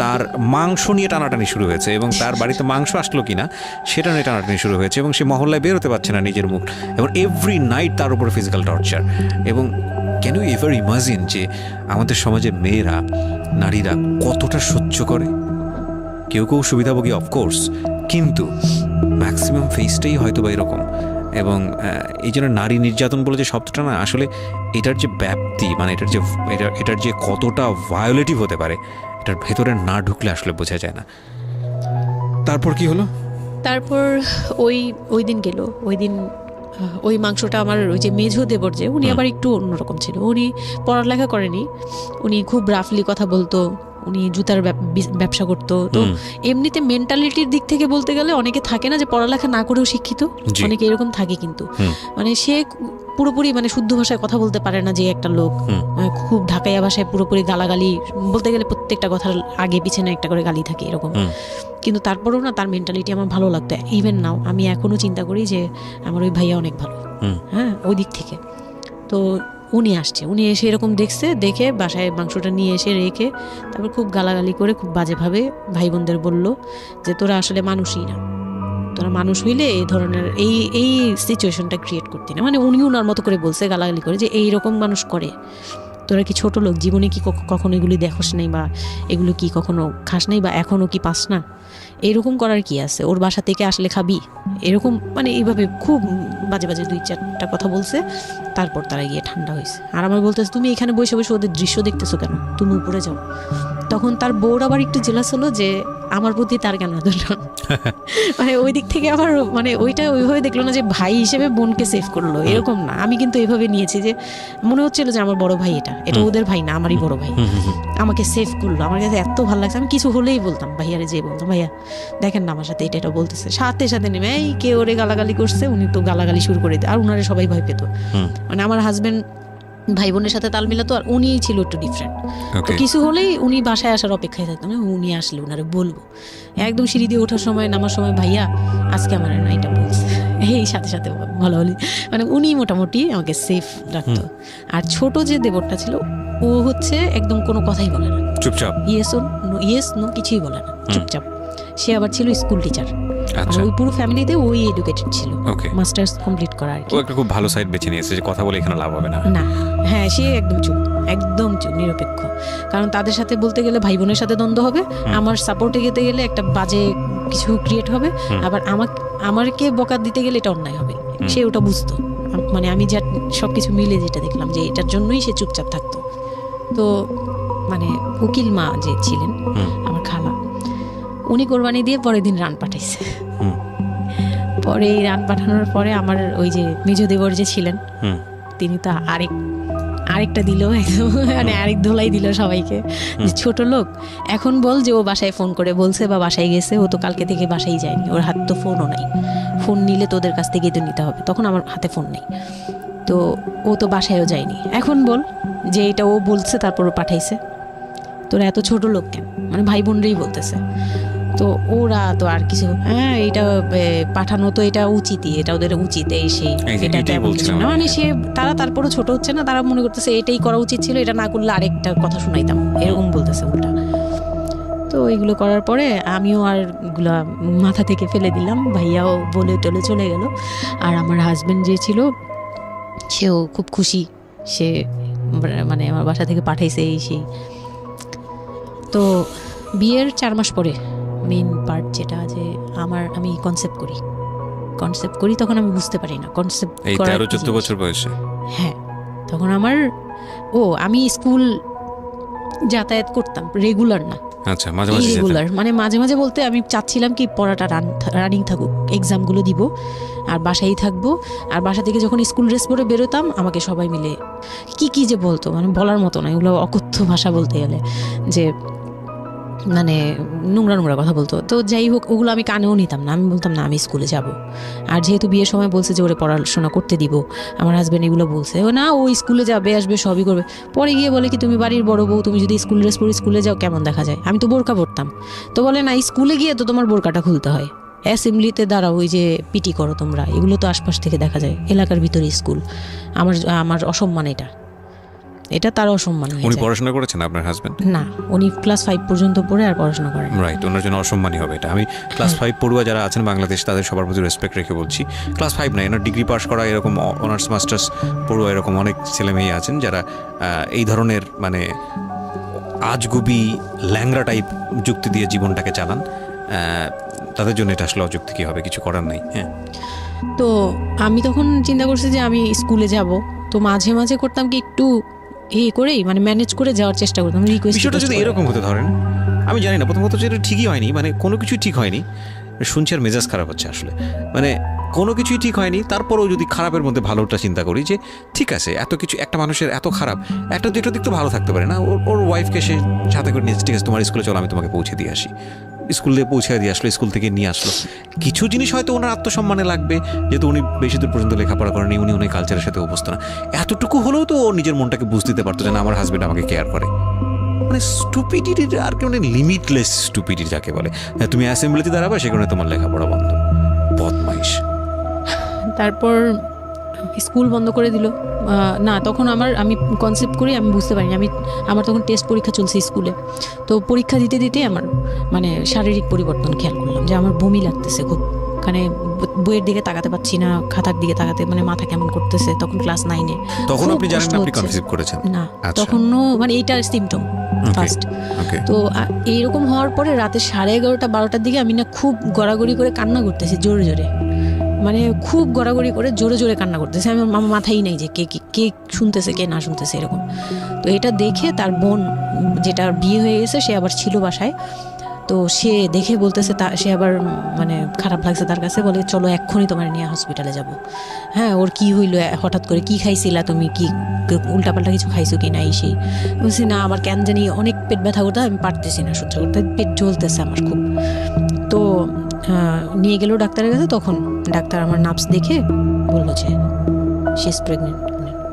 তার মাংস নিয়ে টানাটানি শুরু হয়েছে, এবং তার বাড়িতে মাংস আসলো কিনা সেটা নিয়ে টানাটানি শুরু হয়েছে, এবং সে মহল্লায় বেরোতে পারছে না নিজের মুখ, এবং এভরি নাইট তার উপর ফিজিক্যাল টর্চার। এবং ক্যান ইউ এভার ইমাজিন যে আমাদের সমাজে মেয়েরা, নারীরা কতটা সহ্য করে? কেউ কেউ সুবিধাভোগী অফকোর্স, কিন্তু ম্যাক্সিমাম ফেসটাই হয়তো বা এরকম। এবং এই জন্য নারী নির্যাতন বলে যে শব্দটা না, আসলে এটার যে ব্যাপ্তি, মানে এটার যে কতটা ভায়োলেটিভ হতে পারে, এটার ভেতরে না ঢুকলে আসলে বোঝা যায় না। তারপর কি হলো? তারপর ওই দিন গেল, ওই মাংসটা আমার ওই যে মেঝো দেবর, যে উনি আবার একটু অন্যরকম ছিল, উনি পড়ালেখা করেনি, উনি খুব রাফলি কথা বলতো, উনি জুতার ব্যবসা করতো। তো এমনিতে মেন্টালিটির দিক থেকে বলতে গেলে অনেকে থাকে না যে পড়ালেখা না করেও শিক্ষিত, অনেকে এরকম থাকে, কিন্তু মানে সে পুরোপুরি মানে শুদ্ধ ভাষায় কথা বলতে পারে না, যে একটা লোক খুব ঢাকাইয়া ভাষায় পুরোপুরি গালাগালি, বলতে গেলে প্রত্যেকটা কথার আগে পিছনে একটা করে গালি থাকে এরকম। কিন্তু তারপরেও না, তার মেন্টালিটি আমার ভালো লাগতো। ইভেন নাও আমি এখনো চিন্তা করি যে আমার ওই ভাইয়া অনেক ভালো, হ্যাঁ, ওই দিক থেকে। তো উনি এসে এরকম দেখে বাসায় মাংসটা নিয়ে এসে রেখে তারপর খুব গালাগালি করে খুব বাজেভাবে ভাই বোনদের বললো যে তোরা আসলে মানুষই না, তোরা মানুষ হইলে এই ধরনের এই সিচুয়েশনটা ক্রিয়েট করতি না। মানে উনি ওনার মতো করে বলছে গালাগালি করে, যে এইরকম মানুষ করে, তোরা কি ছোট লোক, জীবনে কি কখনো এগুলি দেখোস নাই, বা এগুলো কি কখনো খাস নাই, বা এখনো কি পাস না, এরকম করার কি আছে, ওর বাসা থেকে আসলে খাবি, এরকম মানে এইভাবে খুব বাজে বাজে 2-4টা কথা বলছে। তারপর তারা গিয়ে ঠান্ডা হয়েছে, আর আমার বলতেছে তুমি এখানে বসে বসে ওদের দৃশ্য দেখতেছো কেন, তুমি উপরে যাও। তখন তার বউর আবার একটু জেলাস হলো যে আমার প্রতি তার কেন এতটা মানে ওই দিক থেকে আবার মানে ওইটা ওইভাবে দেখলো না যে ভাই হিসেবে বোনকে সেভ করলো, এরকম না। আমি কিন্তু এইভাবে নিয়েছি যে মনে হচ্ছিল যে আমার বড় ভাই, এটা ওদের ভাই না, আমারই বড় ভাই, আমাকে সেভ করলো। আমার কাছে এত ভালো লাগছে, আমি কিছু হলেই বলতাম ভাইয়ারে, যে বলতাম ভাইয়া দেখেন না আমার সাথে এটা বলতেছে, সাথে সাথে নেমে এই কে ওরে গালাগালি করছে, উনি তো গালাগালি শুরু করে দেয়, আর উনারে সবাই ভয় পেত। মানে আমার হাজবেন্ড ভাই বোনের সাথে তাল মিলাতো, আর উনি ছিল একটু ডিফারেন্ট। তো কিছু হলেই উনি বাসায় আসার অপেক্ষায় থাকতেন, উনি আসলে উনারে বলবো। একদম সিঁড়ি দিয়ে ওঠার সময় নামার সময় ভাইয়া আজকে আমার না এটা বলছে, এই সাথে সাথে ভালো হলি, মানে উনি মোটামুটি আমাকে সেফ রাখতো। আর ছোট যে দেবরটা ছিল ও হচ্ছে একদম কোনো কথাই বলে না, চুপচাপ, ইয়েস নো কিছুই বলে না, চুপচাপ। সে আবার ছিল স্কুল টিচার, ওই পুরো ফ্যামিলিতে ওই এডুকেটেড ছিল, মাস্টার্স কমপ্লিট করা আর কি। ও একটা খুব ভালো সাইড বেছে নিয়েছে যে কথা বলে এখানে লাভ হবে না। না, হ্যাঁ, সে একদম চুপ নিরপেক্ষ। কারণ তাদের সাথে বলতে গেলে ভাই বোনের সাথে দ্বন্দ্ব হবে, আমার সাপোর্টে যেতে গেলে একটা বাজে কিছু ক্রিয়েট হবে, আবার আমাকে বকা দিতে গেলে এটা অন্যায় হবে, সে ওটা বুঝতো। মানে আমি যা সবকিছু মিলে যেটা দেখলাম যে এটার জন্যই সে চুপচাপ থাকতো। তো মানে উকিল মা যে ছিলেন আমার খালা, উনি কোরবানি দিয়ে পরের দিন রান পাঠাইছে। পরে এই রান পাঠানোর পরে আমার ওই যে মেজ দেবর যে ছিলেন, তিনি তো আরেকটা দিল, মানে আরেক ধোলাই দিল সবাইকে, যে ছোট লোক এখন বল যে ও বাসায় ফোন করে বলছে বা বাসায় গেছে, ও তো কালকে থেকে বাসায় যায়নি, ওর হাত তো ফোনও নাই, ফোন নিলে তোদের কাছ থেকে তো নিতে হবে, তখন আমার হাতে ফোন নেই, তো ও তো বাসায়ও যায়নি, এখন বল যে এটা ও বলছে তারপর ও পাঠাইছে, তোরা এত ছোট লোক কেন, মানে ভাই বোনরাই বলতেছে। তো ওরা তো আর কিছু এটা পাঠানো তো এটা উচিতই, এটা ওদের উচিত, এই সেই এটা তেমন কিছু না। মানে সে তারা তারপরও ছোট হচ্ছে না, তারা মনে করতেছে এটাই করা উচিত ছিল, এটা না করলে আরেকটা কথা শুনাইতাম, এরকম বলতেছে উল্টা। তো এগুলো করার পরে আমিও আর এগুলা মাথা থেকে ফেলে দিলাম, ভাইয়াও বলে টলে চলে গেল। আর আমার হাজবেন্ড যে ছিল সেও খুব খুশি, সে মানে আমার বাসা থেকে পাঠাইছে এই সেই। তো বিয়ের 4 মাস পরে মেইন পার্ট যেটা, যে আমি কনসেপ্ট করি তখন আমি বুঝতে পারি না কনসেপ্ট এই 13-14 বছর বয়সে। হ্যাঁ, তখন আমি স্কুল যাতায়াত করতাম, রেগুলার না। আচ্ছা, মাঝে মাঝে রেগুলার মানে মাঝে মাঝে বলতে আমি চাচ্ছিলাম কি পড়াটা রানিং থাকুক, এক্সামগুলো দিব আর বাসায় থাকবো। আর বাসা থেকে যখন স্কুল ড্রেস পরে বেরোতাম আমাকে সবাই মিলে কি যে বলতো, মানে বলার মতো না, এগুলো অকথ্য ভাষা বলতে গেলে, যে মানে নোংরা কথা বলতো। তো যাই হোক, ওগুলো আমি কানেও নিতাম না, আমি বলতাম না আমি স্কুলে যাব। আর যেহেতু বিয়ের সময় বলছে যে ওরে পড়াশোনা করতে দিব, আমার হাজব্যান্ড এগুলো বলছে, না ও স্কুলে যাবে আসবে সবই করবে। পরে গিয়ে বলে কি তুমি বাড়ির বড় বউ, তুমি যদি স্কুল ড্রেস পরে স্কুলে যাও কেমন দেখা যায়? আমি তো বোরকা পরতাম। তো বলে না, স্কুলে গিয়ে তো তোমার বোরকাটা খুলতে হয়, অ্যাসেম্বলিতে দাঁড়াও, ওই যে পিটি করো তোমরা, এগুলো তো আশপাশ থেকে দেখা যায়, এলাকার ভিতরে স্কুল। আমার অসম্মান, এটা তার অসম্মান। উনি পড়াশোনা করেছেন আপনার হাজবেন্ড? না, উনি ক্লাস 5 পর্যন্ত পড়ে আর পড়াশোনা করেন। রাইট, ওনার জন্য অসম্মানই হবে এটা। আমি ক্লাস 5 পড়ুয়া যারা আছেন বাংলাদেশ, তাদের সবার প্রতি রেসপেক্ট রেখে বলছি। ক্লাস 5 না, এনার ডিগ্রি পাস করা এরকম অনার্স মাস্টার্স পড়ুয়া এরকম অনেক ছেলেমেয়ে আছেন যারা এই ধরনের মানে আজগুবি ল্যাংরা টাইপ যুক্তি দিয়ে জীবনটাকে চালান। তাদের জন্য এটা আসলে অযুক্তি, কি হবে, কিছু করার নেই। হ্যাঁ, তো আমি তখন চিন্তা করছি যে আমি স্কুলে যাব, তো মাঝে মাঝে করতাম কি একটু করেই মানে ম্যানেজ করে যাওয়ার চেষ্টা করতাম। বিষয়টা যদি এরকম হতে ধরেন, আমি জানি না, প্রথমত যেটা ঠিকই হয়নি, মানে কোনো কিছুই ঠিক হয়নি, শুনছি আর মেজাজ খারাপ হচ্ছে আসলে। মানে কোনো কিছুই ঠিক হয়নি, তারপরেও যদি খারাপের মধ্যে ভালোটা চিন্তা করি, যে ঠিক আছে এত কিছু, একটা মানুষের এত খারাপ, একটা দুটো দিক তো ভালো থাকতে পারে না। ওর ওয়াইফকে সে সাথে করে নিয়েছে, ঠিক আছে তোমার স্কুলে চলো, আমি তোমাকে পৌঁছে দিয়ে আসি। স্কুলে পৌঁছে দিয়ে আসলো, স্কুল থেকে নিয়ে আসলো। কিছু জিনিস হয়তো ওনার আত্মসম্মানে লাগবে, যেহেতু উনি বেশি দূর পর্যন্ত লেখাপড়া করেনি, উনি কালচারের সাথে অভ্যস্ত না। এতটুকু হলেও তো ও নিজের মনটাকে বুঝতে দিতে পারতো যে না, আমার হাজবেন্ড আমাকে কেয়ার করে। মানে স্টুপিডিটির আর কি, মানে লিমিটলেস স্টুপিডিটি যাকে বলে। তুমি অ্যাসেম্বলিতে দাঁড়াবে, সে কারণে তোমার লেখাপড়া বন্ধ, বদমাইশ। তারপর স্কুল বন্ধ করে দিল। না, তখন আমি কনসেপ্ট করি, আমি বুঝতে পারিনি। আমার তখন টেস্ট পরীক্ষা চলছে স্কুলে। তো পরীক্ষা দিতে দিতে আমার মানে শারীরিক পরিবর্তন খেয়াল করলাম, যে আমার বমি লাগতেছে খুব, মানে বইয়ের দিকে তাকাতে পারছি না, খাতার দিকে তাকাতে মানে মাথা কেমন করতেছে। তখন ক্লাস 9-এ। তখন আপনি জানেন আপনি কনসিভ করেছেন? না, তখনও মানে এইটার সিমটম ফার্স্ট। তো এইরকম হওয়ার পরে রাতে 11:30-12টার দিকে আমি না খুব গড়াগড়ি করে কান্না করতেছি, জোরে জোরে, মানে খুব গড়াগড়ি করে জোরে জোরে কান্না করতেছে। আমার মাথায় নেই যে কে শুনতেছে কে না শুনতেছে এরকম। তো এটা দেখে তার বোন, যেটা বিয়ে হয়ে গেছে, সে আবার ছিল বাসায়। তো সে দেখে বলতেছে, সে আবার মানে খারাপ লাগছে তার কাছে, বলে চলো এক্ষুনি তোমার নিয়ে হসপিটালে যাব। হ্যাঁ, ওর কি হইলো হঠাৎ করে, কি খাইছিলা তুমি, কি উল্টাপাল্টা কিছু খাইছো কি না? সেই বলছি না, আমার কেন জানি অনেক পেট ব্যথা করতে, আমি পারতেছি না সহ্য করতে, পেট জ্বলতেছে আমার খুব। তো নিয়ে গেল ডাক্তারের কাছে। তখন ডাক্তার আমার নার্ভস দেখে বললো যে she is pregnant.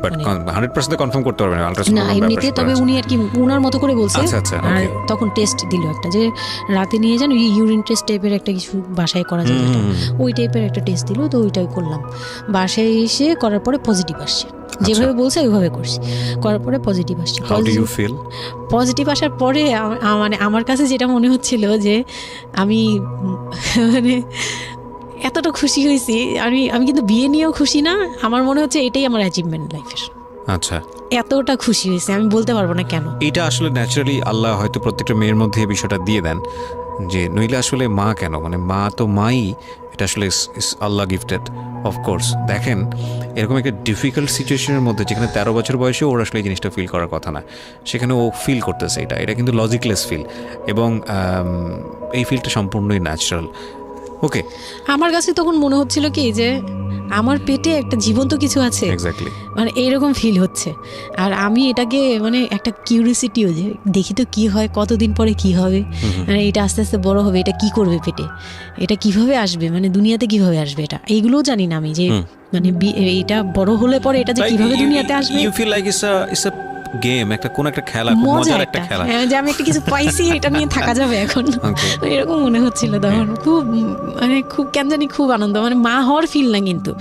But 100% confirm করতে পারবেন আল্ট্রাসাউন্ড না এমনিতে, তবে উনি আর কি ওনার মতো করে বলছে। আর ওকে। তখন টেস্ট দিল একটা, যে রাতে নিয়ে যান, ইউরিন টেস্ট টাইপের একটা কিছু বাসায় করা যায়, ওই টাইপের একটা টেস্ট দিল। তো ওইটাই করলাম। বাসায় এসে করার পরে পজিটিভ আসছে, যেভাবে বলছে ওইভাবে করছি, করার পরে পজিটিভ আসছে। How do you feel? Positive আসার পরে মানে আমার কাছে যেটা মনে হচ্ছিল যে আমি মানে এতটা খুশি হয়েছি। আমি কিন্তু বিয়ে নিয়েও খুশি না, আমার মনে হচ্ছে এটাই আমার অ্যাচিভমেন্ট লাইফের। আচ্ছা, এতটা খুশি হয়েছে আমি বলতে পারবো না কেন। এটা আসলে ন্যাচারালি আল্লাহ হয়তো প্রত্যেকটা মেয়ের মধ্যে এই বিষয়টা দিয়ে দেন, যে নইলে আসলে মা কেন, মানে মা তো মাই, এটা আসলে আল্লাহ গিফটেড অফকোর্স। দেখেন, এরকম একটা ডিফিকাল্ট সিচুয়েশনের মধ্যে, যেখানে 13 বছর বয়সে ওর আসলে এই জিনিসটা ফিল করার কথা না, সেখানে ও ফিল করতেছে। এটা কিন্তু লজিকলেস ফিল, এবং এই ফিলটা সম্পূর্ণই ন্যাচারাল। ওকে, আমার কাছে তখন মনে হচ্ছিল কি যে আমার পেটে একটা জীবন্ত কিছু আছে, এক্স্যাক্টলি, মানে এইরকম ফিল হচ্ছে। আর আমি এটাকে মানে একটা কিউরিসিটিও, যে দেখি তো কি হয়, কতদিন পরে কি হবে, মানে এটা আস্তে আস্তে বড় হবে, এটা কি করবে পেটে, এটা কিভাবে আসবে, মানে দুনিয়াতে কিভাবে আসবে, এটা এইগুলোও জানি না আমি, যে মানে এটা বড় হলে পরে এটা যে কিভাবে দুনিয়াতে আসবে। You feel like it's a game, একটা কোন একটা খেলা, খুব মজার একটা খেলা, যে আমি একটা কিছু পাইছি এটা নিয়ে থাকা যাবে এখন, এরকম মনে হচ্ছিল তখন। খুব মানে খুব কেন জানি খুব আনন্দ, মানে মা হওয়ার ফিল না, কিন্তু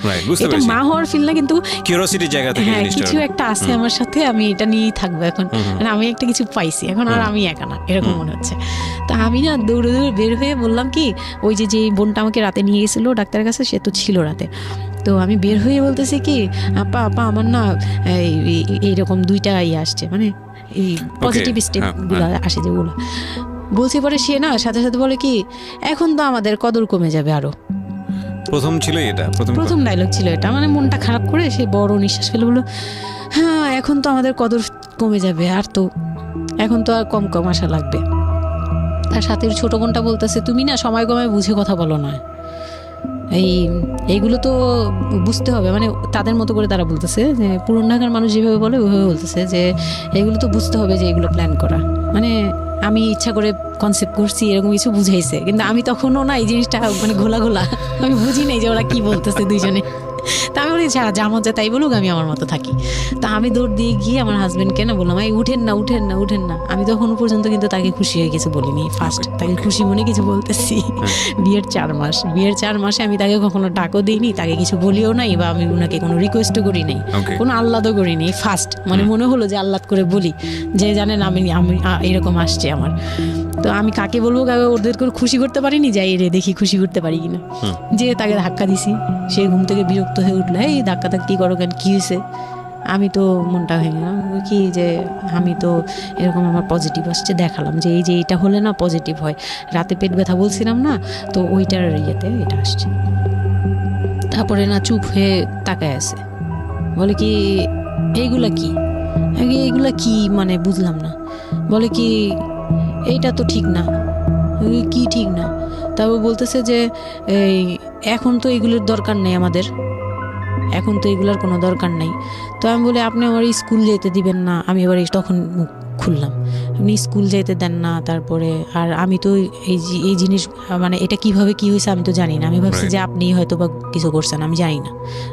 এটা মা হওয়ার ফিল না, কিন্তু কিউরিওসিটির জায়গা থেকে কিছু একটা আছে আমার সাথে, আমি এটা নিয়েই থাকবো এখন, মানে আমি একটা কিছু পাইছি এখন, আর আমি একা না, এরকম মনে হচ্ছে। তা আমি না দৌড়ে দৌড়ে বের হয়ে বললাম কি, ওই যে বোনটা আমাকে রাতে নিয়ে গেছিলো ডাক্তারের কাছে, সে তো ছিল রাতে, তো আমি বের হয়ে বলতেছি কি, আপা আপা আমার না এইরকম 2টা আসছে, মানে এই পজিটিভ স্টেপগুলো আসে যেগুলো বলছি। পরে সে না সাথে সাথে বলে কি, এখন তো আমাদের কদর কমে যাবে আরো। প্রথম ছিল এটা, প্রথম ডায়লগ ছিল এটা, মানে মনটা খারাপ করে সে বড় নিঃশ্বাস ফেলে বললো, হ্যাঁ এখন তো আমাদের কদর কমে যাবে, আর তো এখন তো আর কম কম আশা লাগবে। তার সাথে ছোট বোনটা বলতেছে, তুমি না সময় কমে বুঝে কথা বলো না, এইগুলো তো বুঝতে হবে, মানে তাদের মতো করে তারা বলতেছে যে পুরান ঢাকার মানুষ যেভাবে বলে ওইভাবে বলতেছে যে এগুলো তো বুঝতে হবে যে এগুলো প্ল্যান করা, মানে আমি ইচ্ছা করে কনসেপ্ট করছি এরকম কিছু বুঝাইছে, কিন্তু আমি তখনও না এই জিনিসটা মানে ঘোলা আমি বুঝি নাই যে ওরা কি বলতেছে দুইজনে। তা আমি বলি যা মজা তাই বলুক, আমি আমার মতো থাকি। তা আমি দৌড় দিয়ে গিয়ে আমার হাজবেন্ডকে না বললাম, এই উঠেন না। আমি তখন পর্যন্ত কিন্তু তাকে খুশি হয়ে কিছু বলিনি, ফার্স্ট তাকে খুশি মনে কিছু বলতেছি। বিয়ের 4 মাসে আমি তাকে কখনো ডাকও দিইনি, তাকে কিছু বলিও নাই, বা আমি ওনাকে কোনো রিকোয়েস্টও করি নাই, কোনো আহ্লাদও করিনি। ফার্স্ট মানে মনে হলো যে আহ্লাদ করে বলি, যে জানেন আমি এরকম আসছে আমার। তো আমি কাকে বলবো, কাকে ওদের করে খুশি করতে পারিনি, যাই রে দেখি খুশি করতে পারি কিনা। যে তাকে ধাক্কা দিছি, সে ঘুম থেকে বিরক্ত হয়ে উঠলো, এই ধাক্কা করো কেন, কি হয়েছে? আমি তো মনটা ভেঙে গেলাম, কি যে আমি তো এরকম আমার পজিটিভ আসছে, দেখালাম যে এটা হলে না পজিটিভ হয়, রাতে পেট ব্যথা বলছিলাম না, তো ওইটার ইয়েতে এটা আসছে। তারপরে না চুপ হয়ে তাকায় আছে, বলে কি এইগুলা কি মানে বুঝলাম না। বলে কি এইটা তো ঠিক না। কি ঠিক না? তারপর বলতেছে যে এখন তো এগুলোর দরকার নেই আমাদের, এখন তো এগুলোর কোনো দরকার নেই। তো আমি বলি আপনি আমার স্কুল যেতে দিবেন না। আমি এবার তখন মুখ খুললাম, আপনি স্কুল যেতে দেন না, তারপরে আর আমি তো এই জিনিস মানে এটা কিভাবে কি হয়েছে আমি তো জানি না। আমি ভাবছি যে আপনি হয়তো বা কিছু করছেন, আমি জানি না।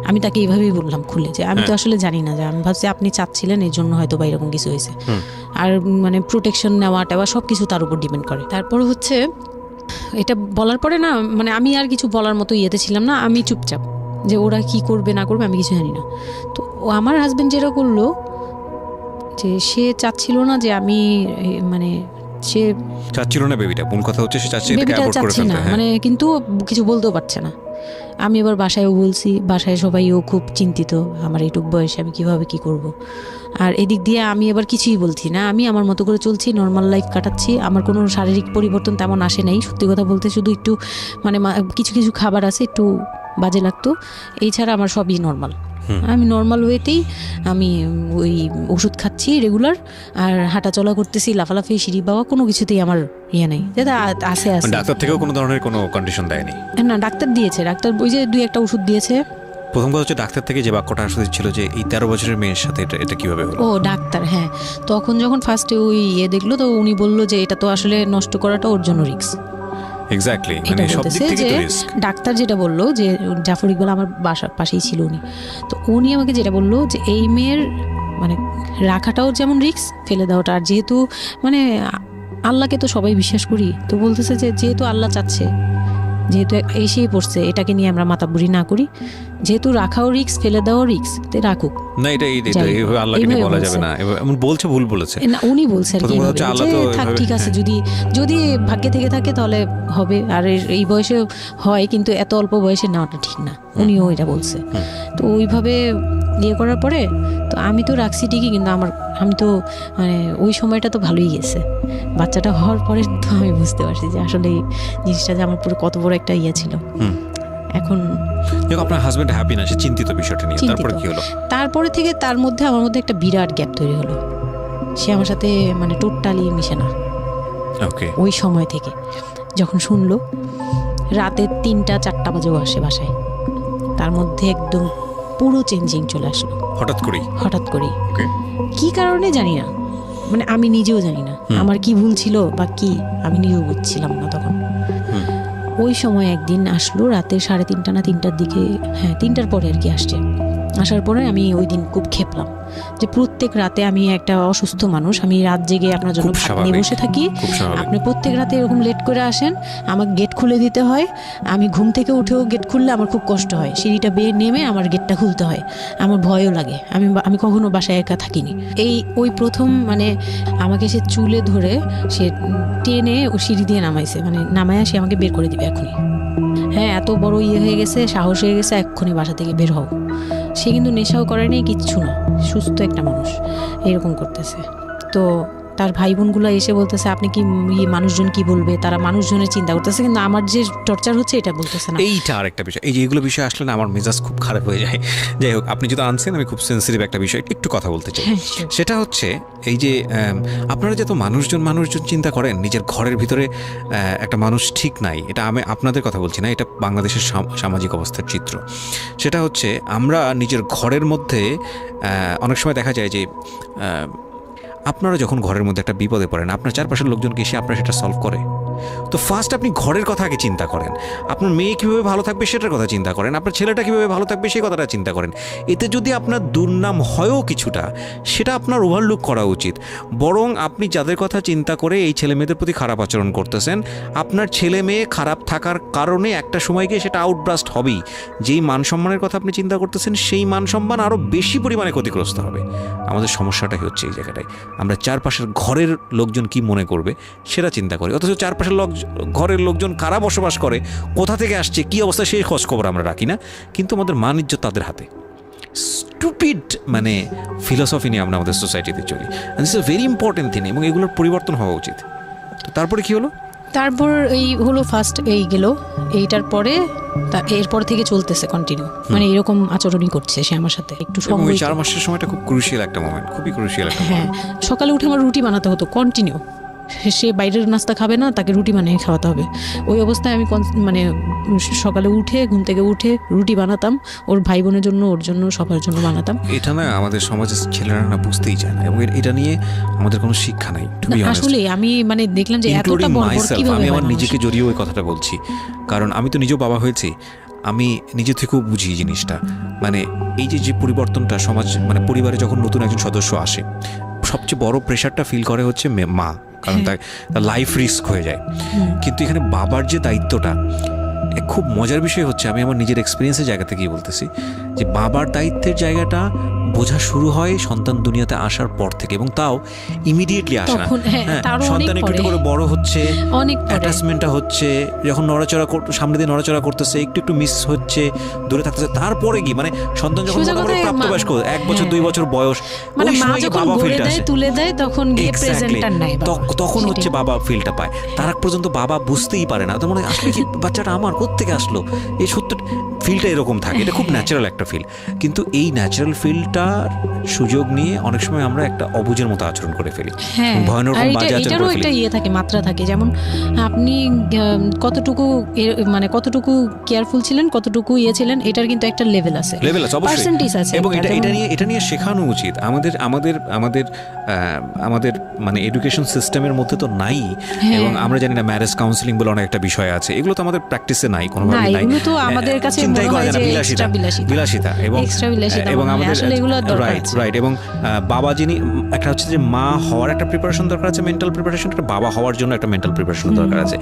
আমি তাকে এইভাবেই বললাম খুলে, যে আমি তো আসলে জানি না, যে আমি ভাবছি আপনি চাচ্ছিলেন এই জন্য হয়তো বা এরকম কিছু হয়েছে। আর মানে প্রোটেকশন নেওয়া টেওয়া সব কিছু তার উপর ডিপেন্ড করে। তারপর হচ্ছে এটা বলার পরে না মানে আমি আর কিছু বলার মতো ইয়েতে ছিলাম না, আমি চুপচাপ, যে ওরা কি করবে না করবে আমি কিছু জানি না। তো আমার হাজবেন্ড যেটা করলো, যে সে চাচ্ছিল না যে আমি মানে সে চাচ্ছিল না বেবিটা, মূল কথা হচ্ছে সে চাচ্ছে এটাকে অ্যাভয়েড করে ফেলতে, মানে কিন্তু কিছু বলতেও পারছে না। আমি এবার বাসায়ও বলছি, বাসায় সবাইও খুব চিন্তিত আমার এইটুক বয়সে আমি কিভাবে কি করব। আর এদিক দিয়ে আমি এবার কিছুই বলছি না, আমি আমার মতো করে চলছি, নর্মাল লাইফ কাটাচ্ছি। আমার কোনো শারীরিক পরিবর্তন তেমন আসে নাই, সত্যি কথা বলতে। শুধু একটু মানে কিছু কিছু খাবার আছে একটু বাজে লাগতো, এছাড়া আমার সবই নর্মাল। আমি নর্মাল ওয়েতেই আমি ওই ওষুধ খাচ্ছি রেগুলার, আর হাঁটাচলা করতেছি, লাফালাফি, সিঁড়ি বাওয়া, কোনো কিছুতেই আমার ইয়ে নেই। যেটা আছে ডাক্তার থেকেও কোনো ধরনের কোনো কন্ডিশন দেয়নি? না, ডাক্তার দিয়েছে, ডাক্তার ওই যে 2-1টা ওষুধ দিয়েছে। প্রথম কথা হচ্ছে ডাক্তার থেকে যে বাক্যটা আসলে ছিল যে এই 13 বছরের মেয়ের সাথে এটা কিভাবে হলো? ও ডাক্তার, হ্যাঁ। তখন যখন ফার্স্টে ওই দেখলো, তো উনি বললো যে এটা তো আসলে নষ্ট করাটা ওর জন্য রিস্ক। এক্স্যাক্টলি, মানে সব দিক থেকে তো রিস্ক। ডাক্তার যেটা বললো, যে জাফর ইকবাল আমার বাসার পাশেই ছিল উনি, তো উনি আমাকে যেটা বললো যে এই মেয়ের মানে রাখাটাও যেমন রিস্ক, ফেলে দেওয়াটা। আর যেহেতু মানে আল্লাহকে তো সবাই বিশ্বাস করি, তো বলতেছে যে যেহেতু আল্লাহ চাচ্ছে, যেহেতু এসেই পড়ছে, এটাকে নিয়ে আমরা মাতাবুরি না করি, যেহেতু রাখাও রিস্ক, ফেলে দেওয়াও রিস্ক, তো রাখুক না। এটা এইভাবে আল্লাহকে নিয়ে বলা যাবে না, এমন বলছে, ভুল বলেছে না, উনি বলছেন থাক ঠিক আছে, যদি ভাগ্যে থেকে থাকে তাহলে হবে। আর এই বয়সে হয়, কিন্তু এত অল্প বয়সে নেওয়াটা ঠিক না, উনিও এটা বলছে। তো ওইভাবে ইয়ে করার পরে তো আমি তো রাখছি ঠিকই, কিন্তু আমি তো মানে ওই সময়টা তো ভালোই গেছে। বাচ্চাটা হওয়ার পরে তো আমি বুঝতে পারছি যে আসলে এই জিনিসটা যে আমার পুরো কত বড় একটা ইয়ে ছিল। এখন দেখো আপনার হাজবেন্ড হ্যাপি না, সে চিন্তিত বিষয়টা নিয়ে। তারপরে কি হলো? তারপরে থেকে আমার মধ্যে একটা বিরাট গ্যাপ তৈরি হলো। সে আমার সাথে মানে টোটালি মিশে না। ওকে। ওই সময় থেকে যখন শুনলো, রাতে 3টা-4টা বাজেও আসে বাসায়, তার মধ্যে একদম পুরো চেঞ্জিং চলে আসলো হঠাৎ করেই। কি কারণে জানি না, মানে আমি নিজেও জানি না আমার কি ভুল ছিল বা কি, আমি নিজেও বুঝছিলাম না তখন। ওই সময় একদিন আসলো রাতে 3:30 না 3টার দিকে, হ্যাঁ 3টার পরে আর কি আসছে। আসার পরে আমি ওই দিন খুব খেপলাম যে প্রত্যেক রাতে আমি একটা অসুস্থ মানুষ, আমি রাত জেগে আপনার জন্য ভাত নিয়ে বসে থাকি, আপনি প্রত্যেক রাতে এরকম লেট করে আসেন, আমাকে গেট খুলে দিতে হয়, আমি ঘুম থেকে উঠেও গেট খুললে আমার খুব কষ্ট হয়, সিঁড়িটা বেয়ে নেমে আমার গেটটা খুলতে হয়, আমার ভয়ও লাগে, আমি কখনো বাসায় একা থাকিনি। ওই প্রথম মানে আমাকে সে চুলে ধরে সে টেনে ও সিঁড়ি দিয়ে নামাইছে, মানে নামায় সে আমাকে বের করে দিবে এখনই। হ্যাঁ, এত বড় হয়ে গেছে, সাহস হয়ে গেছে, এক্ষুনি বাসা থেকে বের হও। সে কিন্তু নেশাও করে নেই, কিচ্ছু না, সুস্থ একটা মানুষ এরকম করতেছে। তো তার ভাই বোনগুলো এসে বলতেছে আপনি কি মানুষজন কি বলবে, তারা মানুষজনের চিন্তা করতেছে, কিন্তু আমার যে টর্চার হচ্ছে এটা বলতেছে না। এইটা আরেকটা বিষয়, এই যে এগুলো বিষয় আসলে না আমার মেজাজ খুব খারাপ হয়ে যায়। যাই হোক, আপনি যদি আনছেন, আমি খুব সেন্সিটিভ একটা বিষয় একটু কথা বলতে চাই। সেটা হচ্ছে এই যে আপনারা যত মানুষজন চিন্তা করেন, নিজের ঘরের ভিতরে একটা মানুষ ঠিক নাই, এটা আমি আপনাদের কথা বলছি না, এটা বাংলাদেশের সামাজিক অবস্থার চিত্র। সেটা হচ্ছে আমরা নিজের ঘরের মধ্যে অনেক সময় দেখা যায় যে আপনারা যখন ঘরের মধ্যে একটা বিপদে পড়েন, আপনার চারপাশের লোকজনকে এসে আপনার সেটা সলভ করে। তো ফার্স্ট আপনি ঘরের কথা আগে চিন্তা করেন, আপনার মেয়ে কীভাবে ভালো থাকবে সেটার কথা চিন্তা করেন, আপনার ছেলেটা কীভাবে ভালো থাকবে সেই কথাটা চিন্তা করেন। এতে যদি আপনার দুর্নাম হয়ও কিছুটা, সেটা আপনার ওভারলুক করা উচিত। বরং আপনি যাদের কথা চিন্তা করে এই ছেলে মেয়েদের প্রতি খারাপ আচরণ করতেছেন, আপনার ছেলে মেয়ে খারাপ থাকার কারণে একটা সময় গিয়ে সেটা আউটব্রাস্ট হবেই। যেই মান সম্মানের কথা আপনি চিন্তা করতেছেন, সেই মান সম্মান আরও বেশি পরিমাণে ক্ষতিগ্রস্ত হবে। আমাদের সমস্যাটাই হচ্ছে এই জায়গাটায়, আমরা চারপাশের ঘরের লোকজন কি মনে করবে সেটা চিন্তা করি, অথচ চারপাশের ঘরের লোকজন কারা বসবাস করে, কোথা থেকে আসছে, কি অবস্থা, সেই খোঁজ খবর আমরা রাখি না, কিন্তু আমাদের মান ইজ্জত তাদের হাতে। স্টুপিড মানে ফিলসফি নিয়ে আমরা আমাদের সোসাইটিতে চলি, this is very important thing, এবং এগুলোর পরিবর্তন হওয়া উচিত। তো তারপরে কি হলো? তারপর এই হলো ফার্স্ট এই গেল, এইটার পরে এরপর থেকে চলতেছে কন্টিনিউ, মানে এরকম আচরণই করছে সে আমার সাথে। একটু 4 মাসের সময়টা খুব ক্রুশিয়াল একটা মোমেন্ট, খুবই ক্রুশিয়াল একটা। হ্যাঁ, সকালে উঠে আমার রুটি বানাতে হতো কন্টিনিউ, সে বাইরের নাস্তা খাবে না, তাকে রুটি বানিয়ে খাওয়াতে হবে। ওই অবস্থায় আমি মানে সকালে উঠে ঘুম থেকে উঠে রুটি বানাতাম, ওর ভাই বোনের জন্য, ওর জন্য, সবার জন্য বানাতাম। এটা না আমাদের সমাজের ছেলেরা না বুঝতেই চায় না, এবং এটা নিয়ে আমাদের কোনো শিক্ষা নাই। আসলে আমি মানে দেখলাম যে এতটা বর্বর কিভাবে। আমি আমার নিজেকে জড়িয়ে ওই কথাটা বলছি, কারণ আমি তো নিজেও বাবা হয়েছি, আমি নিজে থেকেও বুঝি জিনিসটা। মানে এই যে পরিবর্তনটা সমাজ, মানে পরিবারে যখন নতুন একজন সদস্য আসে, সবচেয়ে বড় প্রেশারটা ফিল করে হচ্ছে মা, কারণ তার লাইফ রিস্ক হয়ে যায়। কিন্তু এখানে বাবার যে দায়িত্বটা, খুব মজার বিষয় হচ্ছে, আমি আমার নিজের এক্সপিরিয়েন্সের জায়গা থেকেই বলতেছি, যে বাবার দায়িত্বের জায়গাটা বোঝা শুরু হয় সন্তান দুনিয়াতে আসার পর থেকে, এবং তাও ইমিডিয়েটলি আসে না। সন্তান একটু করে বড় হচ্ছে, অ্যাটাচমেন্টটা হচ্ছে, যখন নড়াচড়া সামনে দিয়ে নড়াচড়া করতেছে, একটু মিস হচ্ছে, দূরে থাকতেছে, তারপরে কি মানে সন্তান যখন প্রাপ্তবয়স্ক 1 বছর 2 বছর বয়স, ওই সময় বাবা ফিলটা আসে, তুলে দেয়, তখন গিয়ে প্রেজেন্টার নাই, তখন হচ্ছে বাবা ফিলটা পায়। তার আগ পর্যন্ত বাবা বুঝতেই পারে না, তো মনে আসলে কি বাচ্চাটা আমার কোত্থেকে আসলো, এই সত্য ফিলটা এরকম থাকে। এটা খুব ন্যাচারাল একটা ফিল, কিন্তু এই ন্যাচারাল ফিলটার সুযোগ নিয়ে অনেক সময় আমরা একটা অবুঝের মতো আচরণ করে ফেলি, ভয়ানক বাজে আচরণ করে ফেলি। ইয়ে থাকে, মাত্রা থাকে, যেমন আপনি কতটুকু মানে কতটুকু কেয়ারফুল ছিলেন, কতটুকু ছিলেন, এটার কিন্তু একটা লেভেল আছে পার্সেন্টেজ আছে, এবং এটা নিয়ে শেখানো উচিত আমাদের আমাদের আমাদের আমাদের মানে এডুকেশন সিস্টেমের মধ্যে তো নাই। এবং আমরা জানি না, ম্যারেজ কাউন্সিলিং বলে অনেক একটা বিষয় আছে, এগুলো তো আমাদের প্র্যাকটিসে নাই, কোনোভাবে নাই, এগুলো তো আমাদের কাছে চিন্তাই করা যায় না, বিলাসিতা। এবং আমাদের রাইট, এবং বাবা যিনি, একটা হচ্ছে যে মা হওয়ার একটা প্রিপারেশন দরকার আছে, মেন্টাল প্রিপারেশন, একটা বাবা হওয়ার জন্য একটা মেন্টাল প্রিপারেশন দরকার আছে।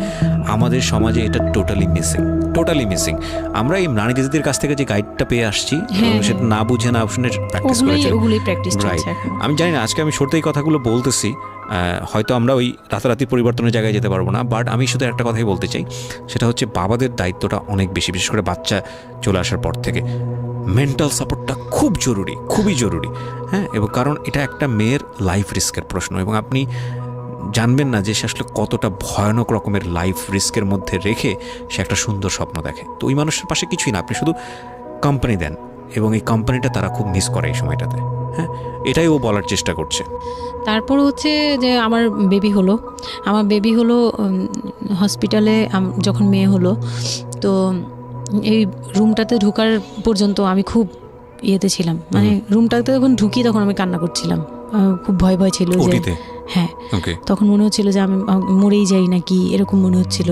আমাদের সমাজে এটা টোটালি মিসিং। আমরা এই নারী দিদিদের কাছ থেকে যে গাইডটা পেয়ে আসছি, সেটা না বুঝে না শুনে প্র্যাকটিস করেছি। রাইট, আমি জানি না, আজকে আমি সত্যি কথাগুলো বলতেছি, হয়তো আমরা ওই রাতারাতি পরিবর্তনের জায়গায় যেতে পারবো না, বাট আমি শুধু একটা কথাই বলতে চাই, সেটা হচ্ছে বাবাদের দায়িত্বটা অনেক বেশি, বিশেষ করে বাচ্চা চলে আসার পর থেকে মেন্টাল সাপোর্টটা খুবই জরুরি। হ্যাঁ, এবং কারণ এটা একটা মেয়ের লাইফ রিস্কের প্রশ্ন, এবং আপনি জানবেন না যে সে আসলে কতটা ভয়ানক রকমের লাইফ রিস্কের মধ্যে রেখে সে একটা সুন্দর স্বপ্ন দেখে। তো ওই মানুষের পাশে কিছুই না, আপনি শুধু কোম্পানি দেন, এবং এই কোম্পানিটা তারা খুব মিস করে এই সময়টাতে। হ্যাঁ, এটাই ও বলার চেষ্টা করছে। তারপর হচ্ছে যে আমার বেবি হলো হসপিটালে, যখন মেয়ে হলো, তো এই রুমটাতে ঢোকার পর্যন্ত আমি খুব ছিলাম, মানে রুমটাতে যখন ঢুকি তখন আমি কান্না করছিলাম, খুব ভয় ছিল যে হ্যাঁ, ওকে। তখন মনে হচ্ছিল যে আমি মরেই যাই নাকি এরকম মনে হচ্ছিল।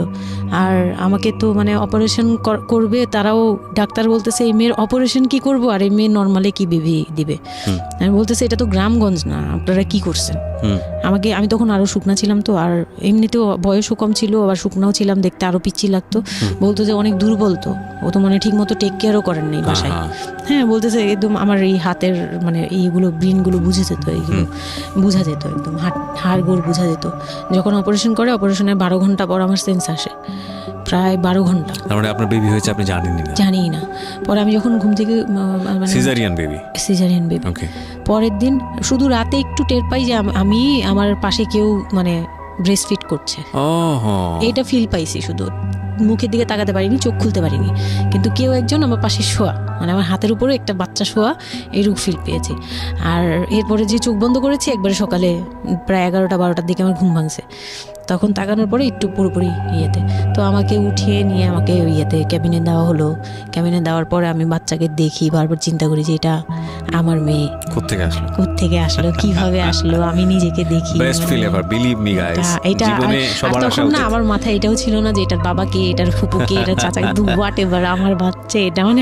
আর আমাকে তো মানে অপারেশন করবে, তারাও ডাক্তার বলতেছে এই মেয়ের অপারেশন কি করব, আর এই মেয়ে নর্মালি কি বেবি দিবে। আমি বলতেছে এটা তো গ্রামগঞ্জ না, আপনারা কি করছেন। আমি তখন আরো শুকনা ছিলাম, তো আর এমনিতেও বয়সও কম ছিল, আবার শুকনাও ছিলাম, দেখতে আরো পিচ্ছি লাগতো। বলতো যে অনেক দুর্বল, তো ও তো মানে ঠিক মতো টেক কেয়ারও করেন নাই বাসায়। হ্যাঁ, বলতেছে একদম আমার এই হাতের মানে এইগুলো ব্রেনগুলো বুঝে যেত, এইগুলো বোঝা যেত, একদম হাড় গোড় বোঝা যেত। যখন অপারেশন করে, অপারেশনের 12 ঘন্টা পর আমার সেন্স আসে, প্রায় 12 ঘন্টা। মানে আপনার বেবি হয়েছে আপনি জানেনই না? জানি না। পরে আমি যখন ঘুম থেকে মানে সিজারিয়ান বেবি। ওকে। পরের দিন শুধু রাতে একটু টের পাই যে আমি আমার পাশে কেউ মানে ব্রেস্ট ফিড করছে, এটা ফিল পাইছি। শুধু মুখের দিকে তাকাতে পারিনি, চোখ খুলতে পারিনি, কিন্তু কেউ একজন আমার পাশে শোয়া, মানে আমার হাতের উপরে একটা বাচ্চা শোয়া, এইরূপ ফিল পেয়েছি। আর এরপরে যে চোখ বন্ধ করেছি, একবারে সকালে প্রায় 11টা-12টার দিকে আমার ঘুম ভাঙছে। তখন তাকানোর পরে একটু পুরোপুরি ইয়েতে, তো আমাকে উঠিয়ে নিয়ে আমাকে ইয়েতে ক্যাবিনে দেওয়া হলো। ক্যাবিনে দেওয়ার পরে আমি বাচ্চাকে দেখি, বারবার চিন্তা করি যে এটা আমার মেয়ে, কোত্থেকে আসলো, কিভাবে আসলো, আমি নিজেকে দেখি। তখন না আমার মাথায় এটাও ছিল না যে এটার বাবাকে, এটার ফুপুকে, এটার চাচাকে, হোয়াট এভার, আমার বাচ্চা এটা, মানে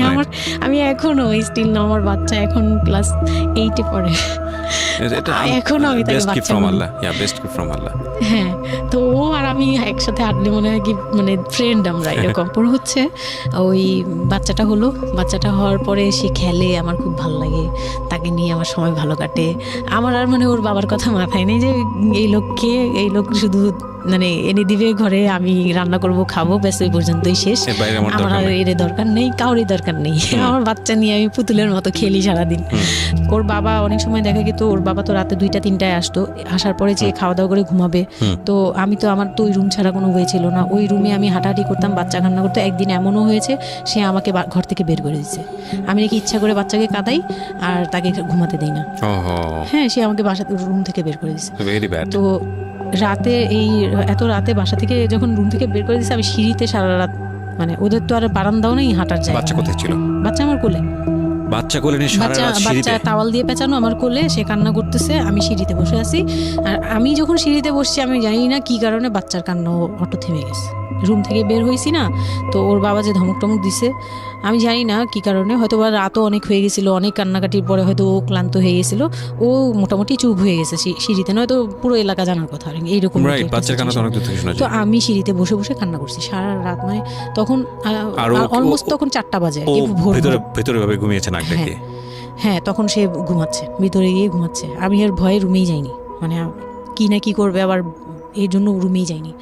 আমি এখনো স্টিল না, আমার বাচ্চা এখন ক্লাস 8-এ পড়ে, এখনো আমি তাকে বাচ্চা বলি। হ্যাঁ, তো ও আর আমি একসাথে হাঁটলে মনে হয় কি মানে ফ্রেন্ড আমরা এরকম। পর হচ্ছে ওই বাচ্চাটা হলো, বাচ্চাটা হওয়ার পরে সে খেলে, আমার খুব ভালো লাগে, তাকে নিয়ে আমার সময় ভালো কাটে। আমার আর মানে ওর বাবার কথা মাথায় নেই যে এই লোক শুধু মানে এনে দিবে ঘরে, আমি রান্না করব, খাবো, ব্যাস ওই পর্যন্তই শেষ। আমার আর এর দরকার নেই, কাউরই দরকার নেই। আমার বাচ্চা নিয়ে আমি পুতুলের মতো খেলি সারাদিন। ওর বাবা অনেক সময় দেখা গেত, ওর বাবা তো রাতে 2টা-3টায় আসতো, আসার পরে যে খাওয়া দাওয়া করে ঘুমাবে। তো আমার তো ওই রুম ছাড়া কোনো ওয়ে ছিল না, ওই রুমে আমি হাঁটাহাঁটি করতাম, বাচ্চা কান্না করতো। একদিন এমনও হয়েছে সে আমাকে ঘর থেকে বের করে দিচ্ছে, আমি নাকি ইচ্ছা করে বাচ্চাকে কাঁদাই আর তাকে ঘুমাতে দেই না। হ্যাঁ, সে আমাকে রুম থেকে বের করে দিচ্ছে। তো রাতে এত রাতে বাসা থেকে যখন রুম থেকে বের করে দিচ্ছে, আমি সিঁড়িতে সারা রাত, মানে ওদের তো আর বারান্দাও নেই হাঁটার জায়গা। বাচ্চা কোথায় ছিল? বাচ্চা আমার কোলে। বাচ্চা তাওয়াল দিয়ে পেঁচানো আমার কোলে, সে কান্না করতেছে, আমি সিঁড়িতে বসে আছি। আর আমি যখন সিঁড়িতে বসছি, আমি জানি না কি কারণে বাচ্চার কান্না অটো থেমে গেছে। রুম থেকে বের হয়েছি না, তো ওর বাবা যে ধমক টমক দিছে, আমি জানি না কি কারণে, হয়তো বা রাতও অনেক হয়ে গেছিলো, অনেক কান্নাকাটির পরে হয়তো ও ক্লান্ত হয়ে গেছিল, ও মোটামুটি চুপ হয়ে গেছে সিঁড়িতে, নয়তো পুরো এলাকা জানার কথা এইরকম। তো আমি সিঁড়িতে বসে বসে কান্না করছি সারা রাত, মানে তখন অলমোস্ট তখন 4টা বাজে, ভেতরে ভাবে ঘুমিয়েছে নাক ডেকে। হ্যাঁ, তখন সে ঘুমাচ্ছে, ভিতরে গিয়ে ঘুমাচ্ছে। আমি আর ভয়ে রুমেই যাইনি, মানে কি না কি করবে আবার, এই জন্য রুমেই যাইনি।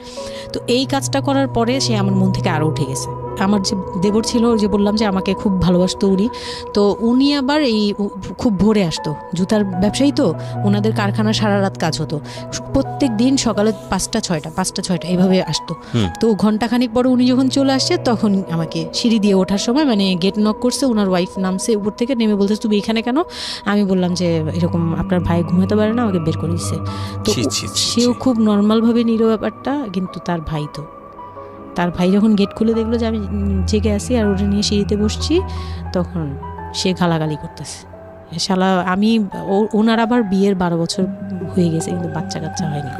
তো এই কাজটা করার পরে সে আমার মন থেকে আরও উঠে গেছে। আমার যে দেবর ছিল, যে বললাম যে আমাকে খুব ভালোবাসতো উনি, তো উনি আবার খুব ভোরে আসতো, জুতার ব্যবসায়ী তো, ওনাদের কারখানা সারা রাত কাজ হতো, প্রত্যেক দিন সকালে 5টা-6টা এইভাবে আসতো। তো ঘন্টাখানিক পরে উনি যখন চলে আসছে, তখন আমাকে সিঁড়ি দিয়ে ওঠার সময় মানে গেট নক করছে, ওনার ওয়াইফ নামছে উপর থেকে, নেমে বলতেছে তুমি এখানে কেন? আমি বললাম যে এরকম আপনার ভাই ঘুমাতে পারে না, আমাকে বের করে দিচ্ছে। তো সেও খুব নর্মালভাবে নিল ব্যাপারটা, কিন্তু তার ভাই যখন গেট খুলে দেখলো যে আমি জেগে আছি আর ওটা নিয়ে সিঁড়িতে বসছি, তখন সে গালাগালি করতেছে, শালা। ওনার আবার বিয়ের 12 বছর হয়ে গেছে, কিন্তু বাচ্চা কাচ্চা হয়নি।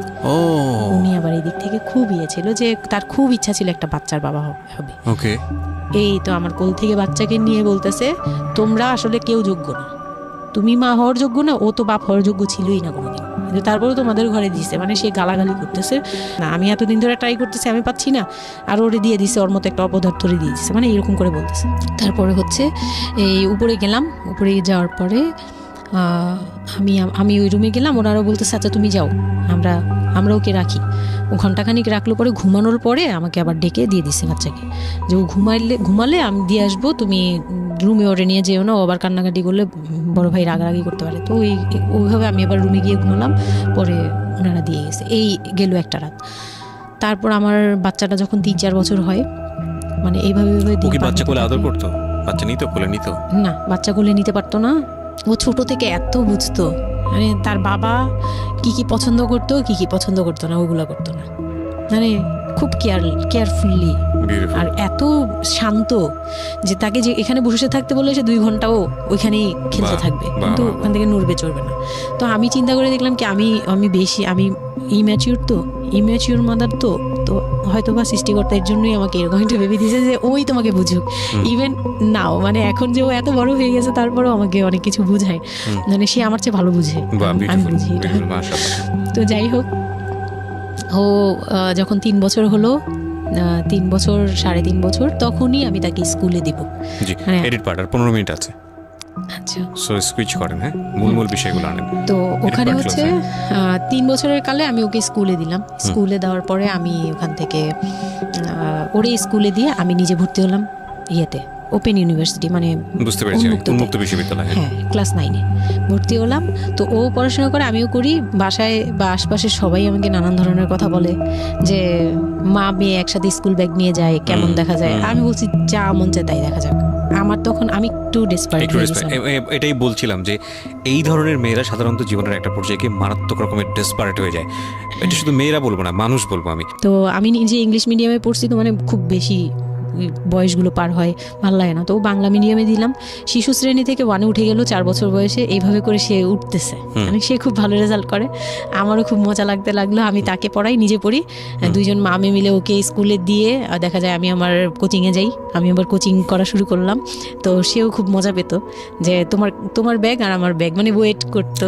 উনি আবার এই দিক থেকে খুব ছিল যে তার খুব ইচ্ছা ছিল একটা বাচ্চার বাবা হবে। এই তো আমার কোল থেকে বাচ্চাকে নিয়ে বলতেছে, তোমরা আসলে কেউ যোগ্য না, তুমি মা হওয়ার যোগ্য না, ও তো বাপ হওয়ার যোগ্য ছিলই না কোনোদিন, কিন্তু তারপরেও তোমাদের ঘরে দিছে। মানে সে গালাগালি করতেছে, না আমি এতদিন ধরে ট্রাই করতেছি, আমি পাচ্ছি না, আর ওরে দিয়ে দিছে, ওর মতো একটা অপদার্থরে দিয়ে দিছে, মানে এরকম করে বলতেছে। তারপরে হচ্ছে এই উপরে গেলাম, উপরে যাওয়ার পরে আমি ওই রুমে গেলাম, ওনারও বলতেছে আচ্ছা তুমি যাও, আমরা ওকে রাখি। ও ঘন্টাখানিক রাখলো, পরে ঘুমানোর পরে আমাকে আবার ডেকে দিয়ে দিচ্ছে বাচ্চাকে, যে ও ঘুমালে আমি দিয়ে আসবো, তুমি রুমে ওরে নিয়ে যেও না, ও আবার কান্নাকাটি করলে বড় ভাই রাগারাগি করতে পারে। তো ওইভাবে আমি আবার রুমে গিয়ে ঘুমালাম, পরে ওনারা দিয়ে গেছে। এই গেল একটা রাত। তারপর আমার বাচ্চাটা যখন 3-4 বছর হয়, মানে এইভাবে বাচ্চা কোলে আদর করতো, বাচ্চা নিত না, বাচ্চা কোলে নিতে পারতো না। ও ছোট থেকে এত বুঝতো, মানে তার বাবা কি পছন্দ করতো, কি পছন্দ করতো না, ওগুলো করতো না, মানে খুব কেয়ারফুলি, আর এত শান্ত যে তাকে যে এখানে বসে থাকতে বললে সে 2 ঘন্টাও ওইখানেই খেলতে থাকবে, কিন্তু ওখান থেকে নড়বে চড়বে না। তো আমি চিন্তা করে দেখলাম কি আমি ইম্যাচিউর মাদার তো হয়তো বা সৃষ্টিকর্তার জন্যই আমাকে এরকম একটা ভেবে দিয়েছে যে ওই তোমাকে বুঝুক। ইভেন নাও মানে এখন যে ও এত বড় হয়ে গেছে তারপরেও আমাকে অনেক কিছু বুঝায়, মানে সে আমার চেয়ে ভালো বুঝে, আমি বুঝি এটা। তো যাই হোক, ও যখন 3 বছর হলো, 3 বছর 3.5 বছর, তখনই আমি তাকে স্কুলে দিব। মানে এডিট পার্ট আর 15 মিনিট আছে। আচ্ছা, সো সুইচ করেন, হ্যাঁ, মূল বিষয়গুলো আনেন। তো ওখানে হচ্ছে 3 বছরের কালে আমি ওকে স্কুলে দিলাম। স্কুলে দেওয়ার পরে আমি ওখান থেকে ওরে স্কুলে দিয়ে আমি নিজে ভর্তি হলাম ইয়েতে, ওপেন ইউনিভার্সিটি, মানে বুঝতে পেরেছি, উন্মুক্ত বিশ্ববিদ্যালয়। হ্যাঁ, ক্লাস 9-এ ভর্তি হলাম। তো ও পড়াশোনা করে, আমিও করি। বাসায় বা আশপাশের সবাই আমাকে নানান ধরনের কথা বলে যে মা মেয়ে একসাথে স্কুল ব্যাগ নিয়ে যায়, কেমন দেখা যায়। আমি বলছি যা মন চায় তাই দেখা যাক। আমার তখন আমি একটু ডেসপারেট, এটাই বলছিলাম যে এই ধরনের মেয়েরা সাধারণত জীবনের একটা পর্যায়ে গিয়ে মারাত্মক রকমের ডেসপারেট হয়ে যায়। এটা শুধু মেয়েরা বলবো না, মানুষ বলবো আমি। তো আমি নিজে ইংলিশ মিডিয়ামে পড়ছি, তো মানে খুব বেশি বয়সগুলো পার হয়, ভালো লাগে না। তো বাংলা মিডিয়ামে দিলাম। শিশু শ্রেণী থেকে 1-এ উঠে গেল 4 বছর বয়সে। এইভাবে করে সে উঠতেছে, মানে সে খুব ভালো রেজাল্ট করে। আমারও খুব মজা লাগতে লাগলো। আমি তাকে পড়াই, নিজে পড়ি। 2জন মামে মিলে ওকে স্কুলে দিয়ে দেখা যায় আমি আমার কোচিংয়ে যাই। আমি আবার কোচিং করা শুরু করলাম। তো সেও খুব মজা পেত যে তোমার ব্যাগ আর আমার ব্যাগ, মানে ওয়েট করতো।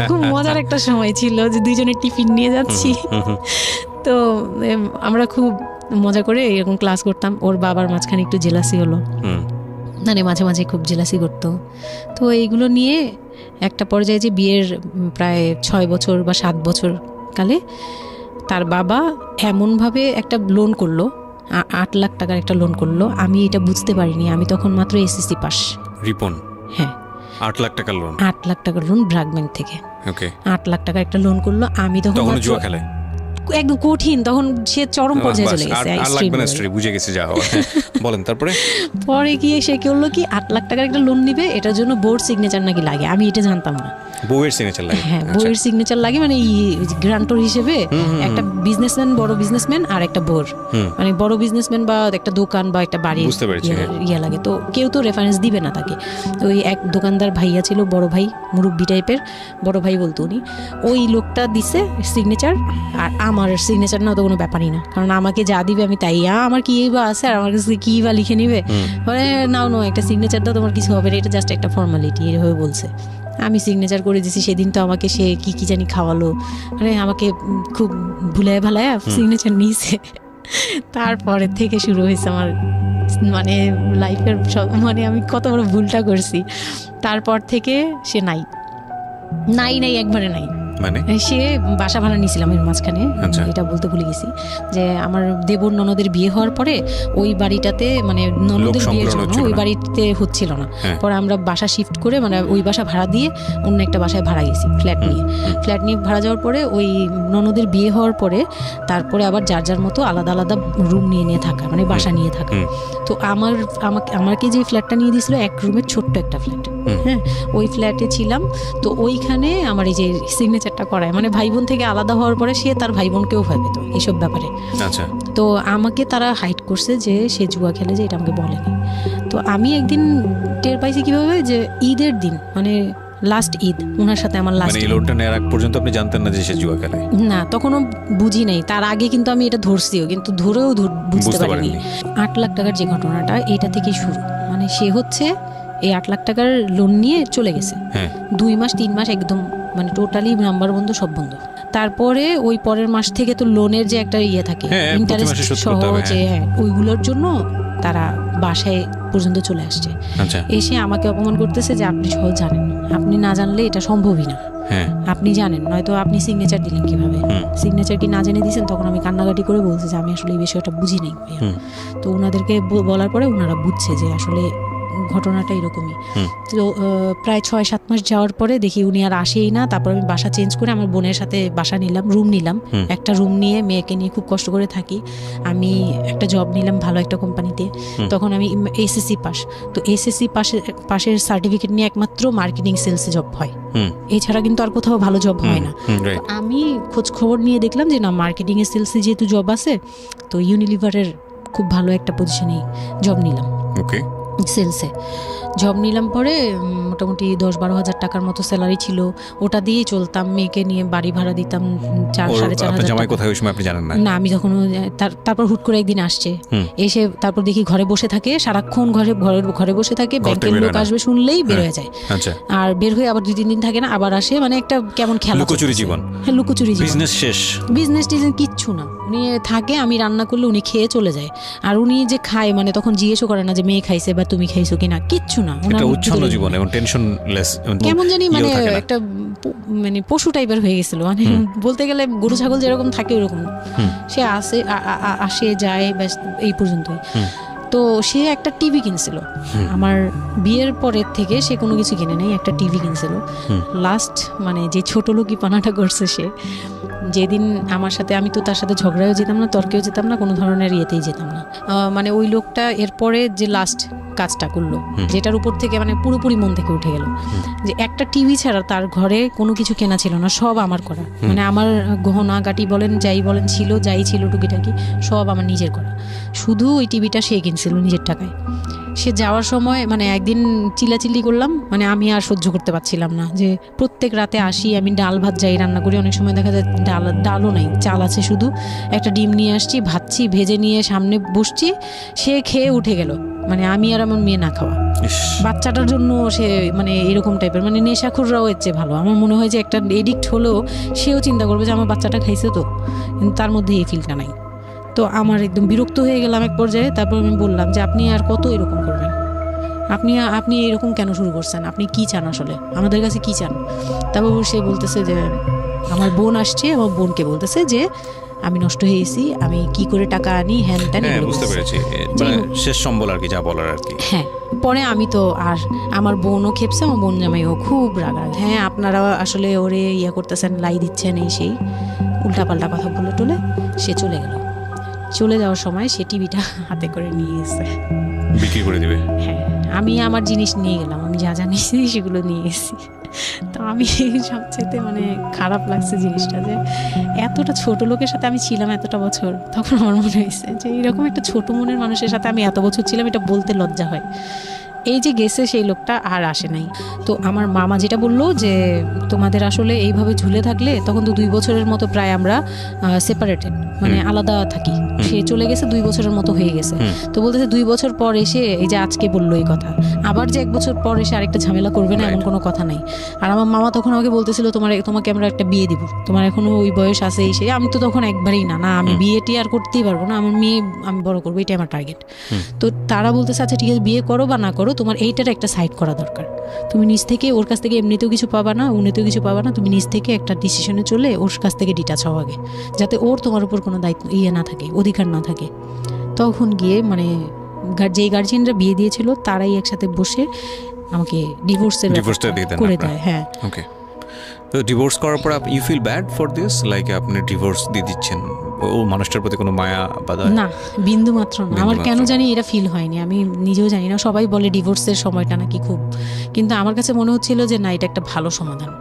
খুব মজার একটা সময় ছিল যে 2জনের টিফিন নিয়ে যাচ্ছি। তো আমরা খুব মজা করে এরকম ক্লাস করতাম। ওর বাবার মাঝখানে একটু জেলাসি হলো, মানে মাঝে মাঝে খুব জেলাসি করতো। তো এইগুলো নিয়ে একটা পর্যায়ে যে বিয়ের প্রায় 6 বছর বা 7 বছর কালে তার বাবা এমনভাবে একটা লোন করলো, 8 লাখ টাকার একটা লোন করলো। আমি এটা বুঝতে পারিনি, আমি তখন মাত্র এসএসসি পাস। রিপন? হ্যাঁ, 8 লাখ টাকার লোন। 8 লাখ টাকার লোন ব্র্যাক ব্যাংক থেকে। ওকে, 8 লাখ টাকার একটা লোন করলো। আমি তখন জুয়া খেলে একদম কঠিন, তখন সে চরম পর্যায়ে চলে গেছে। বুঝে গেছে যা হওয়ার। বলেন তারপরে? পরে গিয়ে সে করলো কি, 8 লাখ টাকার একটা লোন নিবে, এটার জন্য বোর্ড সিগনেচার নাকি লাগে। আমি এটা জানতাম না। বউয়ের সিগনেচার লাগে? হ্যাঁ, বউয়ের সিগনেচার লাগে, মানে গ্রান্টর হিসেবে একটা বিজনেসম্যান, বড় বিজনেসম্যান আর একটা বোর, মানে বড় বিজনেসম্যান বা একটা দোকান বা একটা বাড়ি ইয়ে লাগে। তো কেউ তো রেফারেন্স দিবে না তাকে। তো ওই এক দোকানদার ভাইয়া ছিল, বড় ভাই, মুরব্বি টাইপের, বড় ভাই বলতো উনি। ওই লোকটা দিছে সিগনেচার, আর আমার সিগনেচার না তো কোনো ব্যাপারই না, কারণ আমাকে যা দিবে আমি তাই, আমার কি বা আছে আর আমার কাছে কি বা লিখে নিবে, মানে নাও একটা সিগনেচার দাও, তোমার কিছু হবে না, এটা জাস্ট একটা ফর্মালিটি, এভাবে বলছে। আমি সিগনেচার করে দিছি। সেদিন তো আমাকে সে কি জানি খাওয়ালো, মানে আমাকে খুব ভুলায় ভালায় সিগনেচার নিয়েছে। তারপরে থেকে শুরু হয়েছে আমার মানে লাইফের সব, মানে আমি কত বড় ভুলটা করছি। তারপর থেকে সে নাই একবারে নাই। মানে সে বাসা ভাড়া নিয়েছিলাম এর মাঝখানে, এটা বলতে ভুলে গেছি যে আমার দেবর ননদের বিয়ে হওয়ার পরে ওই বাড়িটাতে, মানে ননদের বিয়ের জন্য ওই বাড়িতে হচ্ছিল না। পরে আমরা বাসা শিফট করে, মানে ওই বাসা ভাড়া দিয়ে অন্য একটা বাসায় ভাড়া গেছি, ফ্ল্যাট নিয়ে ভাড়া যাওয়ার পরে ওই ননদের বিয়ে হওয়ার পরে তারপরে আবার যার যার মতো আলাদা আলাদা রুম নিয়ে থাকা, মানে বাসা নিয়ে থাকা। তো আমাকে যে ফ্ল্যাটটা নিয়ে দিয়েছিল 1 রুমের ছোট্ট একটা ফ্ল্যাট, হ্যাঁ, ওই ফ্ল্যাটে ছিলাম। তো ওইখানে আমার এই যে সিগনেচারটা করায়, মানে ভাই বোন থেকে আলাদা হওয়ার পরে সে তার ভাই বোনকেও ভয় পেত এইসব ব্যাপারে। আচ্ছা। তো আমাকে তারা হাইড করছে যে সে জুয়া খেলে, যে এটা আমাকে বলেনি। তো আমি একদিন টের পাইছি কিভাবে, যে ঈদের দিন, মানে লাস্ট ঈদ, ওনার সাথে আমার লাস্ট, মানে লোনটা নেওয়ার আগ পর্যন্ত আপনি জানতেন না যে সে জুয়া খেলে? না, তখনও বুঝি নাই। তার আগে কিন্তু আমি এটা ধরছিও, কিন্তু ধরেও বুঝতে পারিনি। 8 লাখ টাকার যে ঘটনাটা, এটা থেকেই শুরু। মানে সে হচ্ছে এই 8 লাখ টাকার লোন নিয়ে চলে গেছে। 2 মাস 3 মাস একদম, মানে টোটালি নাম্বার বন্ধ, সব বন্ধ। তারপরে ওই পরের মাস থেকে তো লোনের যে একটা ইয়ে থাকে, ইন্টারেস্ট সহ, যে ওইগুলোর জন্য তারা বাসায় পর্যন্ত চলে আসছে। এসে আমাকে অপমান করতেছে যে আপনি সহজ জানেন, আপনি না জানলে এটা সম্ভবই না, আপনি জানেন, নয়তো আপনি সিগনেচার দিলেন কিভাবে, সিগনেচার কি না জেনে দিয়েছেন? তখন আমি কান্নাকাটি করে বলছি যে আমি আসলে এই বিষয়টা বুঝি নাই। তো ওনাদেরকে বলার পরে ওনারা বুঝছে যে আসলে ঘটনাটা এরকমই। তো প্রায় 6-7 মাস যাওয়ার পরে দেখি উনি আর আসেই না। তারপর আমি বাসা চেঞ্জ করে আমার বোনের সাথে বাসা নিলাম, রুম নিলাম। একটা রুম নিয়ে মেয়েকে নিয়ে খুব কষ্ট করে থাকি। আমি একটা জব নিলাম ভালো একটা কোম্পানিতে। তখন আমি এসএসসি পাস। তো এসএসসি পাশের সার্টিফিকেট নিয়ে একমাত্র মার্কেটিং সেলসে জব হয়, এছাড়া কিন্তু আর কোথাও ভালো জব হয় না। আমি খোঁজ খবর নিয়ে দেখলাম যে না, মার্কেটিং এ সেলসে যেহেতু জব আছে, তো ইউনিলিভারের খুব ভালো একটা পজিশনে জব নিলাম সেলসে। জব নিলাম পরে মোটামুটি 10-12 হাজার টাকার মতো স্যালারি ছিল, ওটা দিয়েই চলতাম। মেয়েকে নিয়ে বাড়ি ভাড়া দিতাম 4-4.5 হাজার জামাই টাকা। কোথায় ওই সময় আপনি জানেন না? না, আমি তখনও তারপর হুট করে একদিন আসছে, এসে তারপর দেখি ঘরে বসে থাকে, সারাক্ষণ ঘরে বসে থাকে, ব্যাংকের লোক আসবে শুনলেই বের হয়ে যায়। আচ্ছা। আর বের হয়ে আবার 2-3 দিন থাকে না, আবার আসে, মানে একটা কেমন খেলা, লুকোচুরি জীবন। হ্যাঁ, লুকোচুরি জীবন, বিজনেস শেষ, বিজনেস টিজনেস কিচ্ছু না। উনি থাকে, আমি রান্না করলে উনি খেয়ে চলে যায়। আর উনি যে খায়, মানে তখন জিজ্ঞেসও করে না যে মেয়ে খাইছে বা তুমি খাইছো কিনা, কিচ্ছু না। একটা উচ্ছন্ন জীবন এবং টেনশনলেস, কেমন জানি মানে একটা মানে পশু টাইপের হয়ে গেছিল, মানে বলতে গেলে গরু ছাগল যেরকম থাকে ওরকম। সে আসে যায়, ব্যাস এই পর্যন্তই। তো সে একটা টিভি কিনছিল আমার বিয়ের পরের থেকে, সে কোনো কিছু কিনে নেই, একটা টিভি কিনছিল। লাস্ট মানে যে ছোট লোকি পানাটা করছে সে, যেদিন আমার সাথে, আমি তো তার সাথে ঝগড়াও যেতাম না, তর্কেও যেতাম না, কোনো ধরনের ইয়েতেই যেতাম না। মানে ওই লোকটা এরপরে যে লাস্ট কাজটা করলো, যেটার উপর থেকে মানে পুরোপুরি মন থেকে উঠে গেল, যে একটা টিভি ছাড়া তার ঘরে কোনো কিছু কেনা ছিল না, সব আমার করা। মানে আমার গহনা গাটি বলেন, যাই বলেন ছিল, যাই ছিল টুকিটাকি সব আমার নিজের করা। শুধু ওই টিভিটা সে কিনছিল নিজের টাকায়। সে যাওয়ার সময় মানে একদিন চিল্লাচিল্লি করলাম, মানে আমি আর সহ্য করতে পারছিলাম না, যে প্রত্যেক রাতে আসি, আমি ডাল ভাত যাই রান্না করি, অনেক সময় দেখা যায় ডালও নাই, চাল আছে শুধু, একটা ডিম নিয়ে আসছি, ভাজছি, ভেজে নিয়ে সামনে বসছি, সে খেয়ে উঠে গেল, মানে আমি আর আমার মেয়ে না খাওয়া। বাচ্চাটার জন্য সে মানে এরকম টাইপের, মানে নেশাখোররাও এর চেয়ে ভালো। আমার মনে হয় যে একটা এডিক্ট হলেও সেও চিন্তা করবে যে আমার বাচ্চাটা খাইছে, তো কিন্তু তার মধ্যে এই ফিলটা নাই। তো আমার একদম বিরক্ত হয়ে গেলাম এক পর্যায়ে। তারপর আমি বললাম যে আপনি আর কত এরকম করবেন, আপনি এরকম কেন শুরু করছেন, আপনি কি চান আসলে, আমাদের কাছে কি চান? তারপর সে বলতেছে যে আমার বোন আসছে, আমার বোনকে বলতেছে যে আমি নষ্ট হয়ে গেছি, আমি কি করে টাকা আনি, হ্যান ত্যান। বুঝতে পেরেছি, মানে শেষ সম্বল আর কি, যা বলার আর কি। হ্যাঁ, পরে আমি তো আর আমার বোনও খেপছে, আমার বোন জামাইও খুব রাগা, হ্যাঁ আপনারা আসলে ওরে ইয়া করতেছেন, লাই দিচ্ছেন, এই সেই উল্টাপাল্টা কথা বলে টলে সে চলে গেল। চলে যাওয়ার সময় সে টিভিটা হাতে করে নিয়ে এসে বিক্রি করে দিবে। হ্যাঁ, আমি আমার জিনিস নিয়ে গেলাম, আমি যা যা নিয়েছি সেগুলো নিয়ে এসেছি। তো আমি সবচেয়ে মানে খারাপ লাগছে জিনিসটা, যে এতটা ছোট লোকের সাথে আমি ছিলাম এতটা বছর। তখন আমার মনে হয়েছে যে এরকম একটা ছোট মনের মানুষের সাথে আমি এত বছর ছিলাম, এটা বলতে লজ্জা হয়। এই যে গেছে সেই লোকটা আর আসে নাই। তো আমার মামা যেটা বললো যে তোমাদের আসলে এইভাবে ঝুলে থাকলে, তখন তো 2 বছরের মতো প্রায় আমরা সেপারেটেড, মানে আলাদা থাকি। সে চলে গেছে 2 বছরের মতো হয়ে গেছে। তো বলতেছে 2 বছর পর এসে এই যে আজকে বললো এই কথা, আবার যে 1 বছর পর এসে আরেকটা ঝামেলা করবে না, এমন কোনো কথা নাই। আর আমার মামা তখন আমাকে বলতেছিল তোমাকে আমরা একটা বিয়ে দিব, তোমার এখনো ওই বয়স আছে, এই সেই। আমি তো তখন একবারেই না আমি বিয়েটি আর করতেই পারবো না, আমার মেয়ে আমি বড় করবো, এটাই আমার টার্গেট। তো তারা বলতেছে আচ্ছা ঠিক আছে, বিয়ে করো বা না করো, তোমার এইটার একটা সাইড করা দরকার। তুমি নিজ থেকে ওর কাছ থেকে এমনিতেও কিছু পাবা না, উনিতেও কিছু পাবা না, তুমি নিজ থেকে একটা ডিসিশনে চলে ওর কাছ থেকে ডিটাচ হও আগে, যাতে ওর তোমার উপর কোনো দায়িত্ব না থাকে, অধিকার না থাকে। তখন গিয়ে মানে যেই গার্জিয়ানরা বিয়ে দিয়েছিল তারাই একসাথে বসে আমাকে ডিভোর্সের করে দেয়। হ্যাঁ, ওকে। তো ডিভোর্স করার পর you feel bad for this, like আপনি ডিভোর্স দিয়ে দিচ্ছেন, ও মানুষটার প্রতি কোনো মায়া বা দয়া? না, বিন্দু মাত্র না। আমার কেন জানি এটা ফিল হয়নি, আমি নিজেও জানি না। সবাই বলে ডিভোর্সের সময়টা নাকি খুব, কিন্তু আমার কাছে মনে হচ্ছিল যে না, এটা একটা ভালো সমাধান।